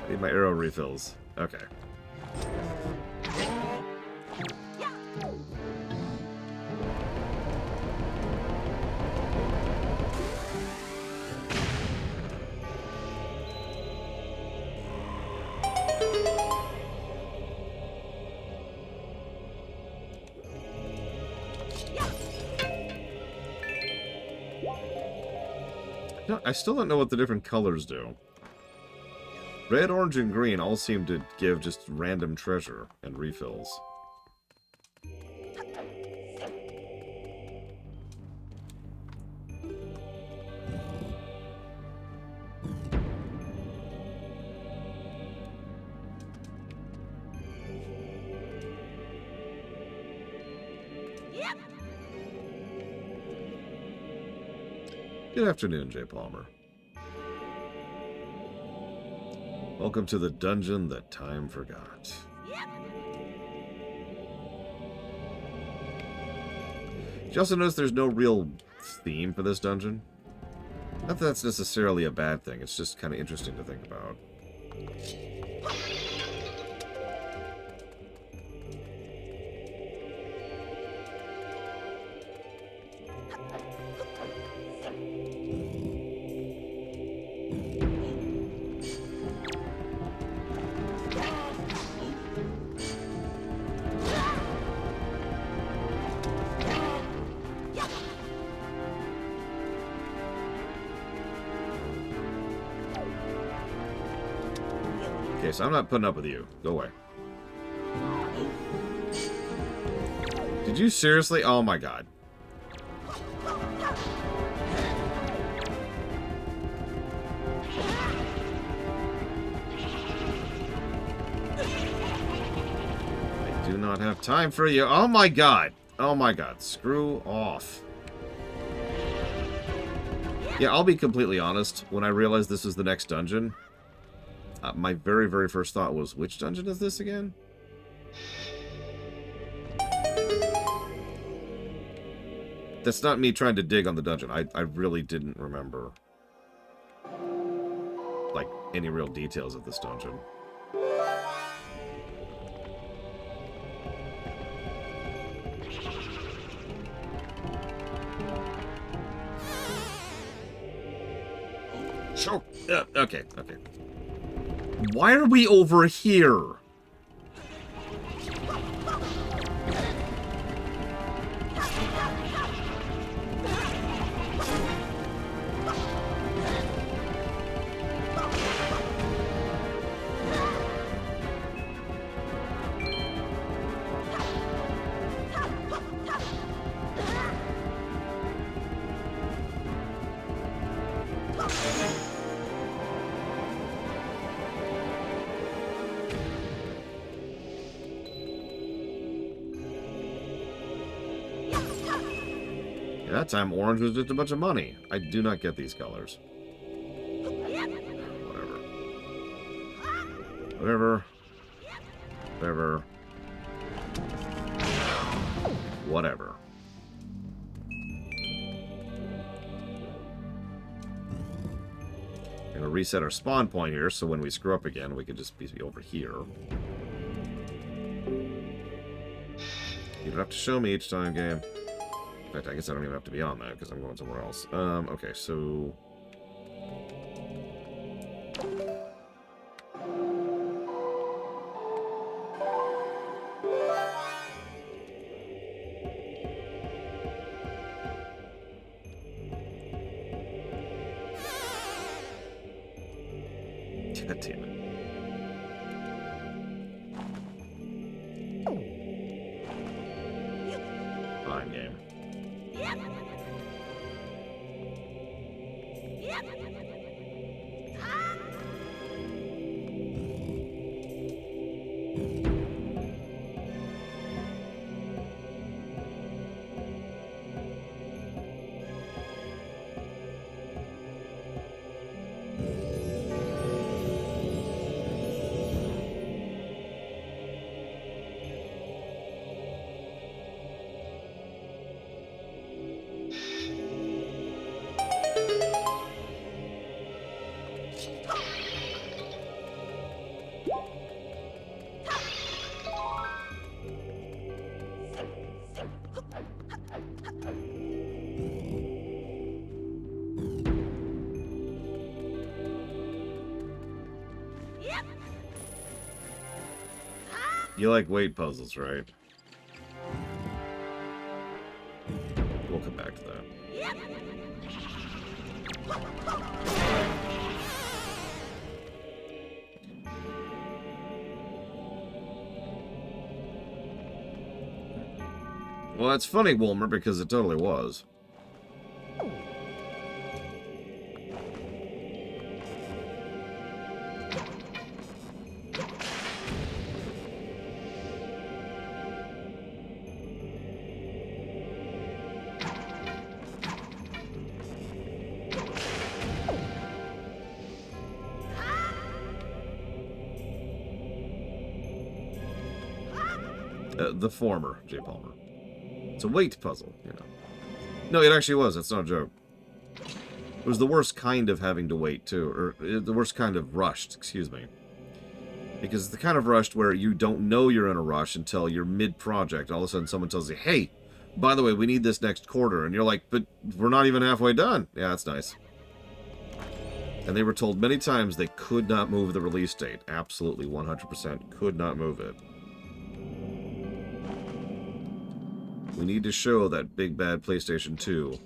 I need my arrow refills. Okay. No, I still don't know what the different colors do. Red, orange, and green all seem to give just random treasure and refills. Good afternoon, J. Palmer. Welcome to the dungeon that time forgot. Did you also notice there's no real theme for this dungeon? Not that that's necessarily a bad thing, it's just kind of interesting to think about. Okay, so I'm not putting up with you. Go away. Did you seriously? Oh my god. I do not have time for you. Oh my god. Oh my god. Screw off. Yeah, I'll be completely honest. When I realized this was the next dungeon, my very, very first thought was, which dungeon is this again? That's not me trying to dig on the dungeon. I really didn't remember, like, any real details of this dungeon. Sure. Okay. Why are we over here? Yeah, that time orange was just a bunch of money. I do not get these colors. Whatever. Whatever. Whatever. Whatever. We're gonna reset our spawn point here, so when we screw up again, we can just be over here. You don't have to show me each time, game. In fact, I guess I don't even have to be on that, because I'm going somewhere else. Okay, so... God damn it. Fine game. You like weight puzzles, right? We'll come back to that. Well, that's funny, Wilmer, because it totally was. The former, J. Palmer. It's a weight puzzle, you know. No, it actually was. That's not a joke. It was the worst kind of having to wait, too. Or the worst kind of rushed, excuse me. Because it's the kind of rushed where you don't know you're in a rush until you're mid-project. All of a sudden someone tells you, hey, by the way, we need this next quarter. And you're like, but we're not even halfway done. Yeah, that's nice. And they were told many times they could not move the release date. Absolutely, 100% could not move it. We need to show that big bad PlayStation 2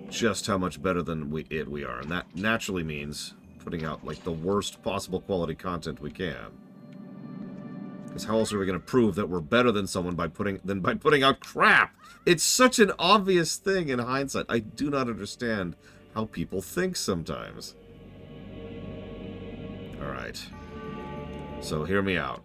just how much better than we are. And that naturally means putting out, like, the worst possible quality content we can. Because how else are we going to prove that we're better than someone by putting out crap? It's such an obvious thing in hindsight. I do not understand how people think sometimes. Alright. So, hear me out.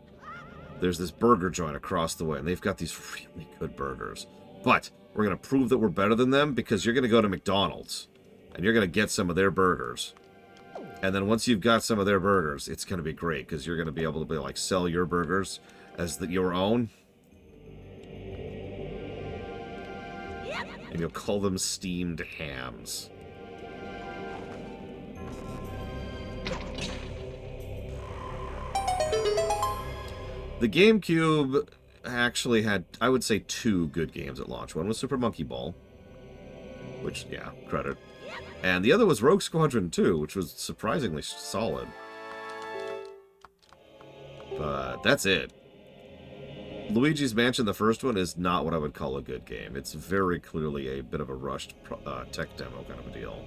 There's this burger joint across the way, and they've got these really good burgers. But we're going to prove that we're better than them because you're going to go to McDonald's, and you're going to get some of their burgers. And then once you've got some of their burgers, it's going to be great because you're going to be able to sell your burgers as your own. And you'll call them steamed hams. The GameCube actually had, I would say, 2 good games at launch. One was Super Monkey Ball, which, yeah, credit. And the other was Rogue Squadron 2, which was surprisingly solid. But that's it. Luigi's Mansion, the first one, is not what I would call a good game. It's very clearly a bit of a rushed tech demo kind of a deal.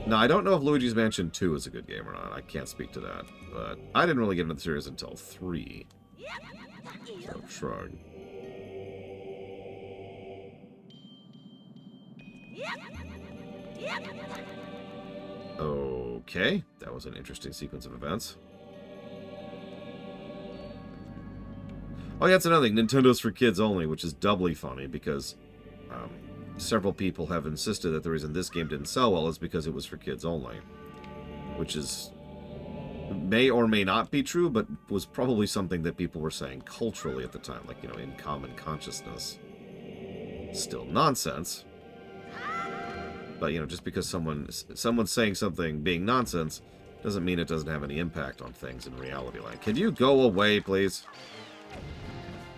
Now, I don't know if Luigi's Mansion 2 is a good game or not. I can't speak to that. But I didn't really get into the series until 3. So, shrug. Okay, that was an interesting sequence of events. Oh yeah, that's another thing. Nintendo's for kids only, which is doubly funny because um, several people have insisted that the reason this game didn't sell well is because it was for kids only, which is may or may not be true, but was probably something that people were saying culturally at the time, like, you know, in common consciousness. Still nonsense. But, you know, just because someone's saying something being nonsense doesn't mean it doesn't have any impact on things in reality. Like, can you go away, please?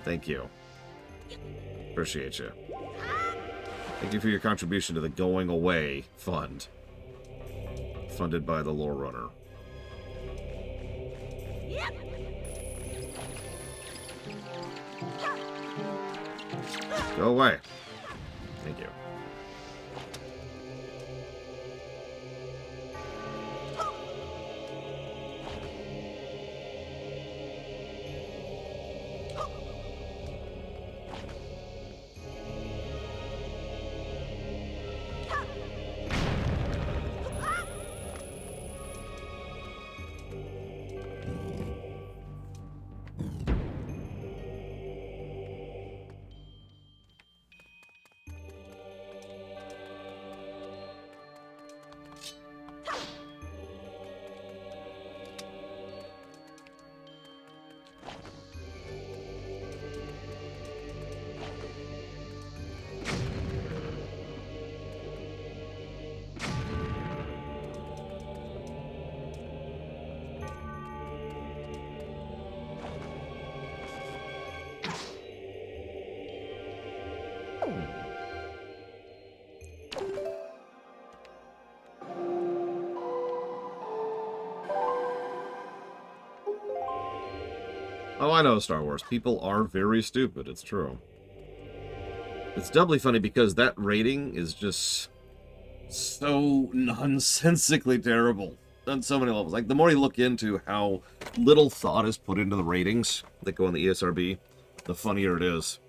Thank you. Appreciate you. Thank you for your contribution to the Going Away Fund. Funded by the Lore Runner. Go away. Thank you. Oh, I know, Star Wars. People are very stupid. It's true. It's doubly funny because that rating is just so nonsensically terrible on so many levels. Like, the more you look into how little thought is put into the ratings that go on the ESRB, the funnier it is.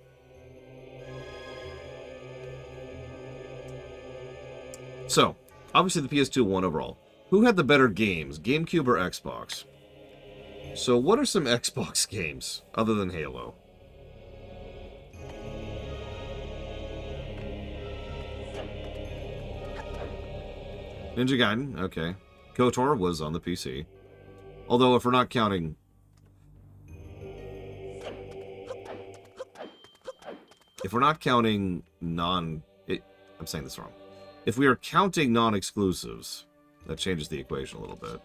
So, obviously the PS2 won overall. Who had the better games, GameCube or Xbox? So what are some Xbox games, other than Halo? Ninja Gaiden, okay. KOTOR was on the PC. Although, if we're not counting... If we're not counting I'm saying this wrong. If we are counting non-exclusives, that changes the equation a little bit.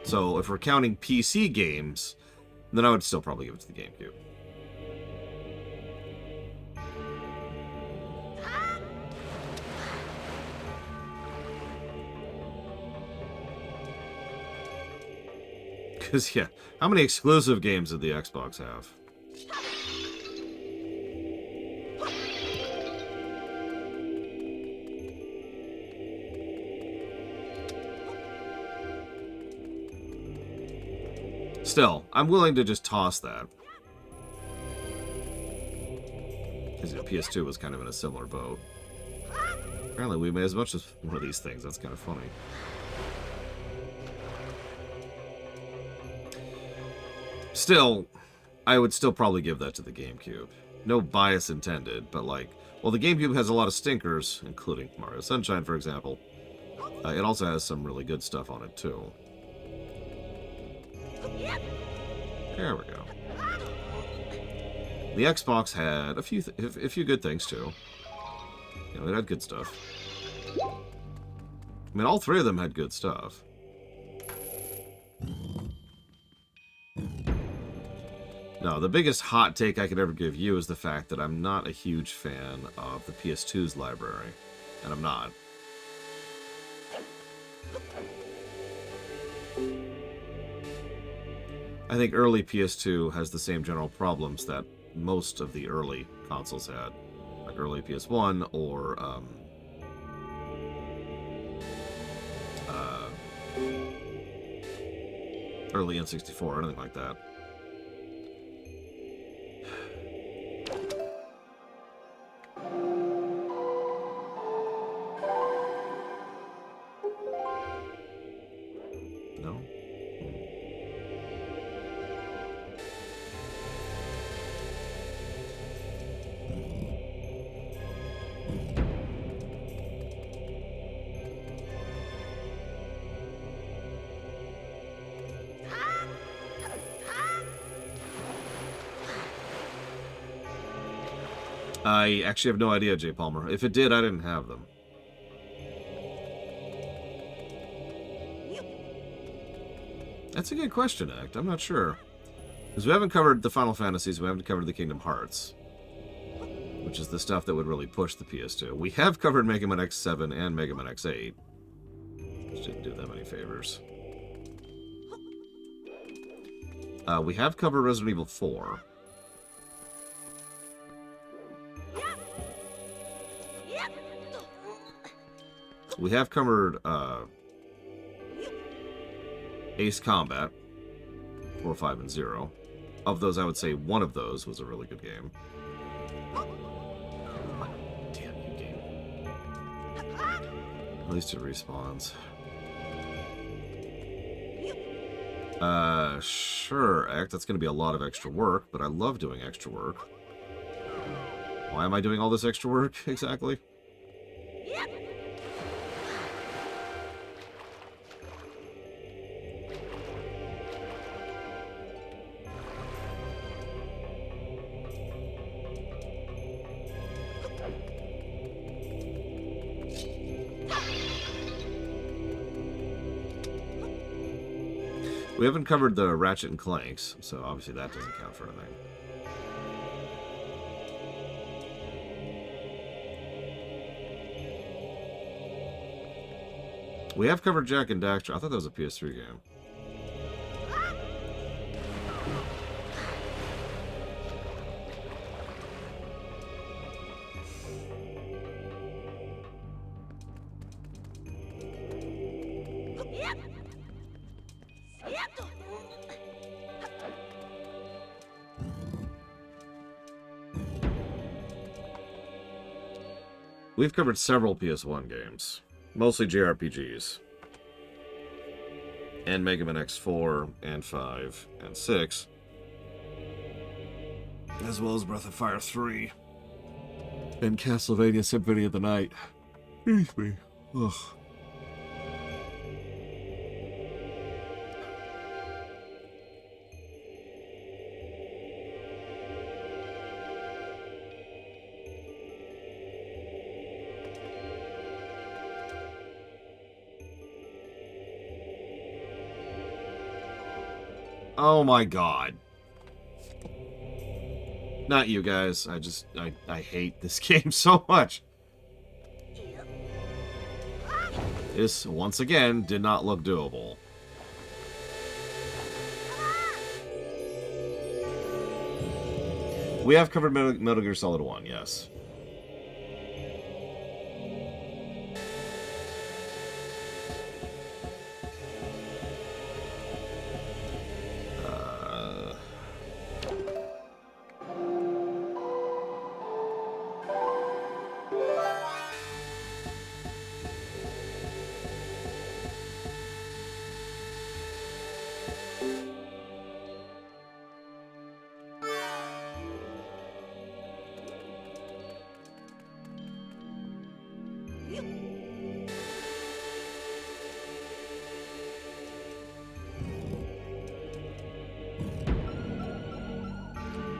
So, if we're counting PC games, then I would still probably give it to the GameCube. Because, yeah, how many exclusive games did the Xbox have? Still, I'm willing to just toss that. Because, you know, PS2 was kind of in a similar boat. Apparently we made as much as one of these things. That's kind of funny. Still, I would still probably give that to the GameCube. No bias intended, but like, well, the GameCube has a lot of stinkers, including Mario Sunshine, for example. It also has some really good stuff on it, too. There we go. The Xbox had a few good things, too. You know, it had good stuff. I mean, all three of them had good stuff. No, the biggest hot take I could ever give you is the fact that I'm not a huge fan of the PS2's library. And I'm not. I think early PS2 has the same general problems that most of the early consoles had. Like early PS1 or early N64 or anything like that. No? I actually have no idea, Jay Palmer. If it did, I didn't have them. That's a good question, Act. I'm not sure. Because we haven't covered the Final Fantasies, we haven't covered the Kingdom Hearts. Which is the stuff that would really push the PS2. We have covered Mega Man X7 and Mega Man X8. Which didn't do them any favors. We have covered Resident Evil 4. We have covered Ace Combat 4, 5, and 0. Of those, I would say one of those was a really good game. Damn you, game. At least it respawns. Sure, Act. That's going to be a lot of extra work, but I love doing extra work. Why am I doing all this extra work, exactly? We haven't covered the Ratchet and Clanks, so obviously that doesn't count for anything. We have covered Jack and Daxter. I thought that was a PS3 game. We've covered several PS1 games, mostly JRPGs, and Mega Man X4, and 5, and 6, as well as Breath of Fire 3, and Castlevania Symphony of the Night. Excuse me. Ugh. Oh my god. Not you guys. I hate this game so much. This, once again, did not look doable. We have covered Metal Gear Solid 1, yes.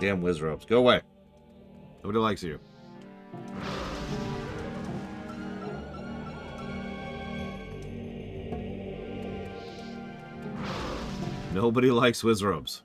Damn whiz ropes. Go away. Nobody likes you. Nobody likes whiz ropes.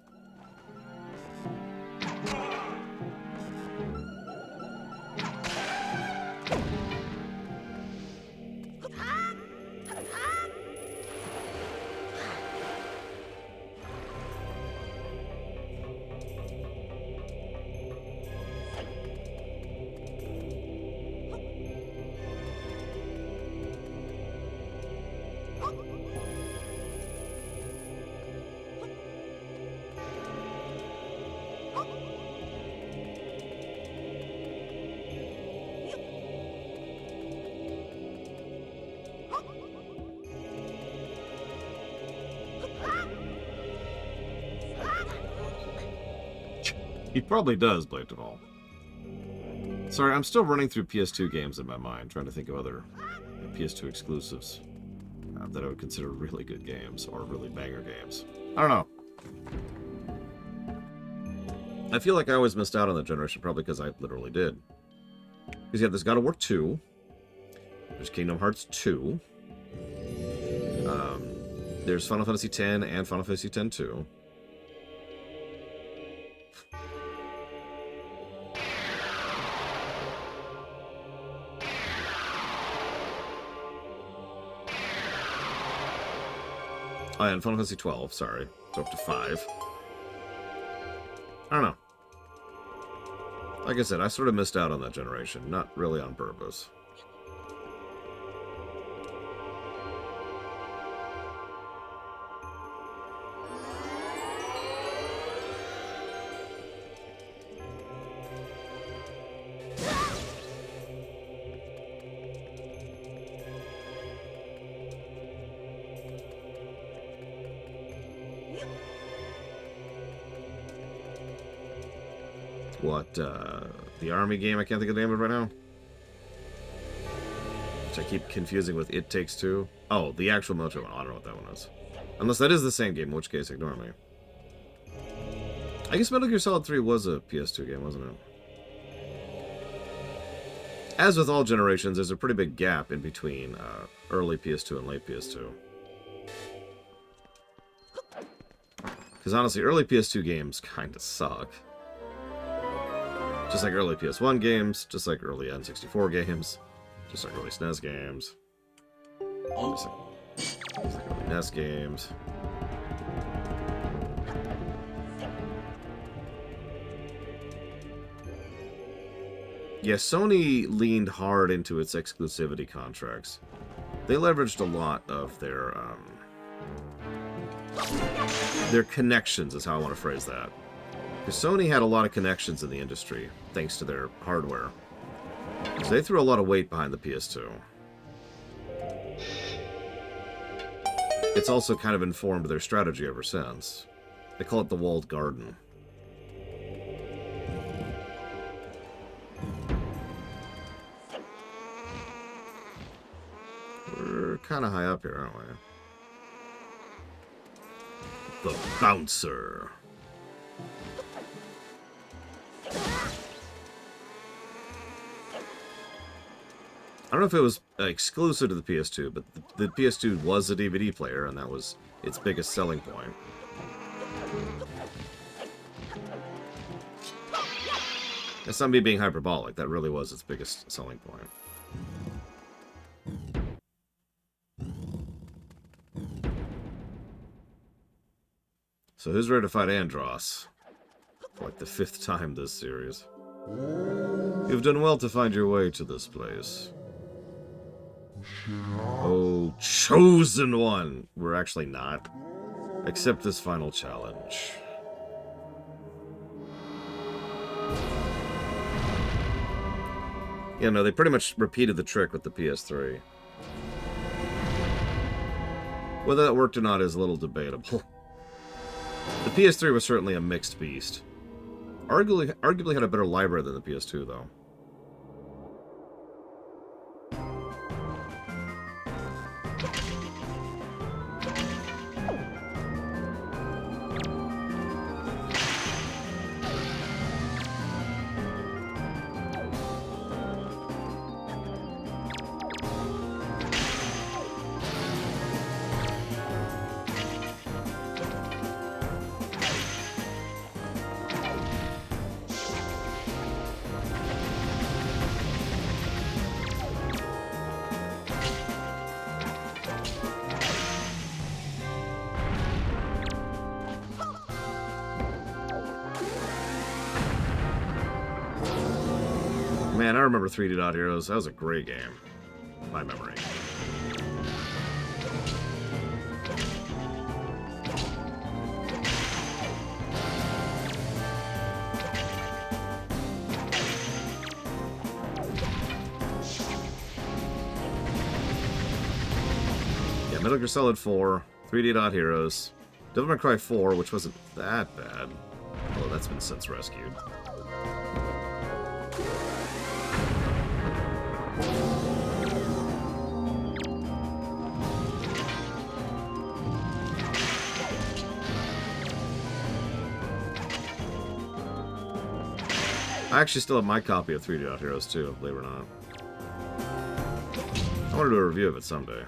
He probably does, Blade Duvall. Sorry, I'm still running through PS2 games in my mind, trying to think of other PS2 exclusives that I would consider really good games, or really banger games. I don't know. I feel like I always missed out on that generation, probably because I literally did. Because yeah, there's God of War 2. There's Kingdom Hearts 2. There's Final Fantasy X and Final Fantasy X-2. Oh, yeah, and Final Fantasy 12, sorry. So up to 5. I don't know. Like I said, I sort of missed out on that generation. Not really on purpose. What, the army game? I can't think of the name of it right now. Which I keep confusing with It Takes Two. Oh, the actual military one. I don't know what that one is. Unless that is the same game, in which case, ignore me. I guess Metal Gear Solid 3 was a PS2 game, wasn't it? As with all generations, there's a pretty big gap in between early PS2 and late PS2. Because honestly, early PS2 games kind of suck. Just like early PS1 games, just like early N64 games, just like early SNES games, just like early NES games. Yeah, Sony leaned hard into its exclusivity contracts. They leveraged a lot of their connections, is how I want to phrase that. Because Sony had a lot of connections in the industry, thanks to their hardware. So they threw a lot of weight behind the PS2. It's also kind of informed their strategy ever since. They call it the walled garden. We're kind of high up here, aren't we? The Bouncer. I don't know if it was exclusive to the PS2, but the PS2 was a DVD player, and that was its biggest selling point. That's not me being hyperbolic. That really was its biggest selling point. So who's ready to fight Andross? For like the 5th time this series. You've done well to find your way to this place. Oh, chosen one! We're actually not. Accept this final challenge. Yeah, no, they pretty much repeated the trick with the PS3. Whether that worked or not is a little debatable. The PS3 was certainly a mixed beast. Arguably had a better library than the PS2, though. Man, I remember 3D Dot Heroes. That was a great game. My memory. Yeah, Metal Gear Solid 4, 3D Dot Heroes, Devil May Cry 4, which wasn't that bad. Although that's been since rescued. I actually still have my copy of 3D Heroes too, believe it or not. I want to do a review of it someday.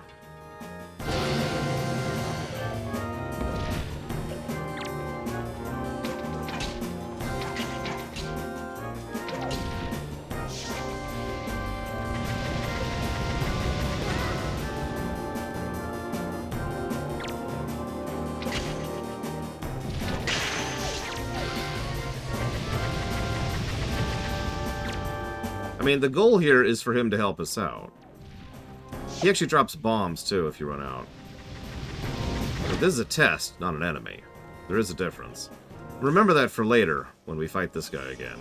I mean, the goal here is for him to help us out. He actually drops bombs, too, if you run out. But this is a test, not an enemy. There is a difference. Remember that for later, when we fight this guy again.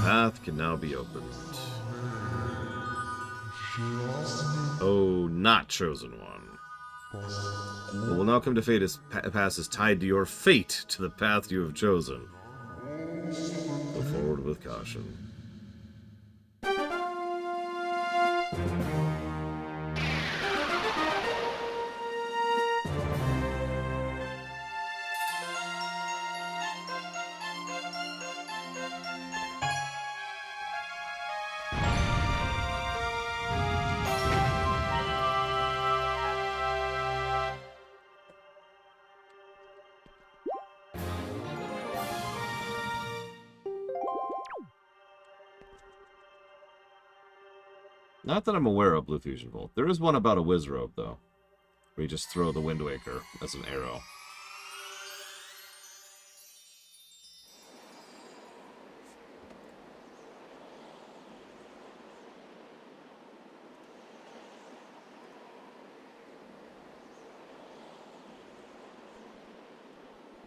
Path can now be opened. Oh, not chosen one. What will now come to fate is pass is tied to your fate to the path you have chosen. Go forward with caution. Not that I'm aware of, Blue Fusion Bolt. There is one about a Wizrobe, though. Where you just throw the Wind Waker as an arrow.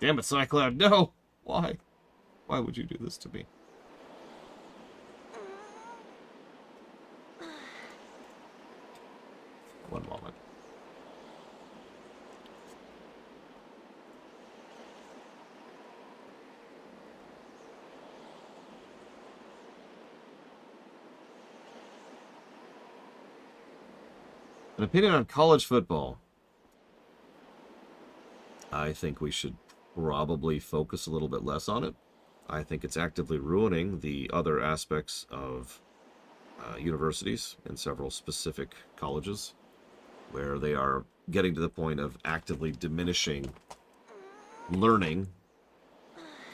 Damn it, Cyclone, no! Why? Why would you do this to me? One moment. An opinion on college football. I think we should probably focus a little bit less on it. I think it's actively ruining the other aspects of universities and several specific colleges, where they are getting to the point of actively diminishing learning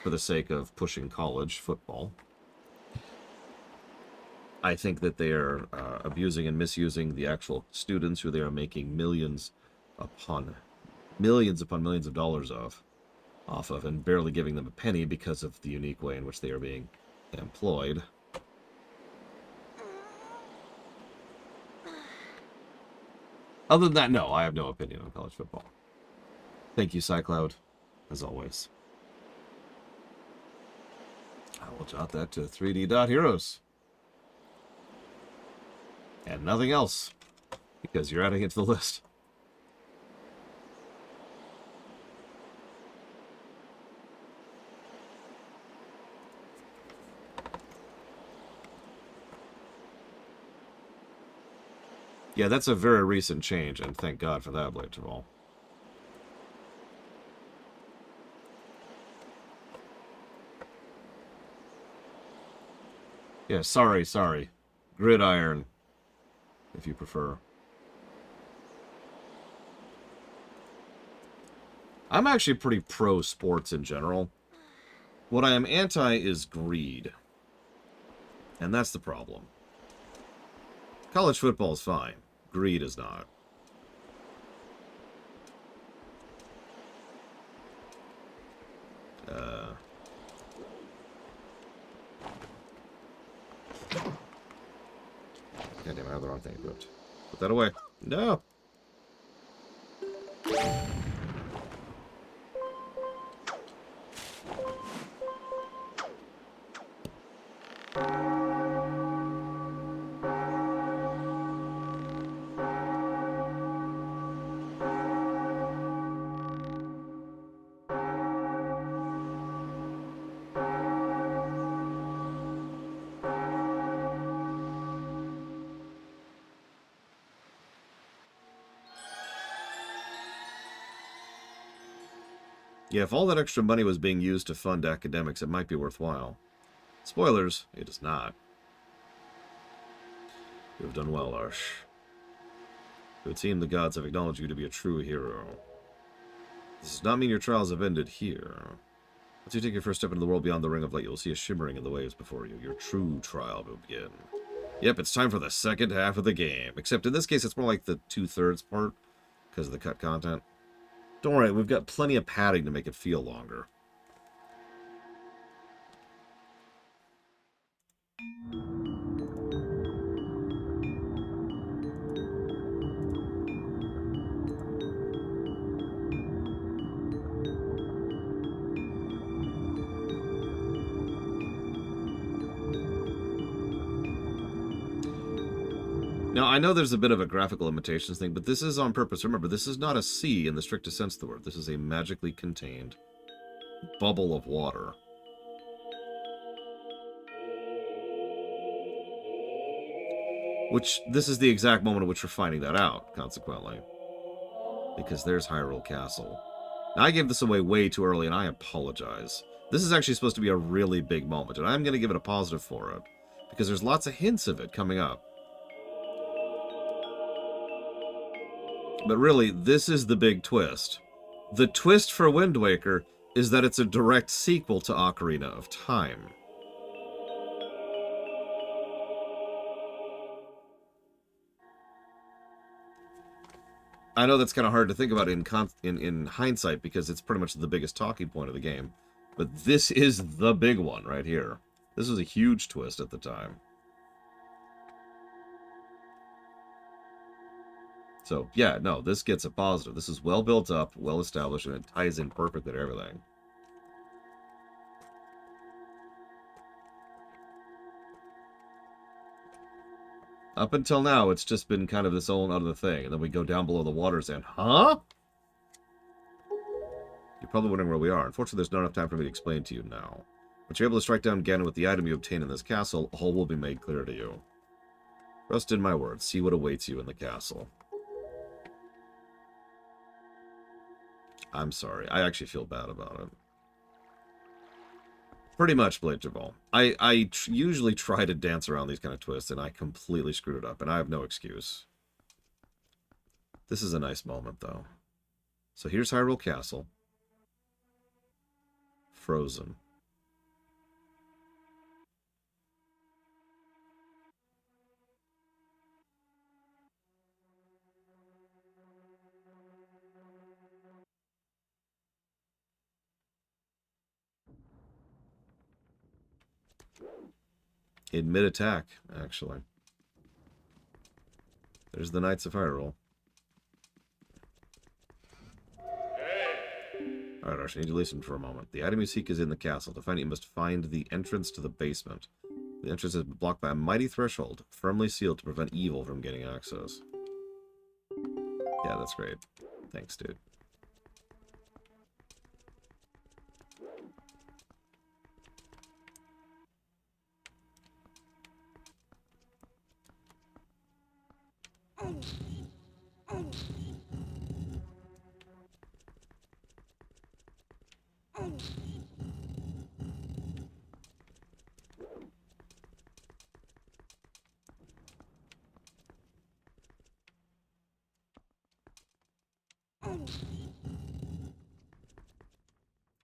for the sake of pushing college football. I think that they are abusing and misusing the actual students who they are making millions upon millions of dollars off of, and barely giving them a penny because of the unique way in which they are being employed. Other than that, no, I have no opinion on college football. Thank you, Cyclone, as always. I will jot that to 3D Heroes. And nothing else, because you're adding it to the list. Yeah, that's a very recent change, and thank God for that, Blade of All. Yeah, sorry. Gridiron, if you prefer. I'm actually pretty pro sports in general. What I am anti is greed. And that's the problem. College football is fine. Greed is not. have the wrong thing equipped. Put that away. No! Yeah, if all that extra money was being used to fund academics, it might be worthwhile. Spoilers, it is not. You have done well, Arsh. It would seem the gods have acknowledged you to be a true hero. This does not mean your trials have ended here. Once you take your first step into the world beyond the Ring of Light, you will see a shimmering in the waves before you. Your true trial will begin. Yep, it's time for the second half of the game. Except in this case, it's more like the 2/3 part, because of the cut content. Don't worry, we've got plenty of padding to make it feel longer. Now, I know there's a bit of a graphical limitations thing, but this is on purpose. Remember, this is not a sea in the strictest sense of the word. This is a magically contained bubble of water. Which, this is the exact moment at which we're finding that out, consequently. Because there's Hyrule Castle. Now, I gave this away way too early, and I apologize. This is actually supposed to be a really big moment, and I'm going to give it a positive for it. Because there's lots of hints of it coming up. But really, this is the big twist. The twist for Wind Waker is that it's a direct sequel to Ocarina of Time. I know that's kind of hard to think about in hindsight because it's pretty much the biggest talking point of the game. But this is the big one right here. This was a huge twist at the time. So, yeah, no, this gets a positive. This is well built up, well established, and it ties in perfectly to everything. Up until now, it's just been kind of this whole other thing. And then we go down below the waters and, huh? You're probably wondering where we are. Unfortunately, there's not enough time for me to explain to you now. But you're able to strike down Ganon with the item you obtain in this castle, all will be made clear to you. Trust in my words. See what awaits you in the castle. I'm sorry. I actually feel bad about it. Pretty much, Blade Jabun. I usually try to dance around these kind of twists, and I completely screwed it up, and I have no excuse. This is a nice moment, though. So here's Hyrule Castle. Frozen. In mid-attack, actually. There's the Knights of Hyrule. Alright, Arsh, I need to listen for a moment. The item you seek is in the castle. To find it, you must find the entrance to the basement. The entrance is blocked by a mighty threshold, firmly sealed to prevent evil from getting access. Yeah, that's great. Thanks, dude.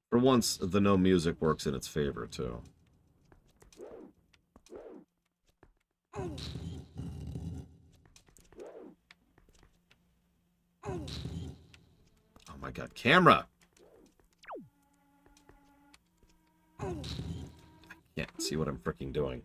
For once, the no music works in its favor, too. Oh my god, camera! I can't see what I'm freaking doing.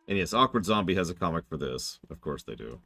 And yes, Awkward Zombie has a comic for this. Of course they do.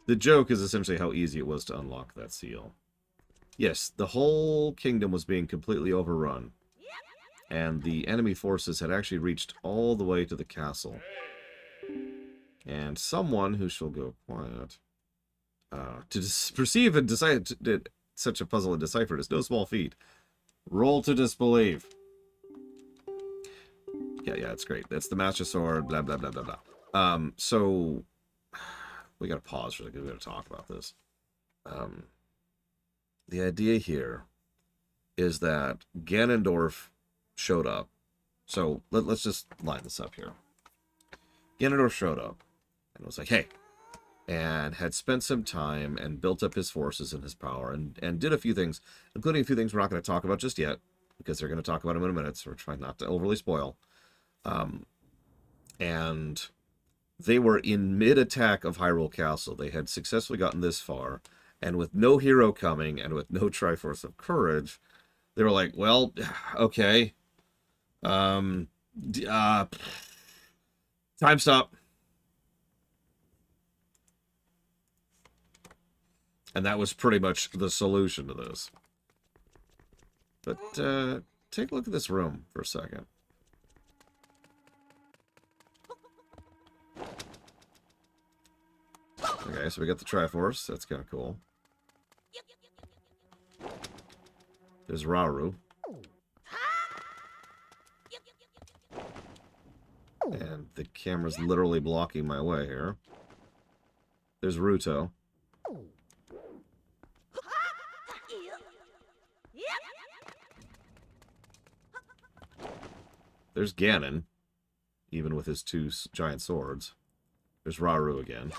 The joke is essentially how easy it was to unlock that seal. Yes, the whole kingdom was being completely overrun, and the enemy forces had actually reached all the way to the castle. And someone who shall go quiet to perceive and decide such a puzzle and decipher it is no small feat. Roll to disbelieve. Yeah, it's great. That's the Master Sword, blah, blah, blah, blah, blah. So, we gotta pause for a second. We gotta talk about this. The idea here is that Ganondorf showed up. So, let's just line this up here. Ganondorf showed up and was like, hey, and had spent some time and built up his forces and his power and did a few things, including a few things we're not going to talk about just yet, because they're going to talk about them in a minute, so we're trying not to overly spoil. And they were in mid-attack of Hyrule Castle. They had successfully gotten this far, and with no hero coming and with no Triforce of Courage, they were like, well, okay. Time stop. And that was pretty much the solution to this. But take a look at this room for a second. Okay, so we got the Triforce. That's kind of cool. There's Rauru. And the camera's literally blocking my way here. There's Ruto. There's Ganon, even with his two giant swords. There's Rauru again.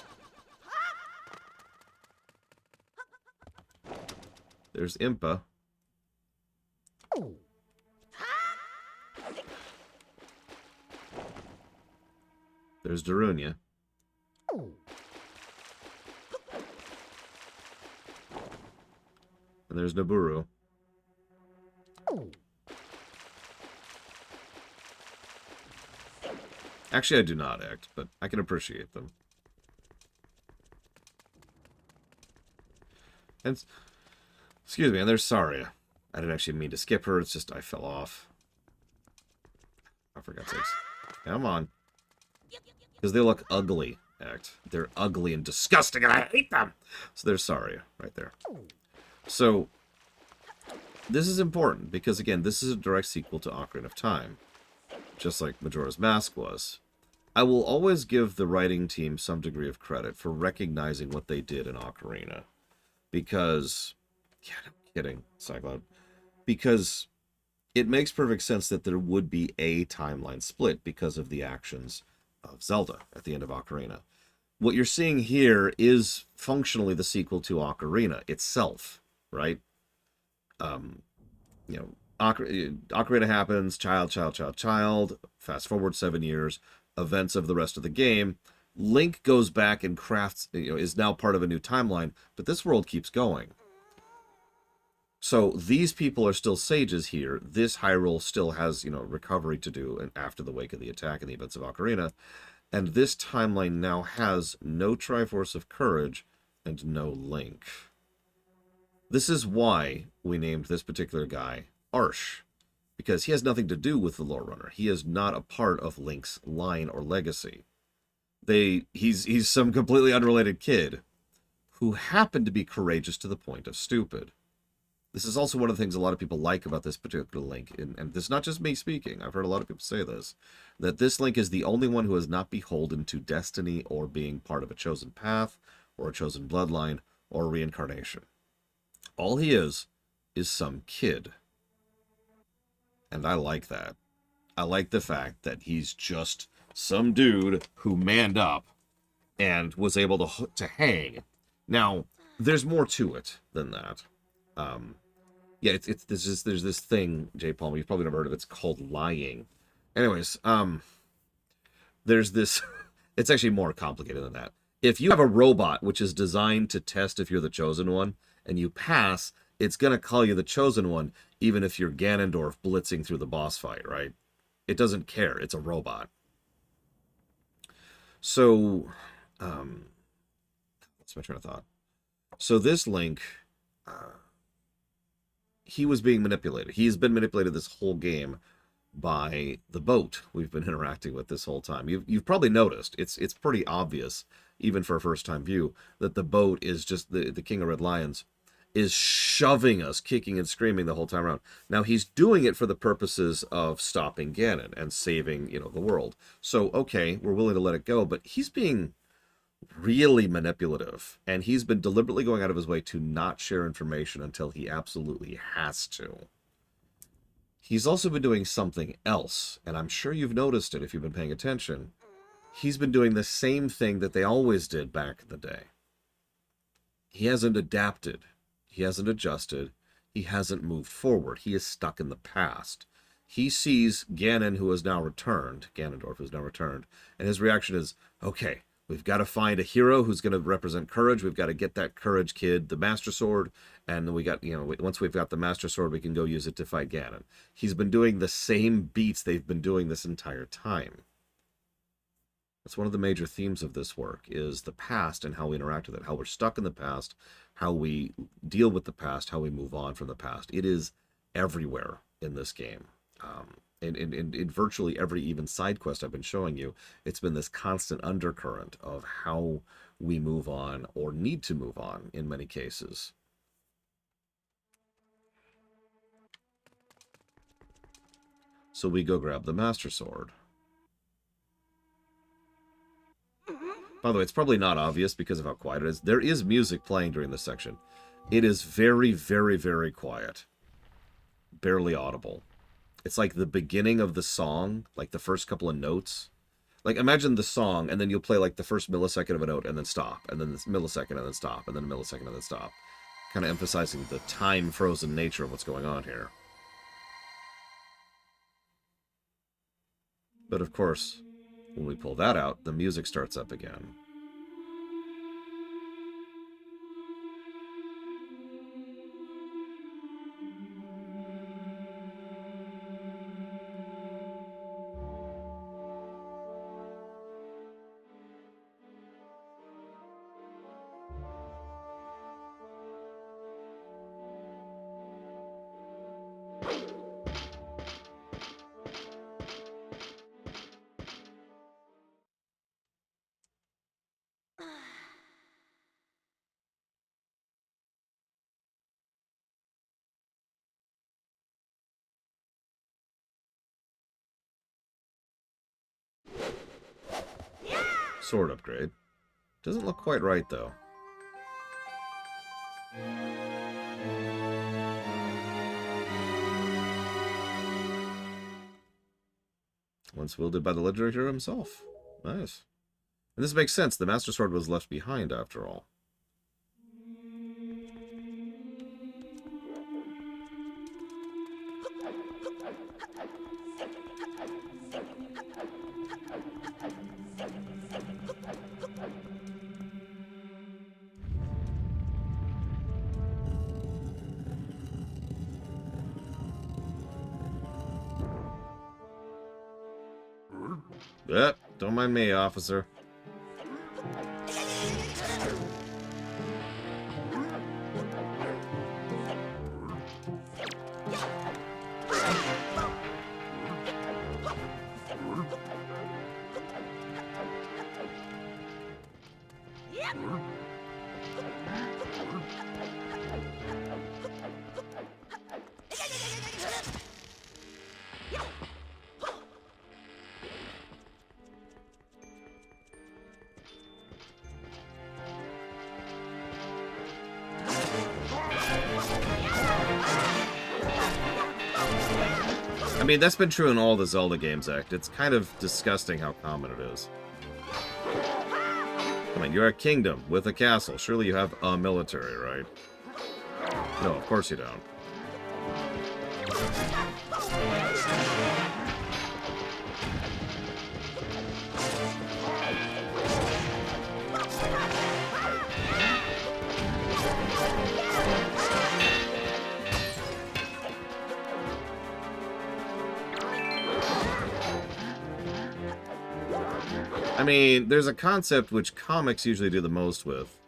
There's Impa. There's Darunia. And there's Naburu. Actually, I do not act, but I can appreciate them. And, excuse me, and there's Saria. I didn't actually mean to skip her, it's just I fell off. I forgot to. Come on. Because they look ugly, act. They're ugly and disgusting, and I hate them! So there's Saria, right there. So, this is important, because again, this is a direct sequel to Ocarina of Time. Just like Majora's Mask was. I will always give the writing team some degree of credit for recognizing what they did in Ocarina. Because, yeah, no kidding, Cyclone. Because it makes perfect sense that there would be a timeline split because of the actions of Zelda at the end of Ocarina. What you're seeing here is functionally the sequel to Ocarina itself, right? You know, Ocarina happens, child, fast forward 7 years, events of the rest of the game. Link goes back and crafts, is now part of a new timeline, but this world keeps going. So these people are still sages here. This Hyrule still has, recovery to do and after the wake of the attack and the events of Ocarina. And this timeline now has no Triforce of Courage and no Link. This is why we named this particular guy Arsh, because he has nothing to do with the Lore Runner. He is not a part of Link's line or legacy. He's some completely unrelated kid who happened to be courageous to the point of stupid. This is also one of the things a lot of people like about this particular Link, and this is not just me speaking. I've heard a lot of people say this, that this Link is the only one who is not beholden to destiny or being part of a chosen path or a chosen bloodline or reincarnation. All he is some kid. And I like that. I like the fact that he's just some dude who manned up and was able to hang. Now, there's more to it than that. Yeah, there's this thing, Jay Palmer, you've probably never heard of it. It's called lying. Anyways, there's this, it's actually more complicated than that. If you have a robot which is designed to test if you're the chosen one, and you pass, it's going to call you the chosen one, even if you're Ganondorf blitzing through the boss fight, right? It doesn't care. It's a robot. So, what's my train of thought? So this Link, he was being manipulated. He's been manipulated this whole game by the boat we've been interacting with this whole time. You've probably noticed, it's pretty obvious, even for a first-time view, that the boat is just the King of Red Lions is shoving us, kicking and screaming the whole time around. Now, he's doing it for the purposes of stopping Ganon and saving, the world. So, okay, we're willing to let it go, but he's being really manipulative, and he's been deliberately going out of his way to not share information until he absolutely has to. He's also been doing something else, and I'm sure you've noticed it if you've been paying attention. He's been doing the same thing that they always did back in the day. He hasn't adapted. He hasn't adjusted. He hasn't moved forward. He is stuck in the past. He sees Ganon, who has now returned, Ganondorf has now returned, and his reaction is, okay, we've got to find a hero who's going to represent courage. We've got to get that courage kid the Master Sword, and we got, once we've got the Master Sword, we can go use it to fight Ganon. He's been doing the same beats they've been doing this entire time. That's one of the major themes of this work, is the past and how we interact with it, how we're stuck in the past, how we deal with the past, how we move on from the past. It is everywhere in this game. In virtually every even side quest I've been showing you, it's been this constant undercurrent of how we move on, or need to move on in many cases. So we go grab the Master Sword. By the way, it's probably not obvious because of how quiet it is. There is music playing during this section. It is very, very, very quiet. Barely audible. It's like the beginning of the song, like the first couple of notes. Like, imagine the song, and then you'll play like the first millisecond of a note, and then stop, and then this millisecond, and then stop, and then a millisecond, and then stop. Kind of emphasizing the time-frozen nature of what's going on here. But of course, when we pull that out, the music starts up again. Sword upgrade. Doesn't look quite right, though. Once wielded by the legendary hero himself. Nice. And this makes sense. The Master Sword was left behind, after all. Yep, don't mind me, officer. I mean, that's been true in all the Zelda games, It's kind of disgusting how common it is. I mean, you're a kingdom with a castle. Surely you have a military, right? No, of course you don't. I mean, there's a concept which comics usually do the most with,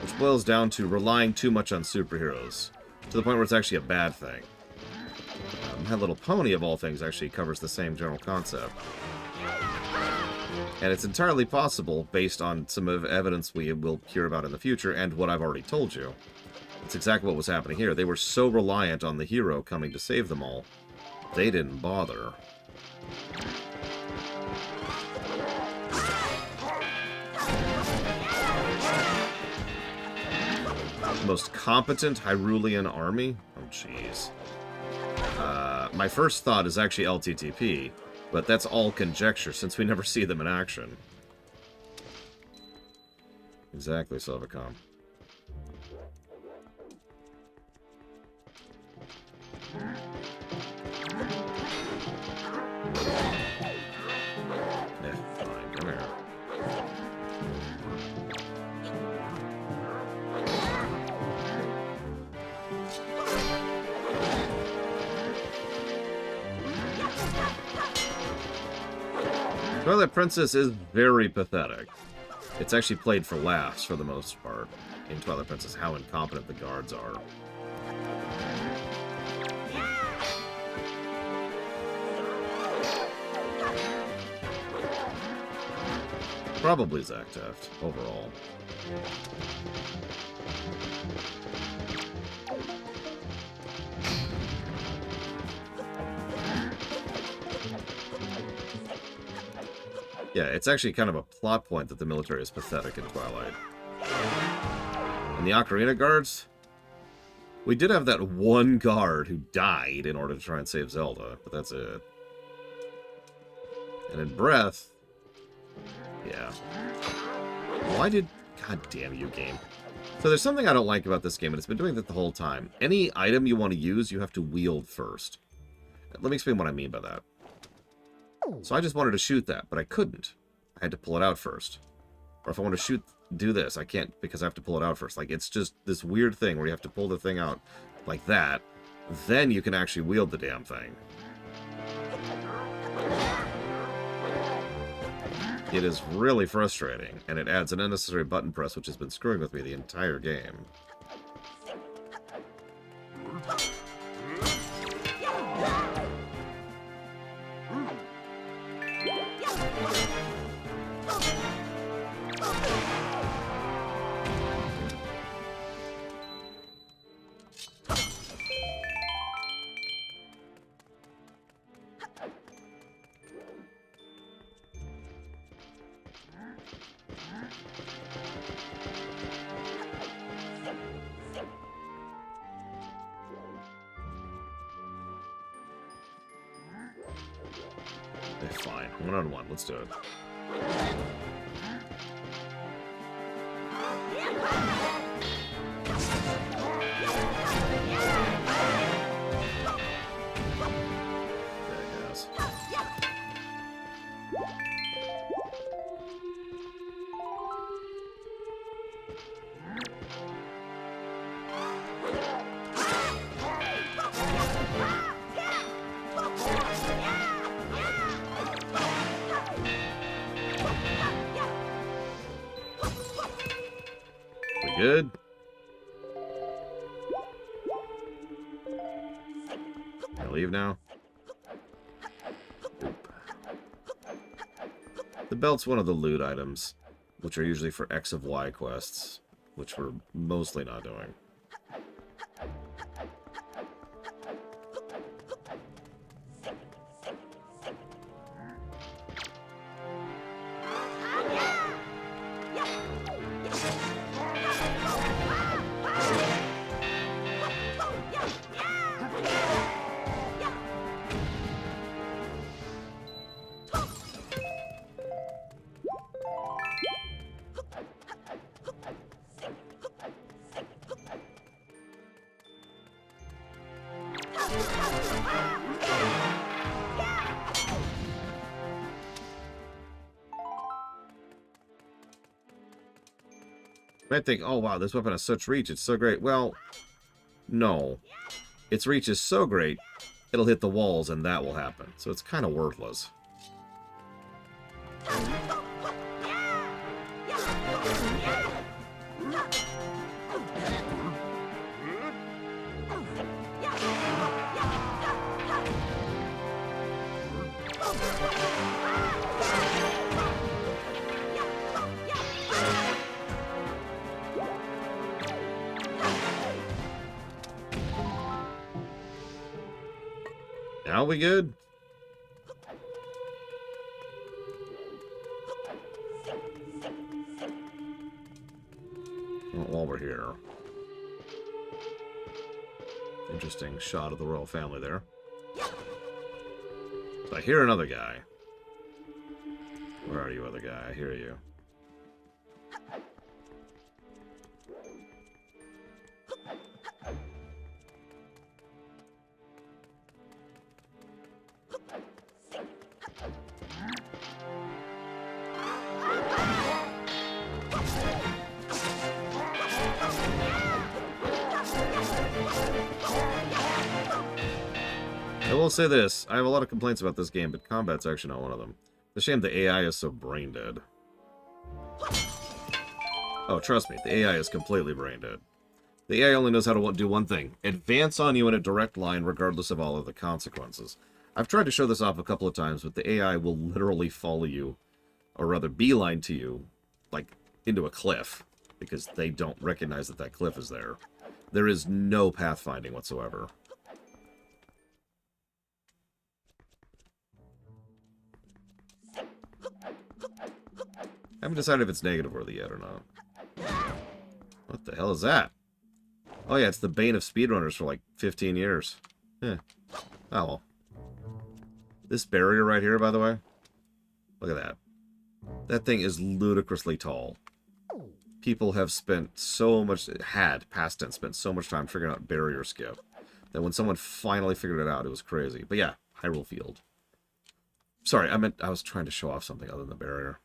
which boils down to relying too much on superheroes, to the point where it's actually a bad thing. My Little Pony, of all things, actually covers the same general concept. And it's entirely possible, based on some of evidence we will hear about in the future, and what I've already told you. It's exactly what was happening here. They were so reliant on the hero coming to save them all, they didn't bother. Most competent Hyrulean army? Oh, jeez. My first thought is actually LTTP, but that's all conjecture since we never see them in action. Exactly, Silvacom. Yeah, fine, come here. Twilight Princess is very pathetic. It's actually played for laughs for the most part in Twilight Princess, how incompetent the guards are. Probably Zach Teft, overall. Yeah, it's actually kind of a plot point that the military is pathetic in Twilight. And the Ocarina Guards? We did have that one guard who died in order to try and save Zelda, but that's it. And in Breath... yeah. Why did... God damn you, game. So there's something I don't like about this game, and it's been doing that the whole time. Any item you want to use, you have to wield first. Let me explain what I mean by that. So I just wanted to shoot that, but I couldn't. I had to pull it out first. Or if I want to do this, I can't because I have to pull it out first. Like, it's just this weird thing where you have to pull the thing out like that. Then you can actually wield the damn thing. It is really frustrating, and it adds an unnecessary button press, which has been screwing with me the entire game. Okay, fine. 1-on-1. Let's do it. Good. Can I leave now? Oop. The belt's one of the loot items, which are usually for X of Y quests, which we're mostly not doing. You might think, oh wow, this weapon has such reach, it's so great. Well, no. Its reach is so great, it'll hit the walls and that will happen. So it's kind of worthless. Now we good? Well, while we're here. Interesting shot of the royal family there. So I hear another guy. Where are you, other guy? I hear you. I will say this, I have a lot of complaints about this game, but combat's actually not one of them. It's a shame the AI is so brain dead. Oh, trust me, the AI is completely brain dead. The AI only knows how to do one thing. Advance on you in a direct line regardless of all of the consequences. I've tried to show this off a couple of times, but the AI will literally follow you, or rather beeline to you, like, into a cliff, because they don't recognize that that cliff is there. There is no pathfinding whatsoever. I haven't decided if it's negative worthy yet or not. What the hell is that? Oh yeah, it's the bane of speedrunners for like 15 years. Yeah. Oh well. This barrier right here, by the way. Look at that. That thing is ludicrously tall. People have spent so much, past tense, spent so much time figuring out barrier skip, that when someone finally figured it out, it was crazy. But yeah, Hyrule Field. Sorry, I was trying to show off something other than the barrier.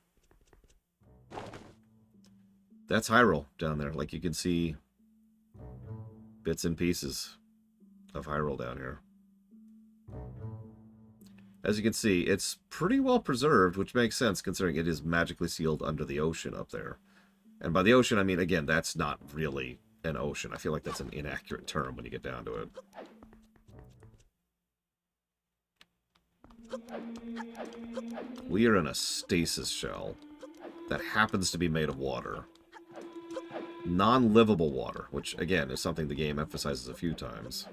That's Hyrule down there. Like, you can see bits and pieces of Hyrule down here. As you can see, it's pretty well preserved, which makes sense considering it is magically sealed under the ocean up there. And by the ocean, I mean, again, that's not really an ocean. I feel like that's an inaccurate term when you get down to it. We are in a stasis shell that happens to be made of water. Non-livable water, which, again, is something the game emphasizes a few times.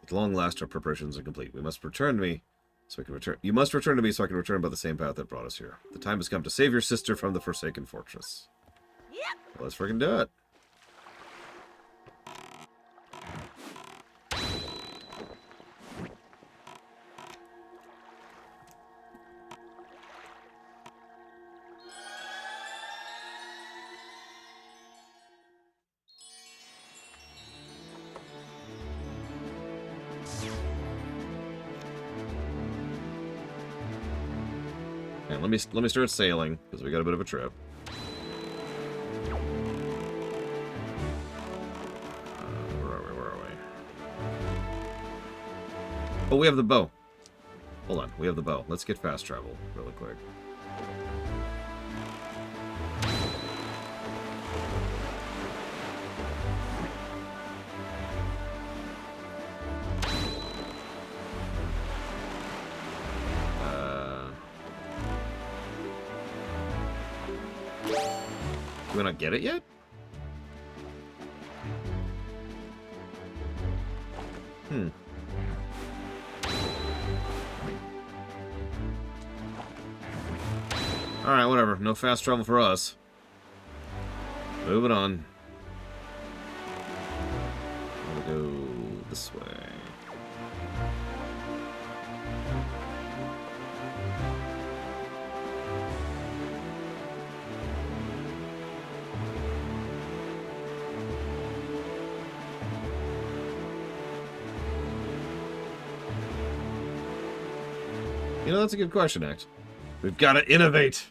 At long last, our preparations are complete. We must return to me, so I can return. You must return to me, so I can return by the same path that brought us here. The time has come to save your sister from the Forsaken Fortress. Well, let's freaking do it. And let me start sailing, because we got a bit of a trip. Where are we? Oh, we have the bow. Hold on, we have the bow. Let's get fast travel really quick. we not get it yet? Alright, whatever. No fast travel for us. Moving on. We'll go this way. You know, that's a good question, Act. We've got to innovate.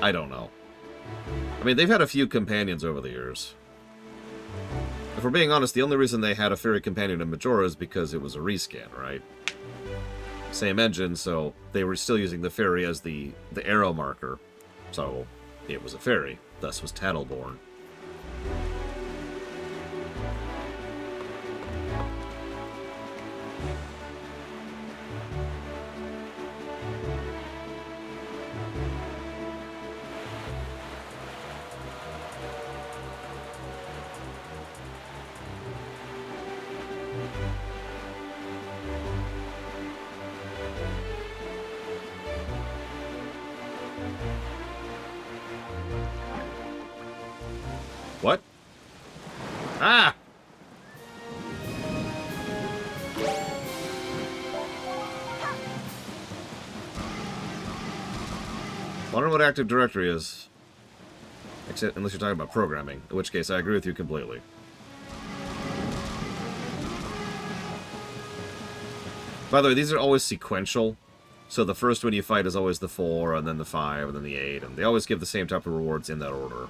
I don't know. I mean, they've had a few companions over the years. If we're being honest, the only reason they had a fairy companion in Majora is because it was a rescan, right? Same engine, so they were still using the fairy as the arrow marker. So, it was a fairy. Thus was Tattleborn. What? Ah! Wonder what Active Directory is. Except, unless you're talking about programming, in which case I agree with you completely. By the way, these are always sequential. So the first one you fight is always the 4, and then the 5, and then the 8, and they always give the same type of rewards in that order.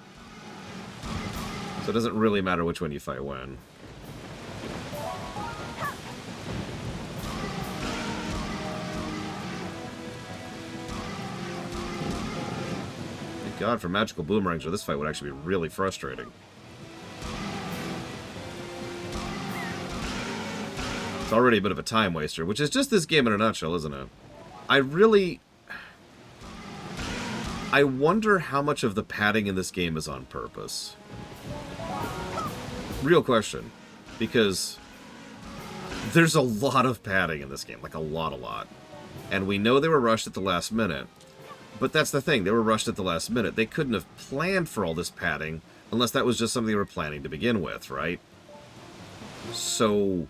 So it doesn't really matter which one you fight when. Thank God for magical boomerangs, or this fight would actually be really frustrating. It's already a bit of a time waster, which is just this game in a nutshell, isn't it? I wonder how much of the padding in this game is on purpose. Real question, because there's a lot of padding in this game, like a lot. And we know they were rushed at the last minute, but that's the thing, they were rushed at the last minute. They couldn't have planned for all this padding unless that was just something they were planning to begin with, right? So,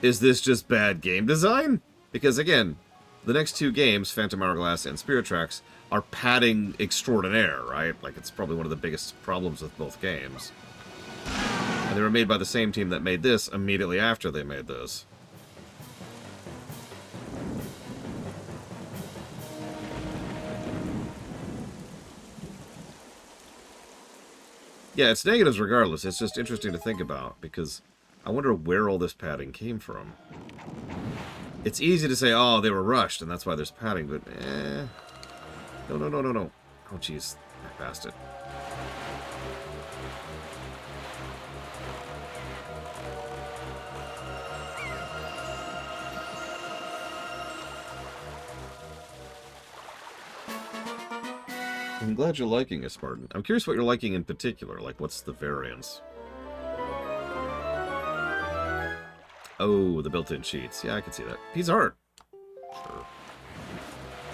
is this just bad game design? Because again, the next two games, Phantom Hourglass and Spirit Tracks, are padding extraordinaire, right? Like, it's probably one of the biggest problems with both games. And they were made by the same team that made this immediately after they made this. Yeah, it's negatives regardless. It's just interesting to think about, because I wonder where all this padding came from. It's easy to say, oh, they were rushed, and that's why there's padding, but No. Oh, jeez. I passed it. I'm glad you're liking it, Spartan. I'm curious what you're liking in particular. Like, what's the variance? Oh, the built-in cheats. Yeah, I can see that. Piece of art. Sure.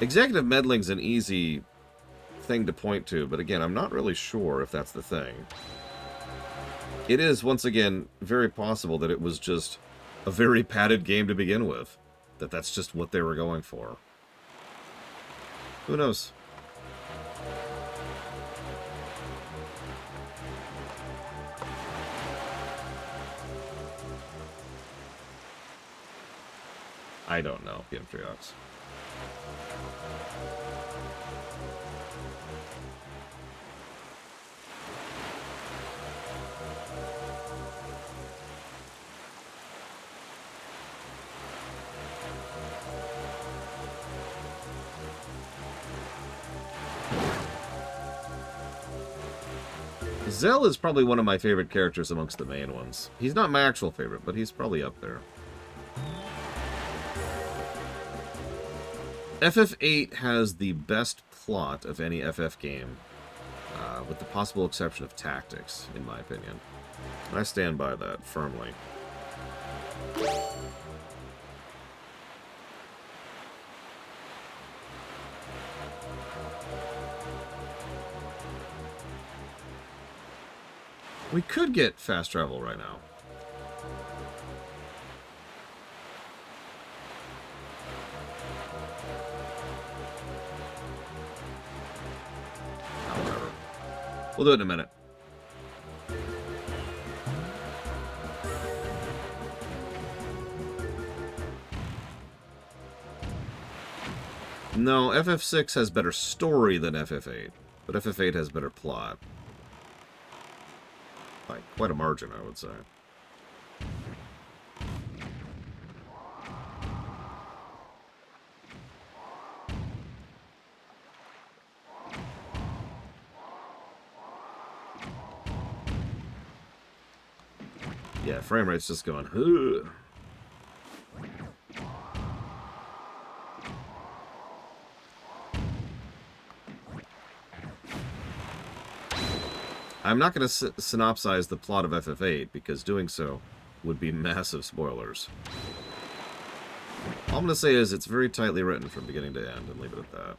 Executive meddling's an easy thing to point to, but again, I'm not really sure if that's the thing. It is, once again, very possible that it was just a very padded game to begin with. That's just what they were going for. Who knows? I don't know, Gimtriox. Zell is probably one of my favorite characters amongst the main ones. He's not my actual favorite, but he's probably up there. FF8 has the best plot of any FF game, with the possible exception of tactics, in my opinion. And I stand by that firmly. We could get fast travel right now. Oh, whatever. We'll do it in a minute. No, FF6 has better story than FF8, but FF8 has better plot. By quite a margin, I would say. Yeah, frame rate's just going, ugh. I'm not going to synopsize the plot of FF8, because doing so would be massive spoilers. All I'm going to say is it's very tightly written from beginning to end, and leave it at that.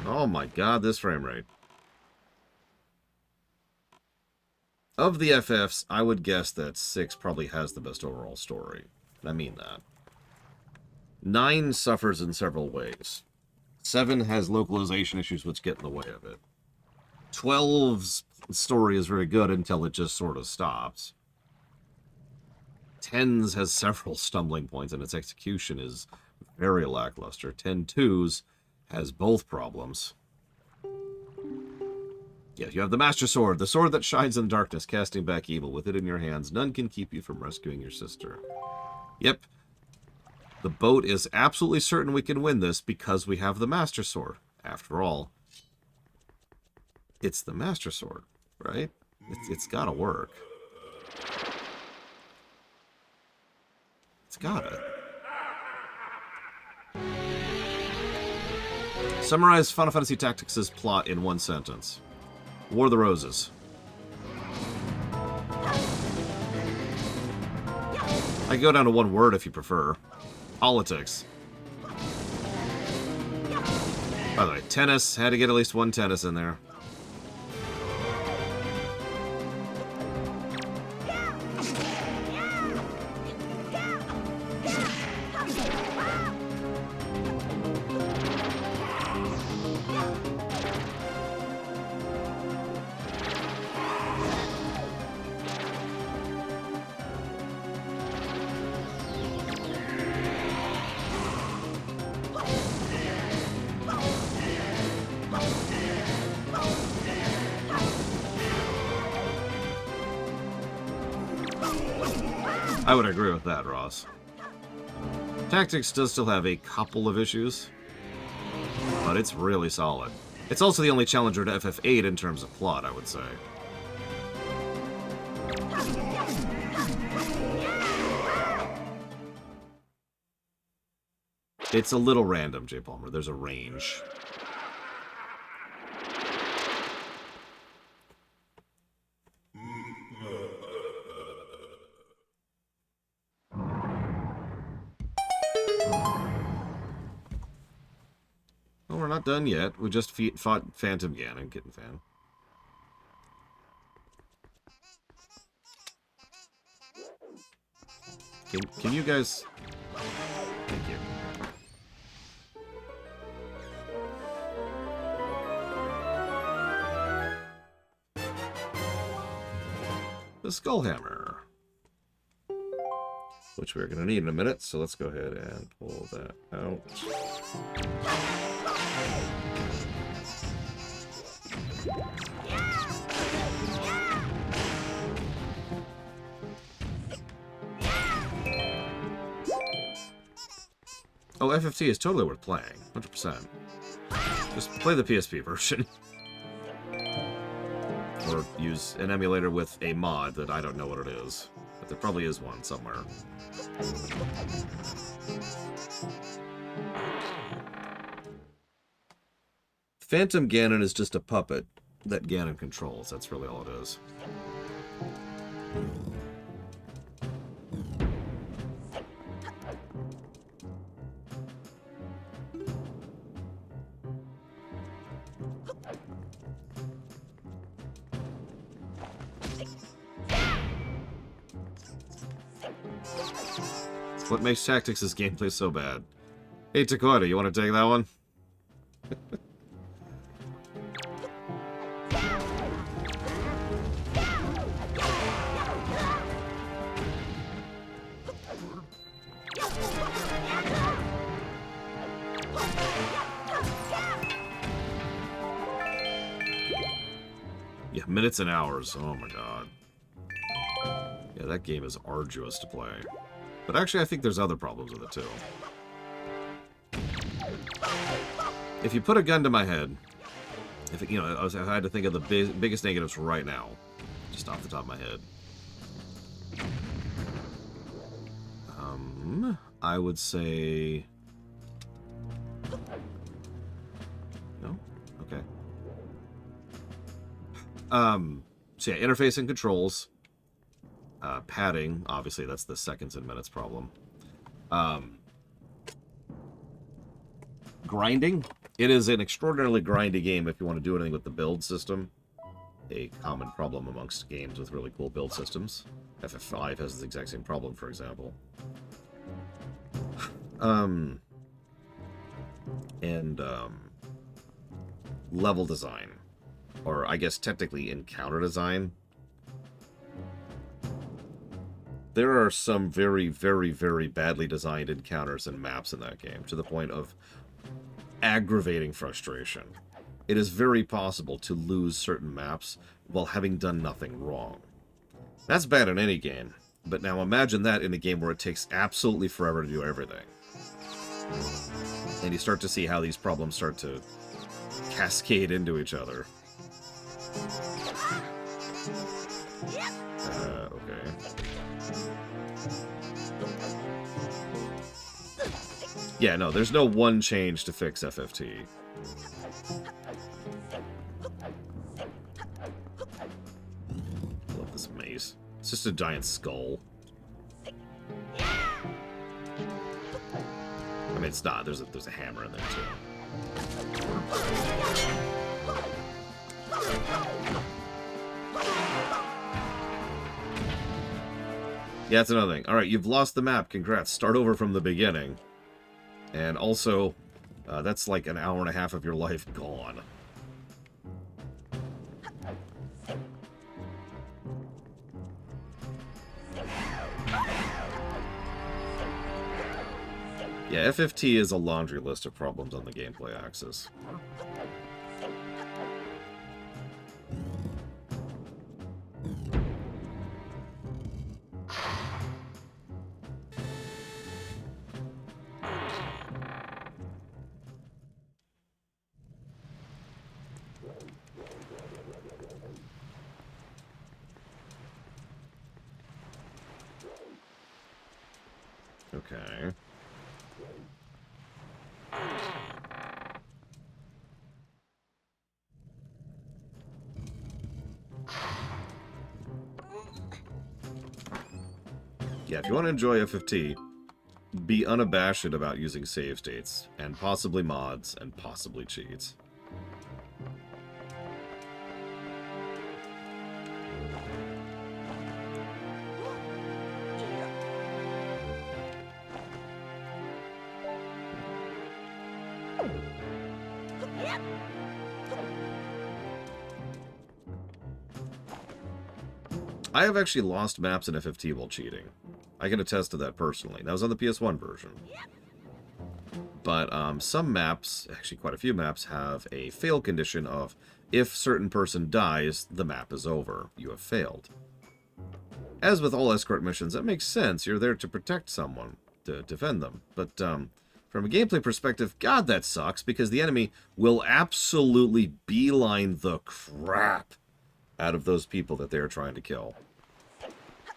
Oh my god, this frame rate. Of the FFs, I would guess that 6 probably has the best overall story. And I mean that. 9 suffers in several ways. 7 has localization issues which get in the way of it. 12's story is very good until it just sort of stops. 10's has several stumbling points and its execution is very lackluster. 10-2's has both problems. Yes, you have the Master Sword, the sword that shines in the darkness, casting back evil. With it in your hands, none can keep you from rescuing your sister. Yep. The boat is absolutely certain we can win this because we have the Master Sword. After all, it's the Master Sword, right? It's gotta work. It's gotta. Summarize Final Fantasy Tactics' plot in one sentence. War of the Roses. I can go down to one word if you prefer. Politics. By the way, tennis. Had to get at least one tennis in there. I would agree with that, Ross. Tactics does still have a couple of issues, but it's really solid. It's also the only challenger to FF8 in terms of plot, I would say. It's a little random, J. Palmer. There's a range. Well, we're not done yet. We just fought Phantom Ganon, Kitten Fan. Can you guys... Thank you. The Skull Hammer, which we're going to need in a minute, so let's go ahead and pull that out. Oh, FFT is totally worth playing, 100%. Just play the PSP version. Or use an emulator with a mod that I don't know what it is. But there probably is one somewhere. Phantom Ganon is just a puppet that Ganon controls. That's really all it is. What makes Tactics' gameplay so bad? Hey, Takota, you want to take that one? Yeah, minutes and hours. Oh my god. Yeah, that game is arduous to play. But actually, I think there's other problems with it, too. If you put a gun to my head, if I had to think of the biggest negatives right now, just off the top of my head. I would say... No? Okay. So yeah, interface and controls. Padding, obviously, that's the seconds and minutes problem. Grinding. It is an extraordinarily grindy game if you want to do anything with the build system. A common problem amongst games with really cool build systems. FF5 has the exact same problem, for example. Level design. Or, I guess, technically, encounter design. There are some very, very, very badly designed encounters and maps in that game, to the point of aggravating frustration. It is very possible to lose certain maps while having done nothing wrong. That's bad in any game, but now imagine that in a game where it takes absolutely forever to do everything. And you start to see how these problems start to cascade into each other. Okay. Yeah, no, there's no one change to fix FFT. Love this maze. It's just a giant skull. I mean, it's not. There's a hammer in there, too. Yeah, that's another thing. Alright, you've lost the map. Congrats. Start over from the beginning. And also, that's like an hour and a half of your life gone. Yeah, FFT is a laundry list of problems on the gameplay axis. Okay. Yeah, if you want to enjoy FFT, be unabashed about using save states, and possibly mods, and possibly cheats. I have actually lost maps in FFT while cheating. I can attest to that personally. That was on the PS1 version. But some maps, actually quite a few maps, have a fail condition of if certain person dies, the map is over. You have failed. As with all escort missions, that makes sense. You're there to protect someone, to defend them. But from a gameplay perspective, God, that sucks, because the enemy will absolutely beeline the crap out of those people that they are trying to kill.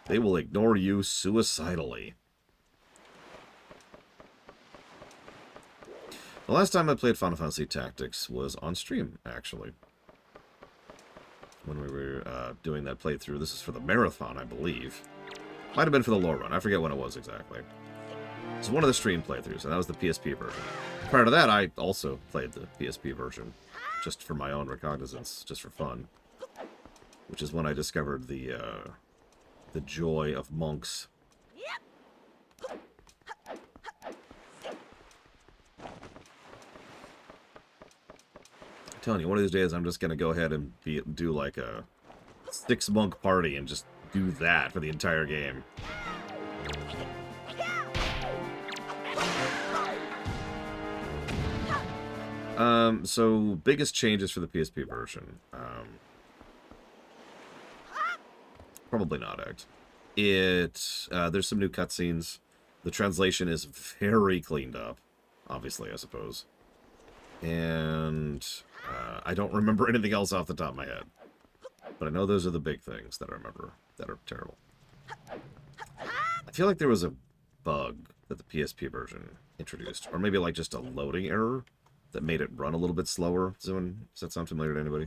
They will ignore you suicidally. The last time I played Final Fantasy Tactics was on stream, actually. When we were doing that playthrough. This is for the marathon, I believe. Might have been for the low run. I forget when it was exactly. It's one of the stream playthroughs, and that was the PSP version. Prior to that, I also played the PSP version, just for my own recognizance, just for fun. Which is when I discovered the joy of monks. I'm telling you, one of these days I'm just going to go ahead and do like a 6-monk party and just do that for the entire game. So biggest changes for the PSP version. Probably not act. There's some new cutscenes. The translation is very cleaned up, obviously, I suppose. And I don't remember anything else off the top of my head. But I know those are the big things that I remember that are terrible. I feel like there was a bug that the PSP version introduced. Or maybe like just a loading error that made it run a little bit slower. Does that sound familiar to anybody?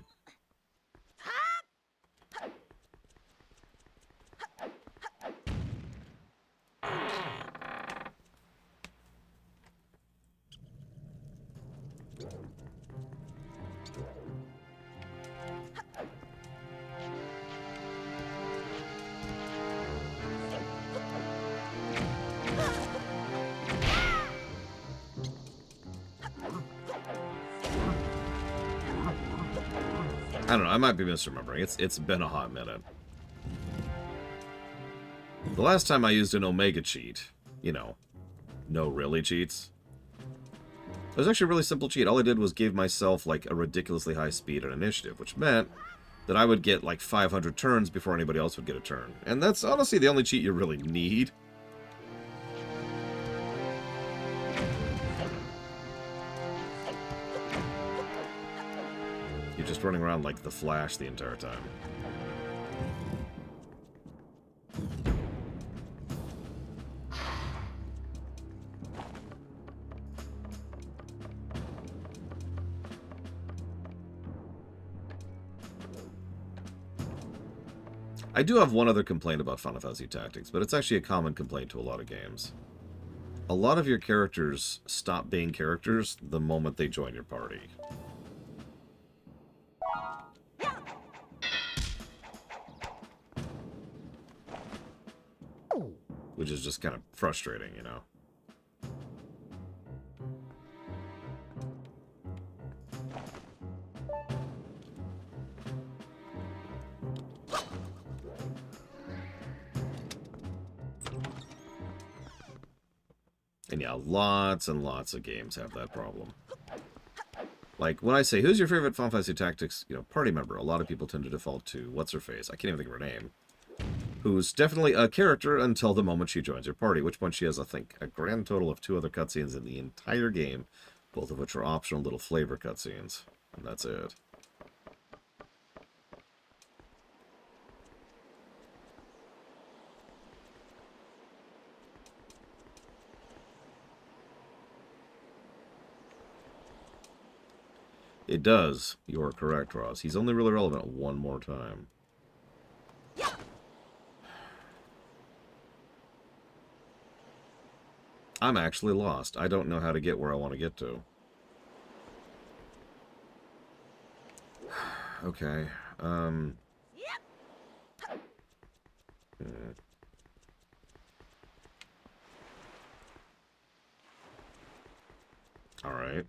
I don't know, I might be misremembering. It's been a hot minute. The last time I used an Omega cheat, you know, no really cheats. It was actually a really simple cheat. All I did was give myself like a ridiculously high speed and initiative, which meant that I would get like 500 turns before anybody else would get a turn. And that's honestly the only cheat you really need. You're just running around like the Flash the entire time. I do have one other complaint about Final Fantasy Tactics, but it's actually a common complaint to a lot of games. A lot of your characters stop being characters the moment they join your party. Which is just kind of frustrating, you know? And yeah, lots and lots of games have that problem. Like, when I say, who's your favorite Final Fantasy Tactics, party member, a lot of people tend to default to what's-her-face. I can't even think of her name. Who's definitely a character until the moment she joins your party, which point she has, I think, a grand total of 2 other cutscenes in the entire game, both of which are optional little flavor cutscenes. And that's it. It does. You are correct, Ross. He's only really relevant one more time. I'm actually lost. I don't know how to get where I want to get to. Okay. Alright.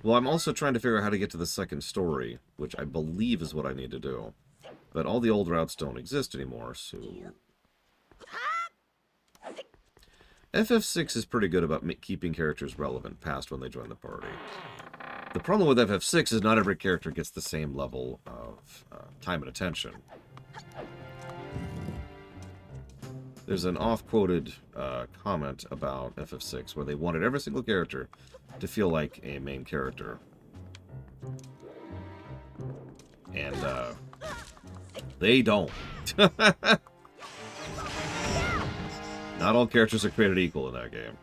Well, I'm also trying to figure out how to get to the second story, which I believe is what I need to do. But all the old routes don't exist anymore, so... FF6 is pretty good about keeping characters relevant past when they join the party. The problem with FF6 is not every character gets the same level of time and attention. There's an oft-quoted comment about FF6 where they wanted every single character to feel like a main character. And, they don't. Not all characters are created equal in that game.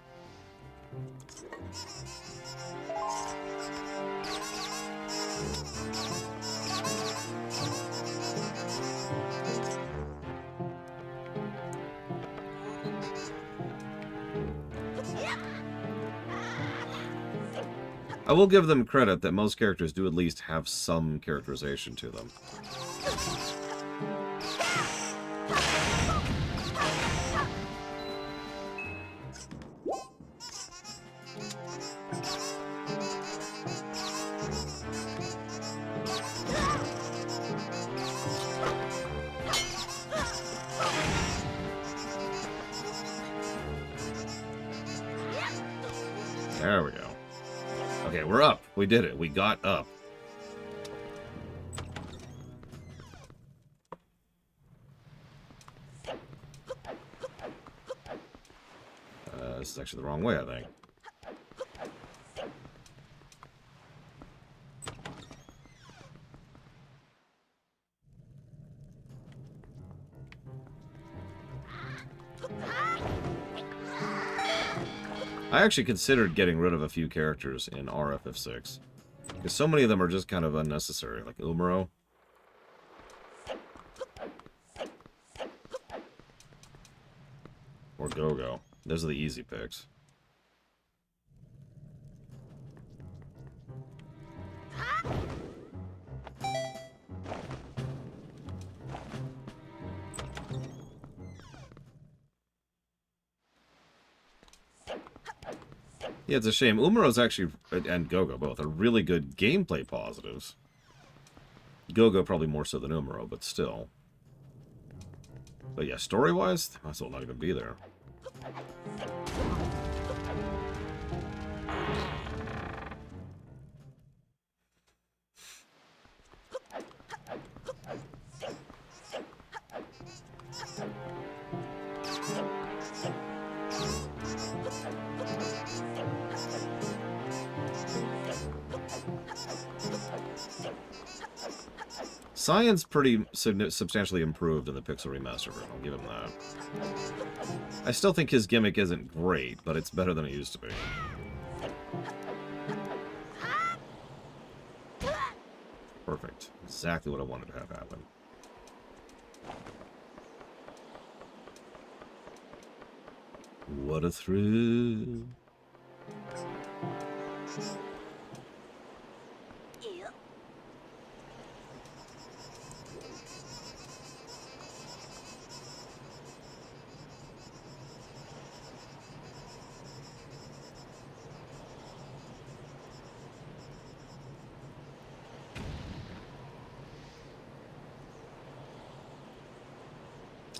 I will give them credit that most characters do at least have some characterization to them. There we go. Okay, we're up. We did it. We got up. This is actually the wrong way, I think. I actually considered getting rid of a few characters in RFF6. Because so many of them are just kind of unnecessary, like Umaro. Or Gogo. Those are the easy picks. Yeah, it's a shame. Umaro's actually, and Gogo both, are really good gameplay positives. Gogo probably more so than Umaro, but still. But yeah, story-wise, they might as well not even be there. Science pretty substantially improved in the Pixel Remaster version, I'll give him that. I still think his gimmick isn't great, but it's better than it used to be. Perfect. Exactly what I wanted to have happen. What a thrill.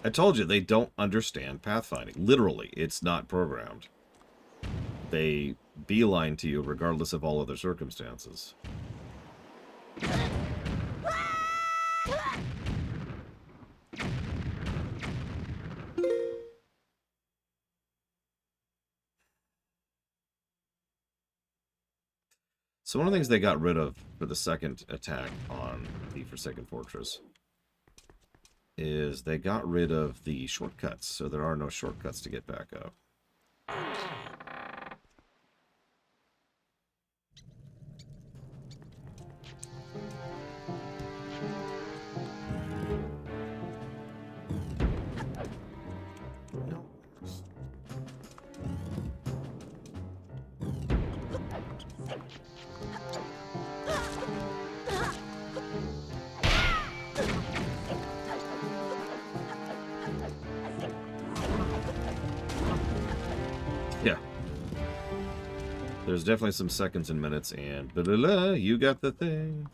I told you, they don't understand pathfinding. Literally, it's not programmed. They beeline to you regardless of all other circumstances. So one of the things they got rid of for the second attack on the Forsaken Fortress is they got rid of the shortcuts, so there are no shortcuts to get back up. There's definitely some seconds and minutes, and blah, you got the thing.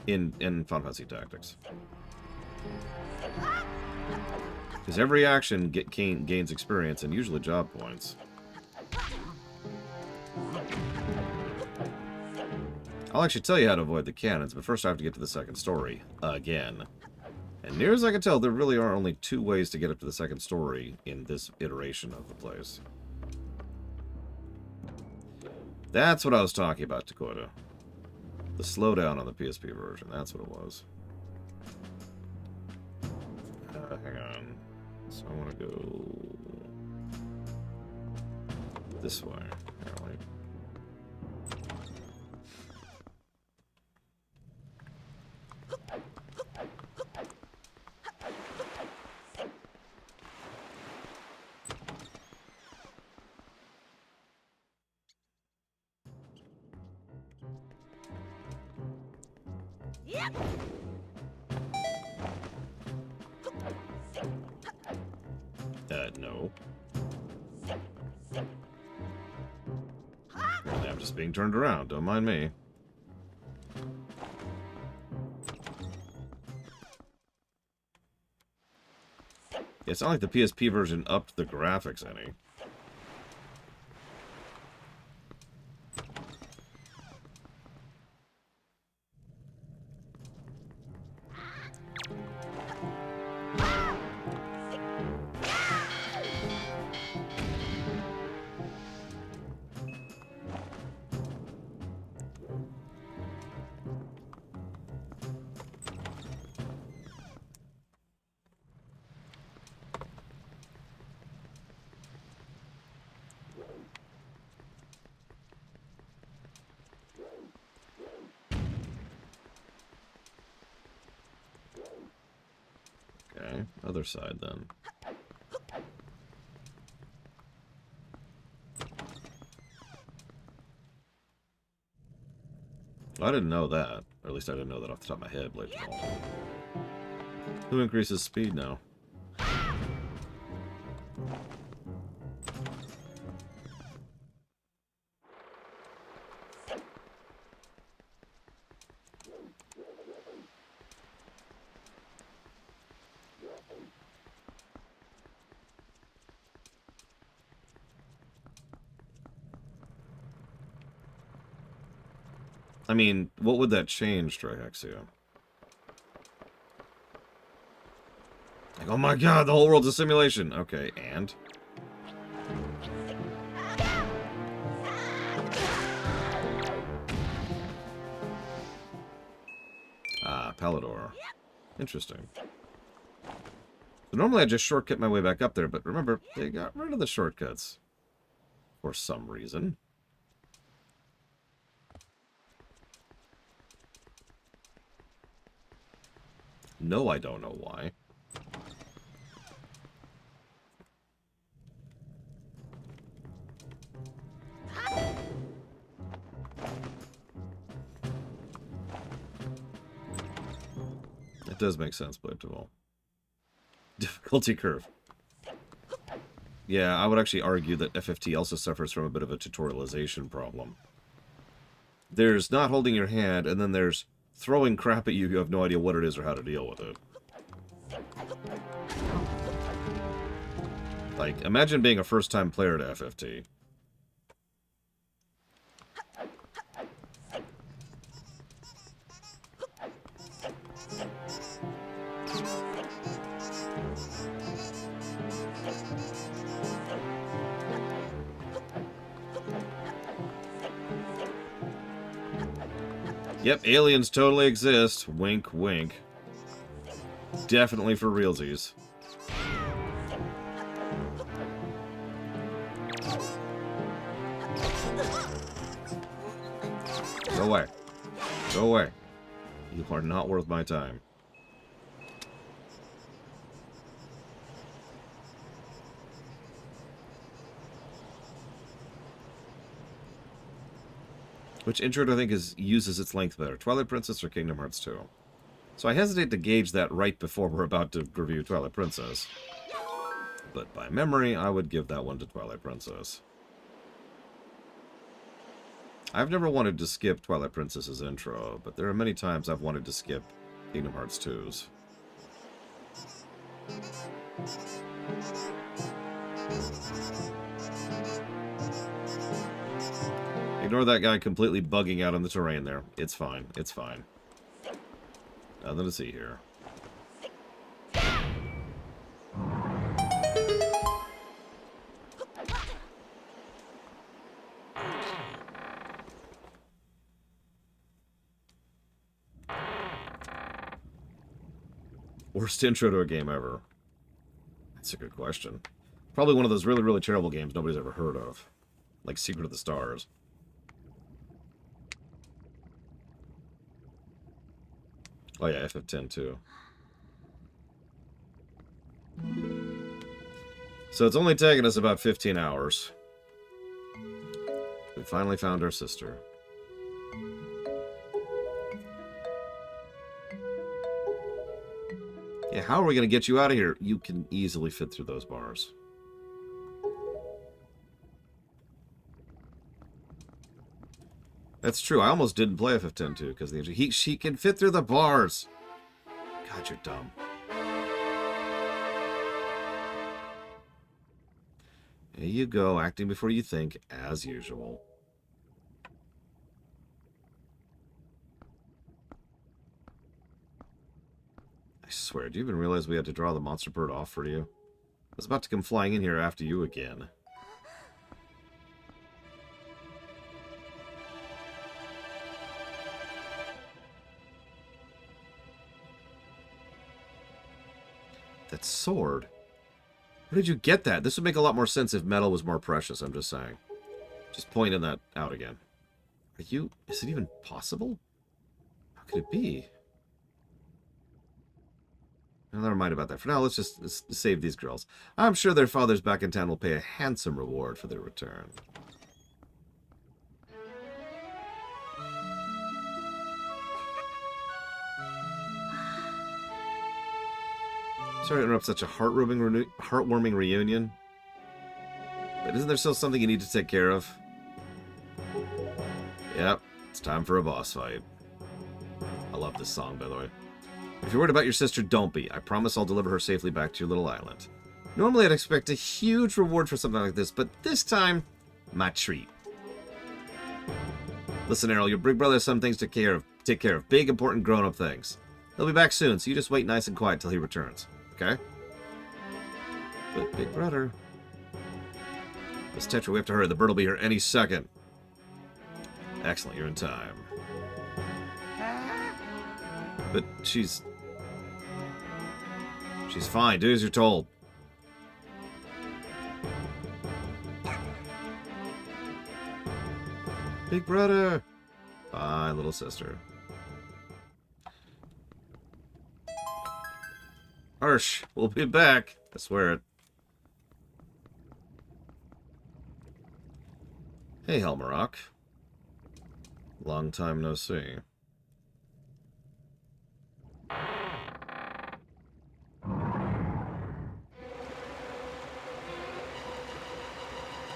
In Final Fantasy Tactics. Because every action gains experience, and usually job points. I'll actually tell you how to avoid the cannons, but first I have to get to the second story. Again. And near as I can tell, there really are only 2 ways to get up to the second story in this iteration of the place. That's what I was talking about, Dakota. The slowdown on the PSP version, that's what it was. Hang on. So I want to go this way, apparently. No. Apparently I'm just being turned around. Don't mind me. It's not like the PSP version upped the graphics any. Okay, other side then. Well, I didn't know that. Or at least I didn't know that off the top of my head, Blade Ball. Who increases speed now? I mean, what would that change, Trihexia? Like, oh my god, the whole world's a simulation! Okay, and? Ah, Palador. Interesting. So normally I just shortcut my way back up there, but remember, they got rid of the shortcuts. For some reason. No, I don't know why. It does make sense, Blade Duval. Difficulty curve. Yeah, I would actually argue that FFT also suffers from a bit of a tutorialization problem. There's not holding your hand, and then there's throwing crap at you. You have no idea what it is or how to deal with it. Like, imagine being a first-time player to FFT. Yep, aliens totally exist. Wink, wink. Definitely for realsies. Go away. Go away. You are not worth my time. Which intro do I think uses its length better? Twilight Princess or Kingdom Hearts 2? So I hesitate to gauge that right before we're about to review Twilight Princess. But by memory, I would give that one to Twilight Princess. I've never wanted to skip Twilight Princess's intro, but there are many times I've wanted to skip Kingdom Hearts 2's. Ignore that guy completely bugging out on the terrain there. It's fine. It's fine. Nothing to see here. Worst intro to a game ever. That's a good question. Probably one of those really, really terrible games nobody's ever heard of. Like Secret of the Stars. Oh yeah, FF10 too. So it's only taken us about 15 hours. We finally found our sister. Yeah, how are we going to get you out of here? You can easily fit through those bars. That's true. I almost didn't play FF10 too because she can fit through the bars. God, you're dumb. There you go, acting before you think, as usual. I swear, do you even realize we had to draw the monster bird off for you? I was about to come flying in here after you again. That sword? Where did you get that? This would make a lot more sense if metal was more precious, I'm just saying. Just pointing that out again. Are you... Is it even possible? How could it be? Well, never mind about that. For now, let's save these girls. I'm sure their fathers back in town will pay a handsome reward for their return. Sorry to interrupt such a heartwarming reunion. But isn't there still something you need to take care of? Yep, it's time for a boss fight. I love this song, by the way. If you're worried about your sister, don't be. I promise I'll deliver her safely back to your little island. Normally I'd expect a huge reward for something like this, but this time, my treat. Listen, Errol, your big brother has some things to take care of. Big, important, grown-up things. He'll be back soon, so you just wait nice and quiet till he returns. Okay? But big brother... Miss Tetra, we have to hurry. The bird will be here any second. Excellent, you're in time. But she's fine. Do as you're told. Big brother. Bye, little sister. Harsh, we'll be back. I swear it. Hey, Helmarok. Long time no see.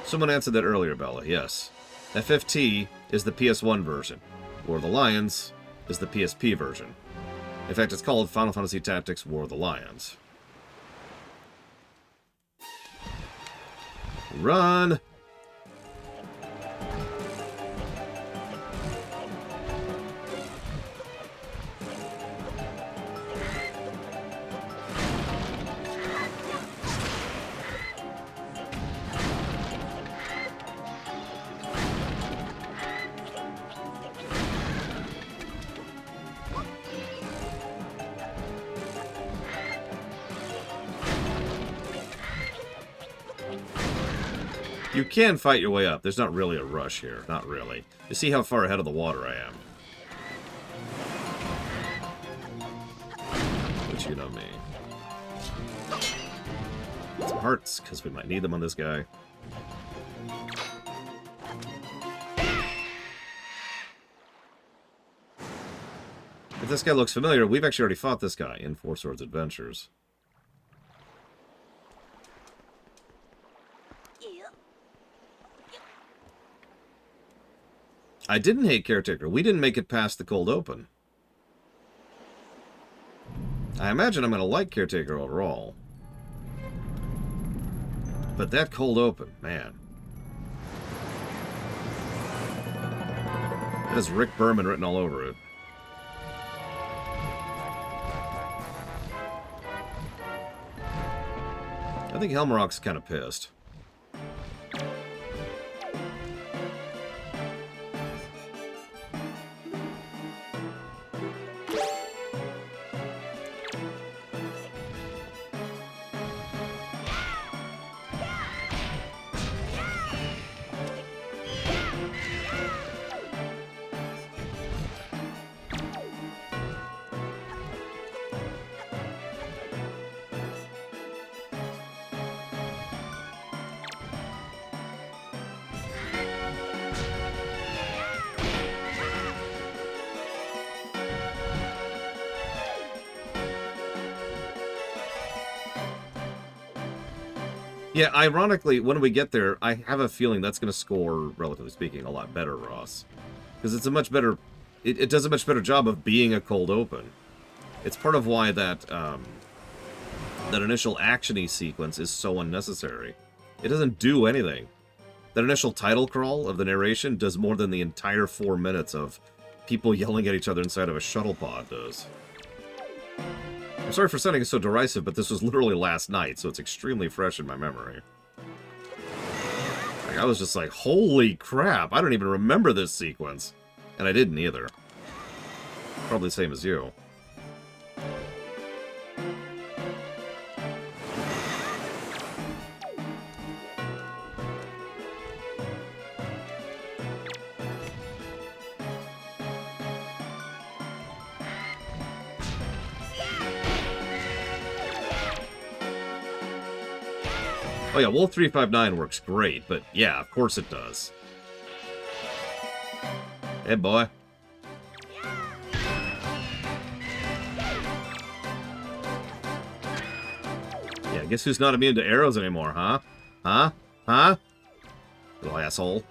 Someone answered that earlier, Bella. Yes. FFT is the PS1 version. War of the Lions is the PSP version. In fact, it's called Final Fantasy Tactics War of the Lions. Run! You can fight your way up. There's not really a rush here. Not really. You see how far ahead of the water I am. But you know me. Some hearts, because we might need them on this guy. If this guy looks familiar, we've actually already fought this guy in Four Swords Adventures. I didn't hate Caretaker. We didn't make it past the cold open. I imagine I'm going to like Caretaker overall. But that cold open, man. It has Rick Berman written all over it. I think Helmarok's kind of pissed. Yeah, ironically, when we get there, I have a feeling that's going to score, relatively speaking, a lot better, Ross. Because it's a much better... It does a much better job of being a cold open. It's part of why that initial action-y sequence is so unnecessary. It doesn't do anything. That initial title crawl of the narration does more than the entire 4 minutes of people yelling at each other inside of a shuttle pod does. I'm sorry for sounding so derisive, but this was literally last night, so it's extremely fresh in my memory. Like, I was just like, holy crap, I don't even remember this sequence. And I didn't either. Probably the same as you. Oh yeah, Wolf 359 works great, but yeah, of course it does. Hey, boy. Yeah, guess who's not immune to arrows anymore, huh? Huh? Huh? Little asshole.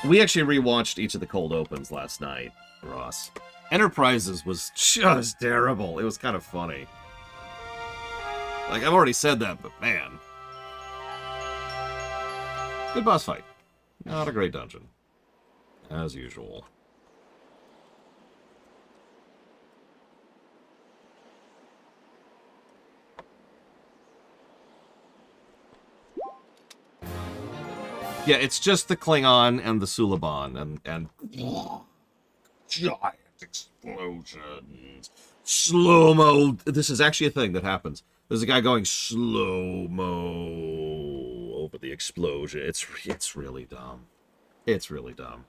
We actually rewatched each of the cold opens last night, Ross. Enterprises was just terrible. It was kind of funny. Like, I've already said that, but man. Good boss fight. Not a great dungeon. As usual. Yeah, it's just the Klingon and the Suliban and giant explosions. Slow-mo. This is actually a thing that happens. There's a guy going slow-mo over the explosion. It's really dumb. It's really dumb.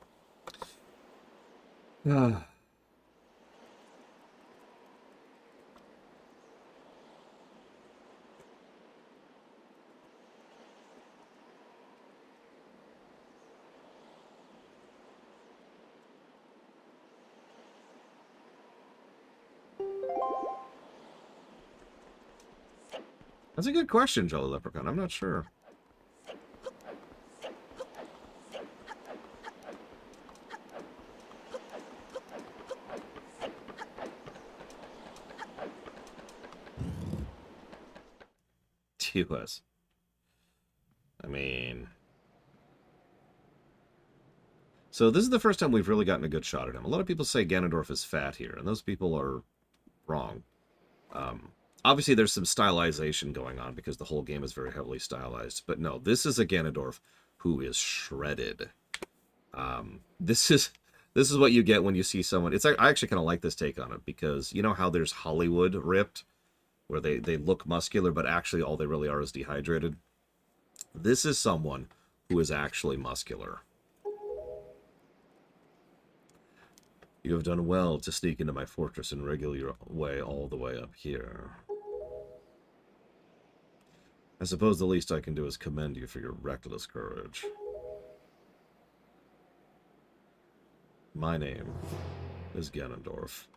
That's a good question, Jelly Leprechaun. I'm not sure. TOS. I mean... So this is the first time we've really gotten a good shot at him. A lot of people say Ganondorf is fat here, and those people are wrong. Obviously, there's some stylization going on because the whole game is very heavily stylized. But no, this is a Ganondorf who is shredded. This is what you get when you see someone. I actually kind of like this take on it because you know how there's Hollywood ripped, where they look muscular, but actually all they really are is dehydrated. This is someone who is actually muscular. You have done well to sneak into my fortress and wriggle your way all the way up here. I suppose the least I can do is commend you for your reckless courage. My name is Ganondorf.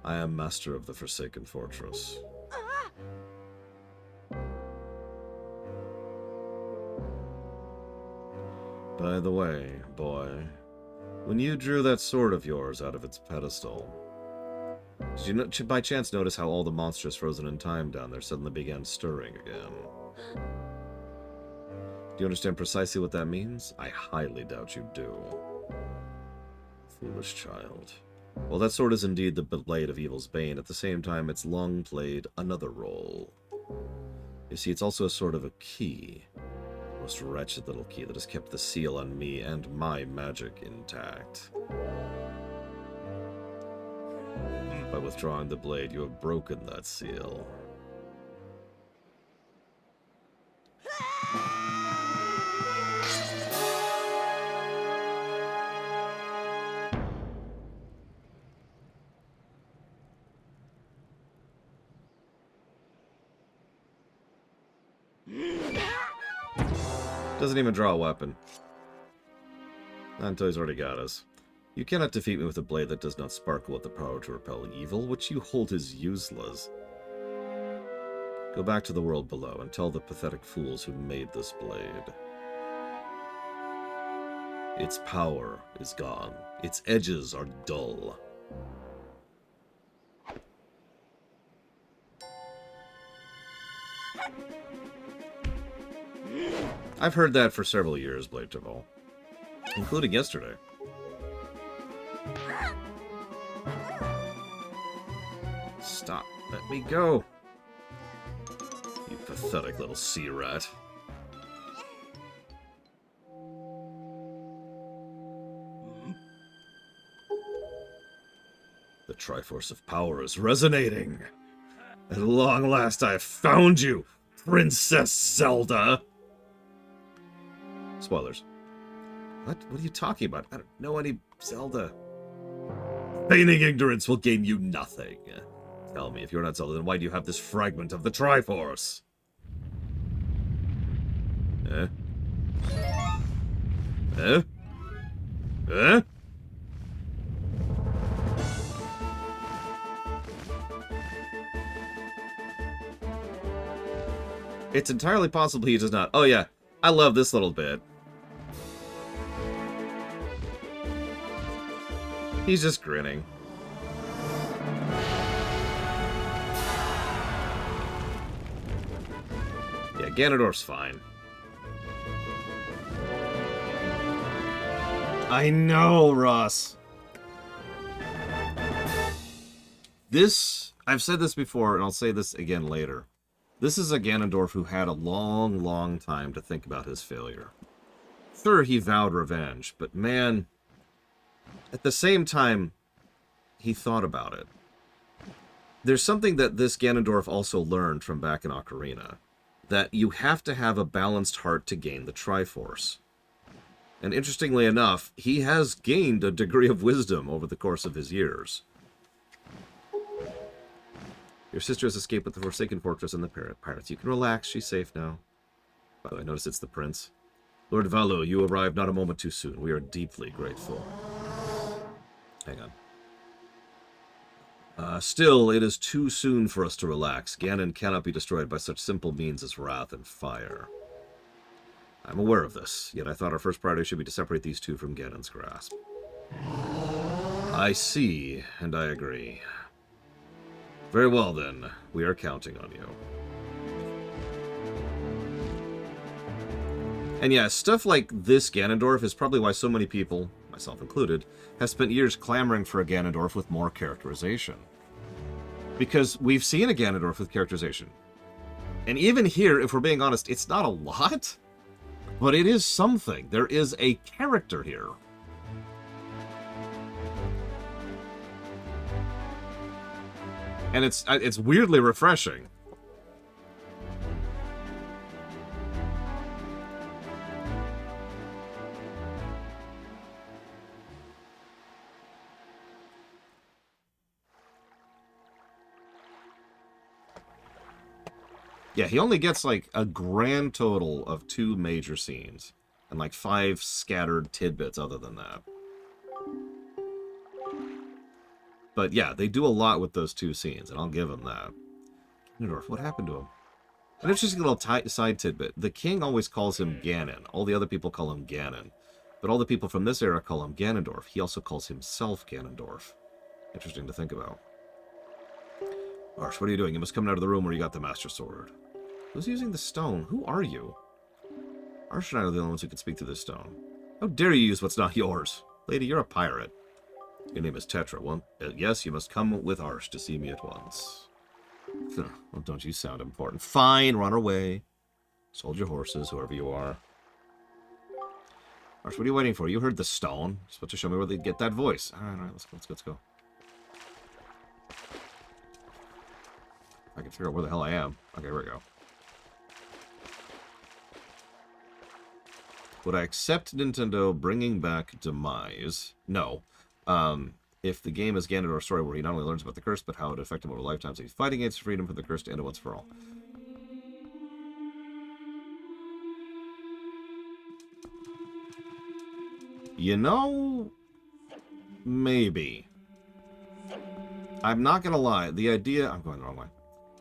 I am master of the Forsaken Fortress. By the way, boy, when you drew that sword of yours out of its pedestal, did you by chance notice how all the monsters frozen in time down there suddenly began stirring again? Do you understand precisely what that means? I highly doubt you do. Foolish child. Well, that sword is indeed the blade of evil's bane. At the same time, it's long played another role. You see, it's also a sort of a key. A most wretched little key that has kept the seal on me and my magic intact. By withdrawing the blade, you have broken that seal. Doesn't even draw a weapon. Not until he's already got us. You cannot defeat me with a blade that does not sparkle with the power to repel evil, which you hold as useless. Go back to the world below and tell the pathetic fools who made this blade. Its power is gone. Its edges are dull. I've heard that for several years, Blade Taval. Including yesterday. Stop. Let me go. You pathetic little sea rat. The Triforce of Power is resonating. At long last I have found you, Princess Zelda. Spoilers. What are you talking about? I don't know any Zelda. Feigning ignorance will gain you nothing. Tell me, if you're not Zelda, then why do you have this fragment of the Triforce? Eh? Eh? Eh? It's entirely possible he does not. Oh yeah, I love this little bit. He's just grinning. Yeah, Ganondorf's fine. I know, Ross. This, I've said this before, and I'll say this again later. This is a Ganondorf who had a long, long time to think about his failure. Sure, he vowed revenge, but man, at the same time, he thought about it. There's something that this Ganondorf also learned from back in Ocarina, that you have to have a balanced heart to gain the Triforce. And interestingly enough, he has gained a degree of wisdom over the course of his years. Your sister has escaped with the Forsaken Fortress and the pirates. You can relax, she's safe now. By the way, notice it's the prince. Lord Valu, you arrived not a moment too soon. We are deeply grateful. Hang on. Still, it is too soon for us to relax. Ganon cannot be destroyed by such simple means as wrath and fire. I'm aware of this, yet I thought our first priority should be to separate these two from Ganon's grasp. I see, and I agree. Very well, then. We are counting on you. And yeah, stuff like this Ganondorf is probably why so many people, myself included, have spent years clamoring for a Ganondorf with more characterization. Because we've seen a Ganondorf with characterization. And even here, if we're being honest, it's not a lot, but it is something. There is a character here. And it's weirdly refreshing. Yeah, he only gets like a grand total of 2 major scenes and like 5 scattered tidbits other than that. But yeah, they do a lot with those 2 scenes, and I'll give him that. Ganondorf, what happened to him? An interesting little side tidbit. The king always calls him Ganon. All the other people call him Ganon. But all the people from this era call him Ganondorf. He also calls himself Ganondorf. Interesting to think about. Arsh, what are you doing? You must come out of the room where you got the Master Sword. Who's using the stone? Who are you? Arsh and I are the only ones who can speak to this stone. How dare you use what's not yours? Lady, you're a pirate. Your name is Tetra. Well, yes, you must come with Arsh to see me at once. Well, don't you sound important. Fine, run away. Hold your horses, whoever you are. Arsh, what are you waiting for? You heard the stone. You're supposed to show me where they get that voice. All right, let's go. I can figure out where the hell I am. Okay, here we go. Would I accept Nintendo bringing back Demise? No. If the game is Ganondorf's story where he not only learns about the curse, but how it affected him over lifetimes, he's fighting against freedom for the curse to end it once for all. You know, maybe. I'm not gonna lie, the idea... I'm going the wrong way.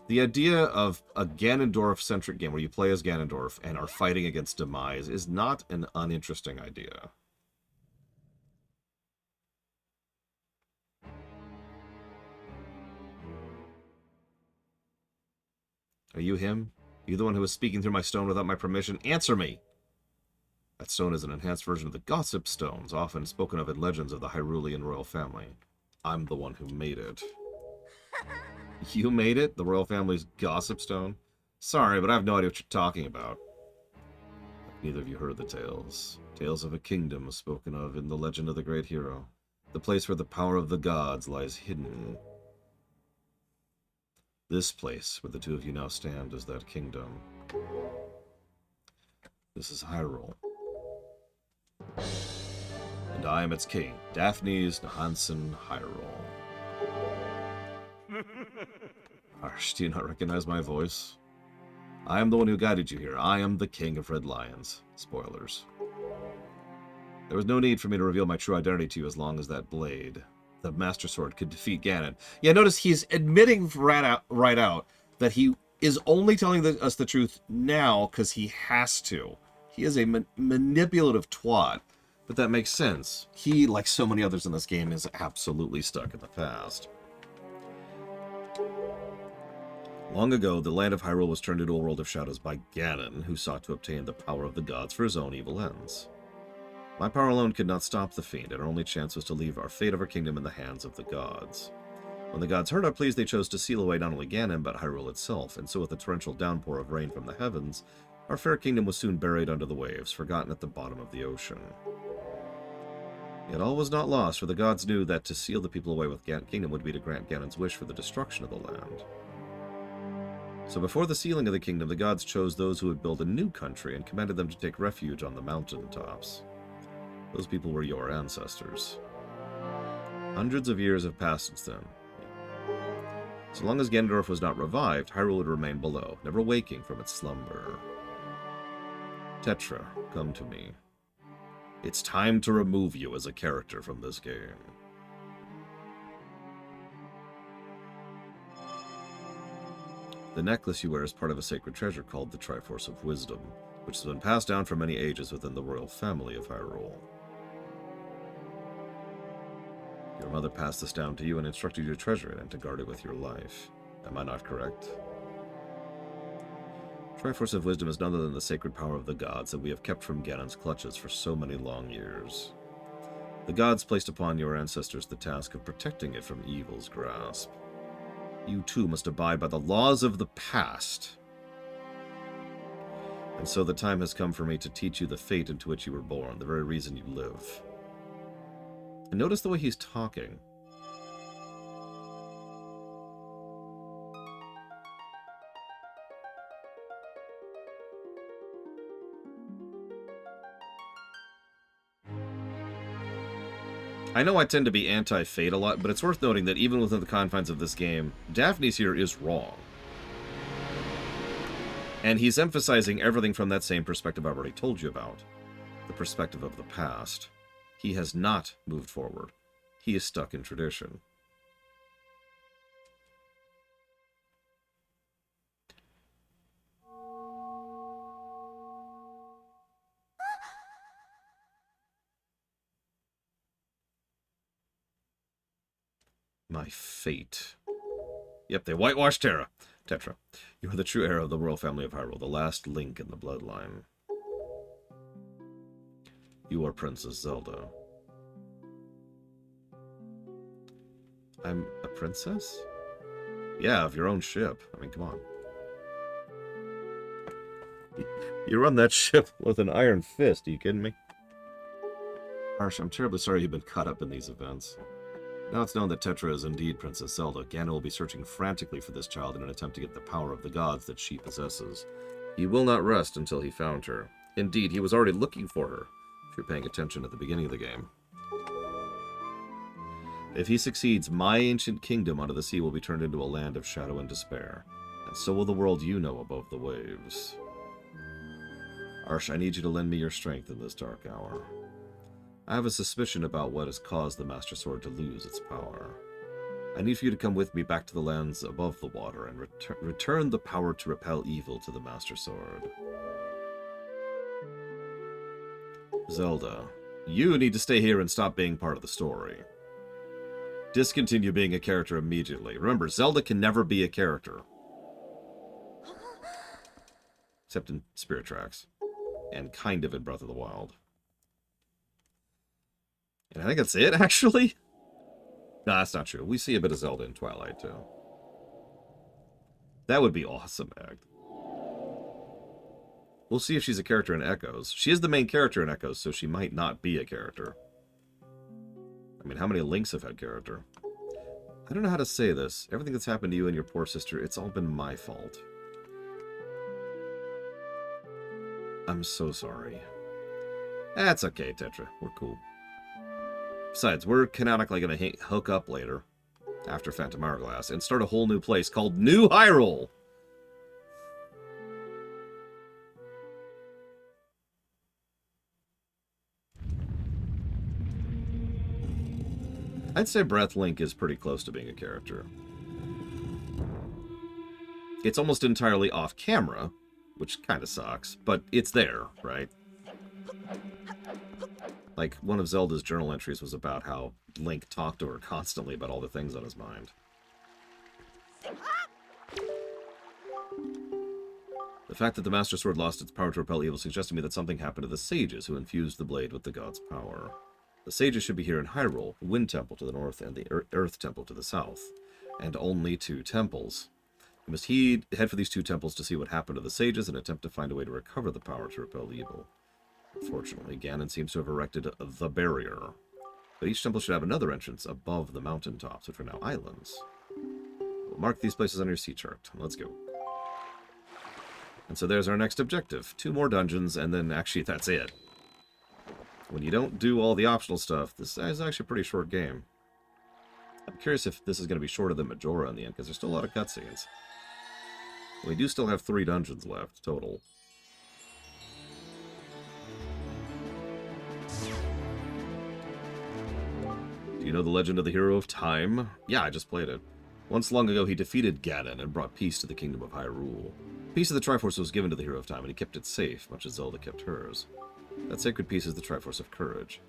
The idea of a Ganondorf-centric game where you play as Ganondorf and are fighting against Demise is not an uninteresting idea. Are you him? You the one who was speaking through my stone without my permission? Answer me! That stone is an enhanced version of the Gossip Stones, often spoken of in legends of the Hyrulean royal family. I'm the one who made it. You made it? The royal family's Gossip Stone? Sorry, but I have no idea what you're talking about. Neither of you heard the tales. Tales of a kingdom spoken of in the legend of the great hero. The place where the power of the gods lies hidden. This place, where the two of you now stand, is that kingdom. This is Hyrule. And I am its king, Daphnes Hansen Hyrule. Harsh, do you not recognize my voice? I am the one who guided you here. I am the King of Red Lions. Spoilers. There was no need for me to reveal my true identity to you as long as that blade, the Master Sword, could defeat Ganon. Yeah, notice he's admitting right out that he is only telling us the truth now because he has to. He is a manipulative twat, but that makes sense. He, like so many others in this game, is absolutely stuck in the past. Long ago, the land of Hyrule was turned into a world of shadows by Ganon, who sought to obtain the power of the gods for his own evil ends. My power alone could not stop the fiend, and our only chance was to leave our fate of our kingdom in the hands of the gods. When the gods heard our pleas, they chose to seal away not only Ganon, but Hyrule itself, and so with a torrential downpour of rain from the heavens, our fair kingdom was soon buried under the waves, forgotten at the bottom of the ocean. Yet all was not lost, for the gods knew that to seal the people away with kingdom would be to grant Ganon's wish for the destruction of the land. So before the sealing of the kingdom, the gods chose those who would build a new country and commanded them to take refuge on the mountain tops. Those people were your ancestors. Hundreds of years have passed since then. So long as Ganondorf was not revived, Hyrule would remain below, never waking from its slumber. Tetra, come to me. It's time to remove you as a character from this game. The necklace you wear is part of a sacred treasure called the Triforce of Wisdom, which has been passed down for many ages within the royal family of Hyrule. Your mother passed this down to you and instructed you to treasure it and to guard it with your life. Am I not correct? Triforce of Wisdom is none other than the sacred power of the gods that we have kept from Ganon's clutches for so many long years. The gods placed upon your ancestors the task of protecting it from evil's grasp. You too must abide by the laws of the past. And so the time has come for me to teach you the fate into which you were born, the very reason you live. And notice the way he's talking. I know I tend to be anti-fate a lot, but it's worth noting that even within the confines of this game, Daphnes here is wrong. And he's emphasizing everything from that same perspective I've already told you about. The perspective of the past. He has not moved forward. He is stuck in tradition. My fate. Yep, they whitewashed Tetra. You are the true heir of the royal family of Hyrule, the last link in the bloodline. You are Princess Zelda. I'm a princess? Yeah, of your own ship. I mean, come on. You run that ship with an iron fist. Are you kidding me? Harsh, I'm terribly sorry you've been caught up in these events. Now it's known that Tetra is indeed Princess Zelda. Ganon will be searching frantically for this child in an attempt to get the power of the gods that she possesses. He will not rest until he found her. Indeed, he was already looking for her, if you're paying attention at the beginning of the game. If he succeeds, my ancient kingdom under the sea will be turned into a land of shadow and despair, and so will the world you know above the waves. Harsh, I need you to lend me your strength in this dark hour. I have a suspicion about what has caused the Master Sword to lose its power. I need for you to come with me back to the lands above the water and return the power to repel evil to the Master Sword. Zelda, you need to stay here and stop being part of the story. Discontinue being a character immediately. Remember, Zelda can never be a character. Except in Spirit Tracks. And kind of in Breath of the Wild. And I think that's it, actually. Nah, that's not true. We see a bit of Zelda in Twilight, too. That would be awesome, Act. We'll see if she's a character in Echoes. She is the main character in Echoes, so she might not be a character. I mean, how many Links have had character? I don't know how to say this. Everything that's happened to you and your poor sister, it's all been my fault. I'm so sorry. That's okay, Tetra. We're cool. Besides, we're canonically going to hook up later, after Phantom Hourglass, and start a whole new place called New Hyrule! I'd say Breath Link is pretty close to being a character. It's almost entirely off-camera, which kind of sucks, but it's there, right? Like, one of Zelda's journal entries was about how Link talked to her constantly about all the things on his mind. The fact that the Master Sword lost its power to repel evil suggests to me that something happened to the sages who infused the blade with the god's power. The sages should be here in Hyrule, the Wind Temple to the north and the Earth Temple to the south. And only 2 temples. You must head for these 2 temples to see what happened to the sages and attempt to find a way to recover the power to repel evil. Unfortunately, Ganon seems to have erected the barrier. But each temple should have another entrance above the mountaintops, which are now islands. We'll mark these places on your sea chart. Let's go. And so there's our next objective. 2 more dungeons, and then actually that's it. When you don't do all the optional stuff, this is actually a pretty short game. I'm curious if this is going to be shorter than Majora in the end, because there's still a lot of cutscenes. We do still have 3 dungeons left, total. Do you know the legend of the Hero of Time? Yeah, I just played it. Once long ago, he defeated Ganon and brought peace to the kingdom of Hyrule. A piece of the Triforce was given to the Hero of Time, and he kept it safe, much as Zelda kept hers. That sacred piece is the Triforce of Courage.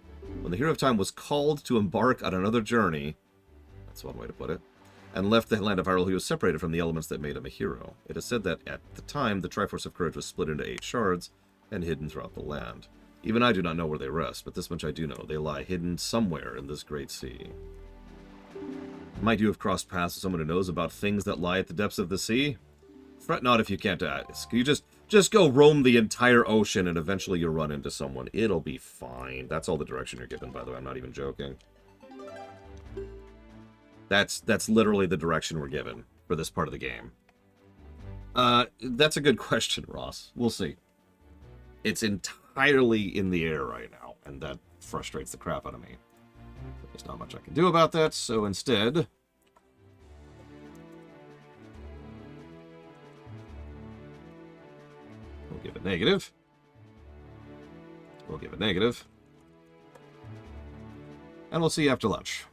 When the Hero of Time was called to embark on another journey, that's one way to put it, and left the land of Hyrule, he was separated from the elements that made him a hero. It is said that at the time, the Triforce of Courage was split into 8 shards and hidden throughout the land. Even I do not know where they rest, but this much I do know. They lie hidden somewhere in this great sea. Might you have crossed paths with someone who knows about things that lie at the depths of the sea? Fret not if you can't ask. You just go roam the entire ocean and eventually you'll run into someone. It'll be fine. That's all the direction you're given, by the way. I'm not even joking. That's literally the direction we're given for this part of the game. That's a good question, Ross. We'll see. It's entirely in the air right now, and that frustrates the crap out of me. There's not much I can do about that, so instead... we'll give it negative. We'll give it negative. And we'll see you after lunch.